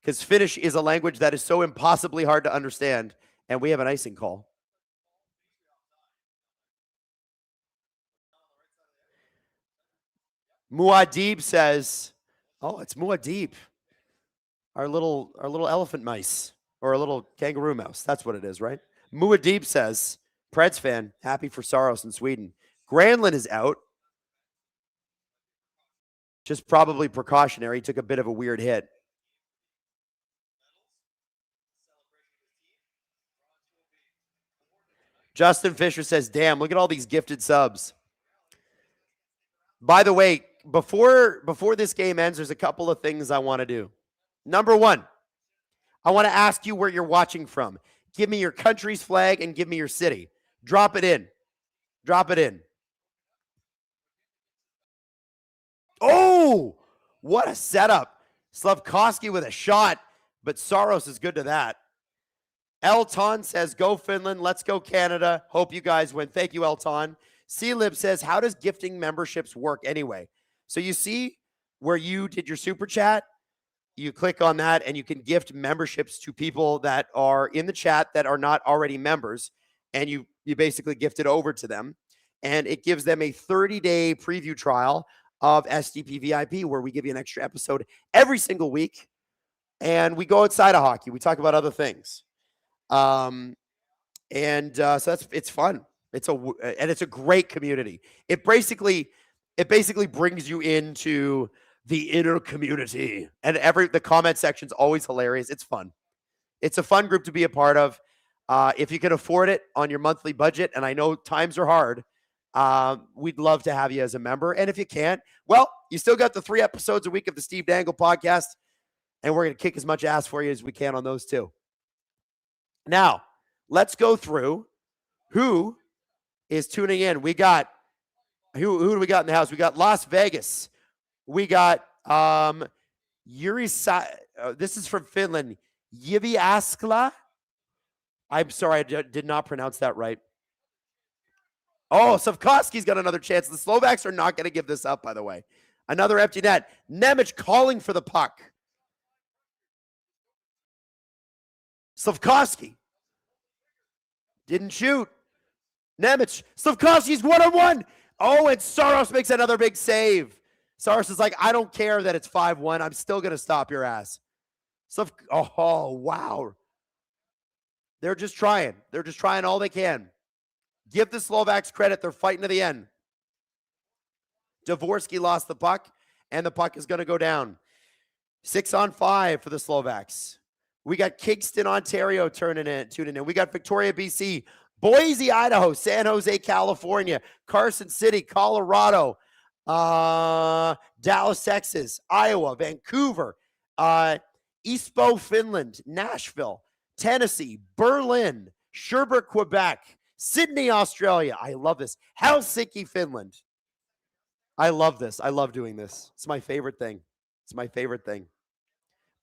Because Finnish is a language that is so impossibly hard to understand, and we have an icing call. Muad'Dib says, oh, it's Muad'Dib. Our little elephant mice, or a little kangaroo mouse. That's what it is, right? Muad'Dib says, Preds fan, happy for Saros in Sweden. Granlund is out. Just probably precautionary. Took a bit of a weird hit. Justin Fisher says, damn, look at all these gifted subs. By the way, before this game ends, there's a couple of things I want to do. Number one, I want to ask you where you're watching from. Give me your country's flag and give me your city. Drop it in. Drop it in. Oh, what a setup. Slafkovsky with a shot, but Saros is good to that. Elton says, go Finland, let's go Canada. Hope you guys win. Thank you, Elton. C-Lib says, how does gifting memberships work anyway? So you see where you did your super chat? You click on that and you can gift memberships to people that are in the chat that are not already members. And you basically gift it over to them. And it gives them a 30-day preview trial of SDP VIP, where we give you an extra episode every single week. And we go outside of hockey. We talk about other things. So it's fun. It's a great community. It basically brings you into the inner community, and the comment section's always hilarious. It's fun. It's a fun group to be a part of. If you can afford it on your monthly budget, and I know times are hard, we'd love to have you as a member. And if you can't, well, you still got the 3 episodes a week of the Steve Dangle podcast, and we're going to kick as much ass for you as we can on those too. Now, let's go through who is tuning in. We got, who do we got in the house? We got Las Vegas. We got this is from Finland. Yivi Askla. I'm sorry, I did not pronounce that right. Oh, Slafkovsky's got another chance. The Slovaks are not going to give this up, by the way. Another empty net. Nemec calling for the puck. Slafkovsky didn't shoot. Nemec. Slafkovsky's 1-on-1. Oh, and Saros makes another big save. Saros is like, I don't care that it's 5-1. I'm still going to stop your ass. Oh, wow. They're just trying. They're just trying all they can. Give the Slovaks credit. They're fighting to the end. Dvorsky lost the puck, and the puck is going to go down. 6-on-5 for the Slovaks. We got Kingston, Ontario tuning in. We got Victoria, BC, Boise, Idaho, San Jose, California, Carson City, Colorado, Dallas, Texas, Iowa, Vancouver, Espoo, Finland, Nashville, Tennessee, Berlin, Sherbrooke, Quebec, Sydney, Australia. I love this. Helsinki, Finland. I love this. I love doing this. It's my favorite thing. It's my favorite thing.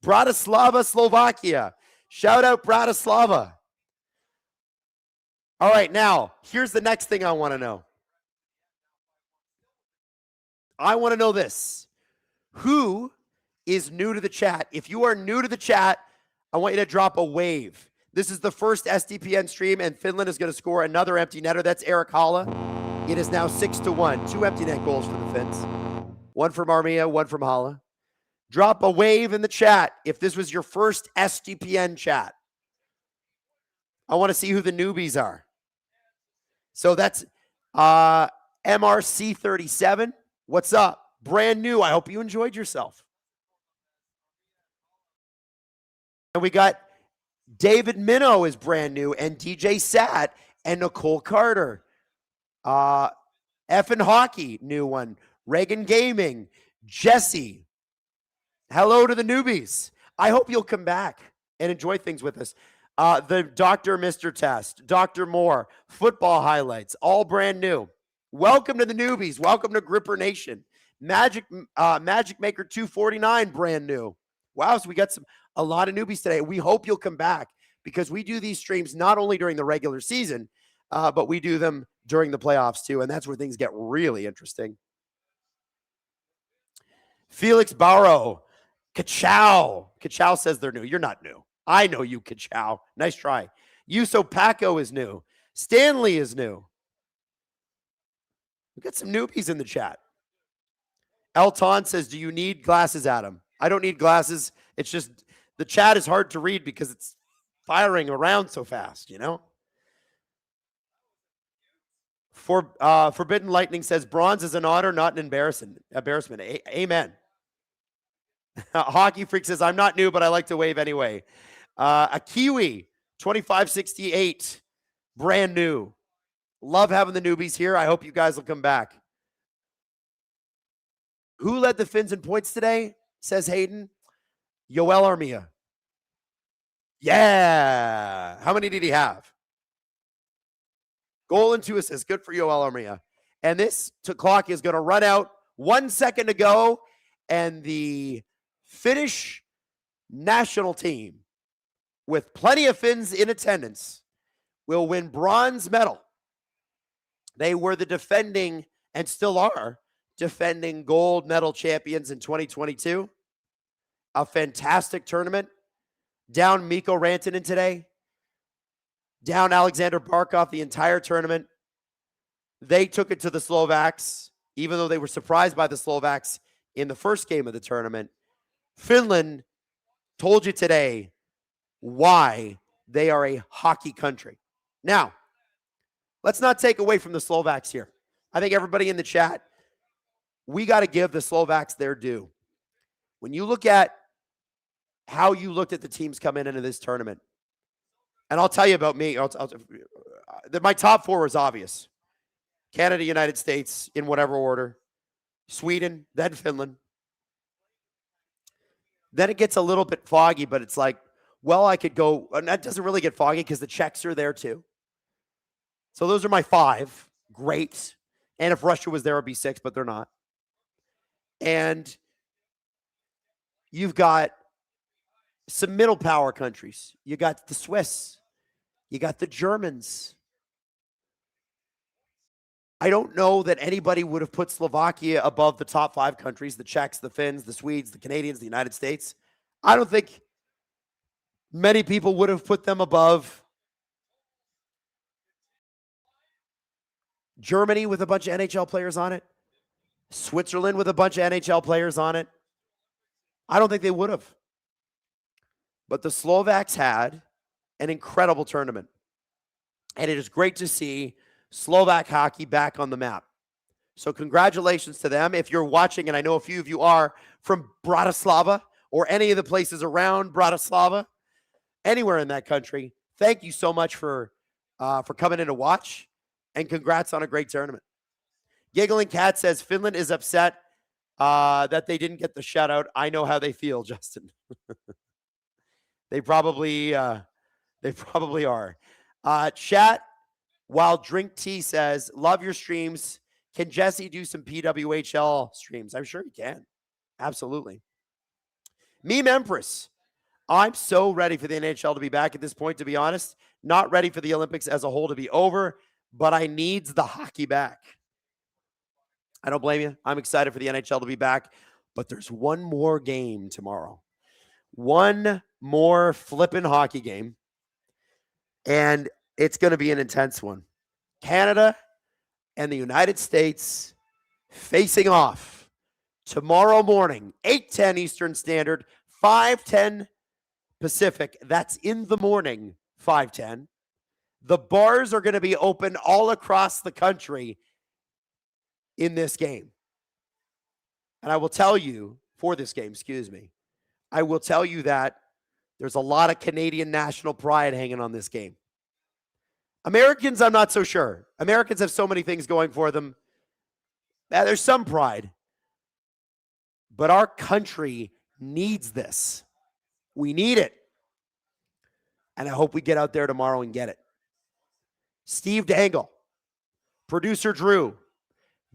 Bratislava, Slovakia. Shout out Bratislava. All right, now, here's the next thing I want to know. I want to know this. Who is new to the chat? If you are new to the chat, I want you to drop a wave. This is the first SDPN stream, and Finland is going to score another empty netter. That's Eric Halla. It is now 6-1. 2 empty net goals for the Finns. One from Armia, one from Halla. Drop a wave in the chat if this was your first SDPN chat. I want to see who the newbies are. So that's MRC37. What's up? Brand new. I hope you enjoyed yourself. And we got David Minnow is brand new, and DJ Sat and Nicole Carter. Effin' Hockey, new one. Reagan Gaming. Jesse. Hello to the newbies. I hope you'll come back and enjoy things with us. The Dr. Mr. Test, Dr. Moore, football highlights, all brand new. Welcome to the newbies. Welcome to Gripper Nation. Magic Maker 249, brand new. Wow, so we got a lot of newbies today. We hope you'll come back because we do these streams not only during the regular season, but we do them during the playoffs too, and that's where things get really interesting. Felix Barrow, Kachow. Kachow says they're new. You're not new. I know you, Kachow. Nice try. Yuso Paco is new. Stanley is new. We got some newbies in the chat. Elton says, do you need glasses, Adam? I don't need glasses. It's just the chat is hard to read because it's firing around so fast, you know? Forbidden Lightning says, bronze is an honor, not an embarrassment. Amen. Hockey Freak says, I'm not new, but I like to wave anyway. A Kiwi, 2568, brand new. Love having the newbies here. I hope you guys will come back. Who led the Finns in points today? Says Hayden. Yoel Armia. Yeah. How many did he have? Goal and 2 assists. Good for Yoel Armia. And this clock is going to run out. 1 second to go. And the Finnish national team, with plenty of Finns in attendance, will win bronze medal. They were the defending, and still are, defending gold medal champions in 2022. A fantastic tournament. Down Mikko Rantanen today. Down Alexander Barkov the entire tournament. They took it to the Slovaks, even though they were surprised by the Slovaks in the first game of the tournament. Finland told you today why they are a hockey country. Now, let's not take away from the Slovaks here. I think everybody in the chat, we got to give the Slovaks their due. When you look at how you looked at the teams coming into this tournament, and I'll tell you about me, my top 4 is obvious. Canada, United States, in whatever order. Sweden, then Finland. Then it gets a little bit foggy, but it's like, well, I could go, and that doesn't really get foggy because the Czechs are there too. So those are my 5. Great. And if Russia was there, it would be 6, but they're not. And you've got some middle power countries. You got the Swiss. You got the Germans. I don't know that anybody would have put Slovakia above the top 5 countries, the Czechs, the Finns, the Swedes, the Canadians, the United States. I don't think many people would have put them above Germany with a bunch of NHL players on it. Switzerland with a bunch of NHL players on it. I don't think they would have. But the Slovaks had an incredible tournament. And it is great to see Slovak hockey back on the map. So congratulations to them. If you're watching, and I know a few of you are from Bratislava or any of the places around Bratislava, anywhere in that country, thank you so much for coming in to watch, and congrats on a great tournament. Giggling Cat says Finland is upset that they didn't get the shutout. I know how they feel, Justin. They probably are. Chat while Drink Tea says, love your streams. Can Jesse do some PWHL streams? I'm sure he can. Absolutely. Meme Empress. I'm so ready for the NHL to be back at this point, to be honest. Not ready for the Olympics as a whole to be over, but I needs the hockey back. I don't blame you. I'm excited for the NHL to be back, but there's one more game tomorrow. One more flippin' hockey game, and it's going to be an intense one. Canada and the United States facing off tomorrow morning, 8:10 Eastern Standard, 5:10 Pacific. That's in the morning, 5:10. The bars are going to be open all across the country in this game. And I will tell you, for this game, I will tell you that there's a lot of Canadian national pride hanging on this game. Americans, I'm not so sure. Americans have so many things going for them. There's some pride. But our country needs this. We need it. And I hope we get out there tomorrow and get it. Steve Dangle, producer Drew,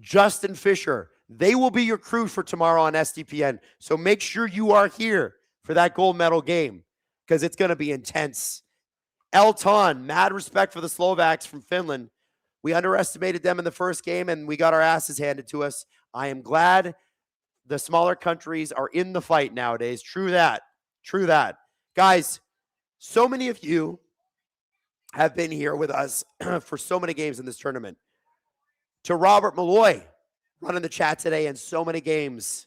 Justin Fisher, they will be your crew for tomorrow on SDPN. So make sure you are here for that gold medal game because it's going to be intense. Elton, mad respect for the Slovaks from Finland. We underestimated them in the first game, and we got our asses handed to us. I am glad the smaller countries are in the fight nowadays. True that. True that. Guys, so many of you have been here with us for so many games in this tournament. To Robert Malloy, running the chat today and so many games,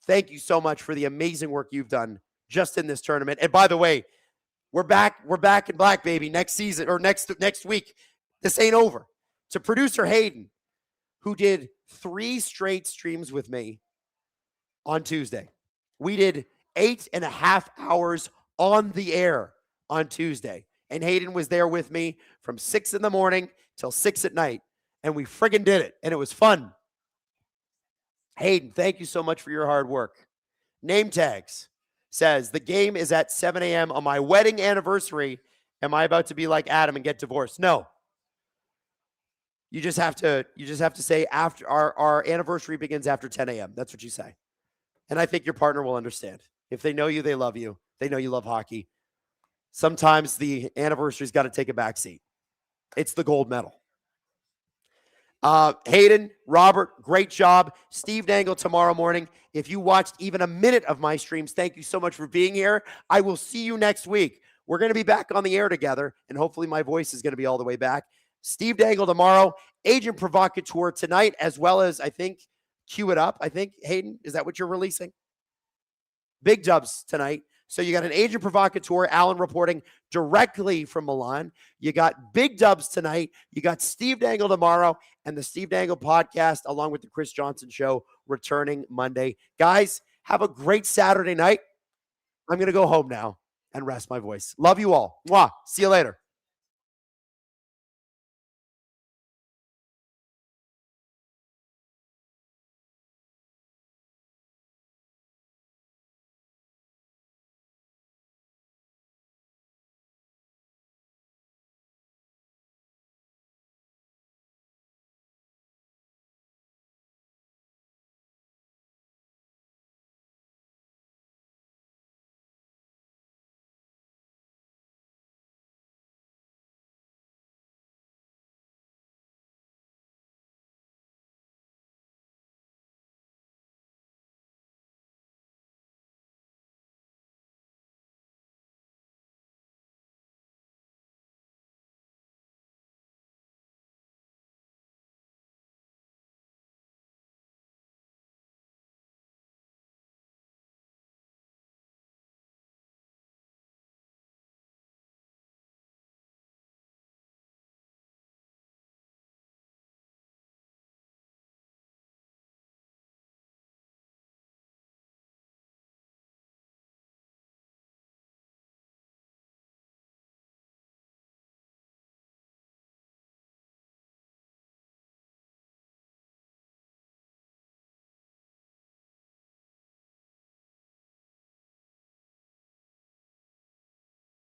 thank you so much for the amazing work you've done just in this tournament. And by the way, we're back in black, baby, next season or next week. This ain't over. To producer Hayden, who did 3 straight streams with me on Tuesday. We did 8.5 hours on the air on Tuesday. And Hayden was there with me from 6 in the morning till 6 at night. And we friggin' did it. And it was fun. Hayden, thank you so much for your hard work. Name Tags says, the game is at 7 a.m. on my wedding anniversary. Am I about to be like Adam and get divorced? No. You just have to say after our anniversary begins after 10 a.m. That's what you say. And I think your partner will understand. If they know you, they love you. They know you love hockey. Sometimes the anniversary's got to take a back seat. It's the gold medal. Hayden, Robert, great job. Steve Dangle tomorrow morning. If you watched even a minute of my streams, thank you so much for being here. I will see you next week. We're going to be back on the air together, and hopefully my voice is going to be all the way back. Steve Dangle tomorrow, Agent Provocateur tonight, as well as, I think, Cue It Up. I think, Hayden, is that what you're releasing? Big dubs tonight. So you got an Agent Provocateur, Alan reporting directly from Milan. You got big dubs tonight. You got Steve Dangle tomorrow, and the Steve Dangle podcast, along with the Chris Johnson Show, returning Monday. Guys, have a great Saturday night. I'm going to go home now and rest my voice. Love you all. Mwah. See you later.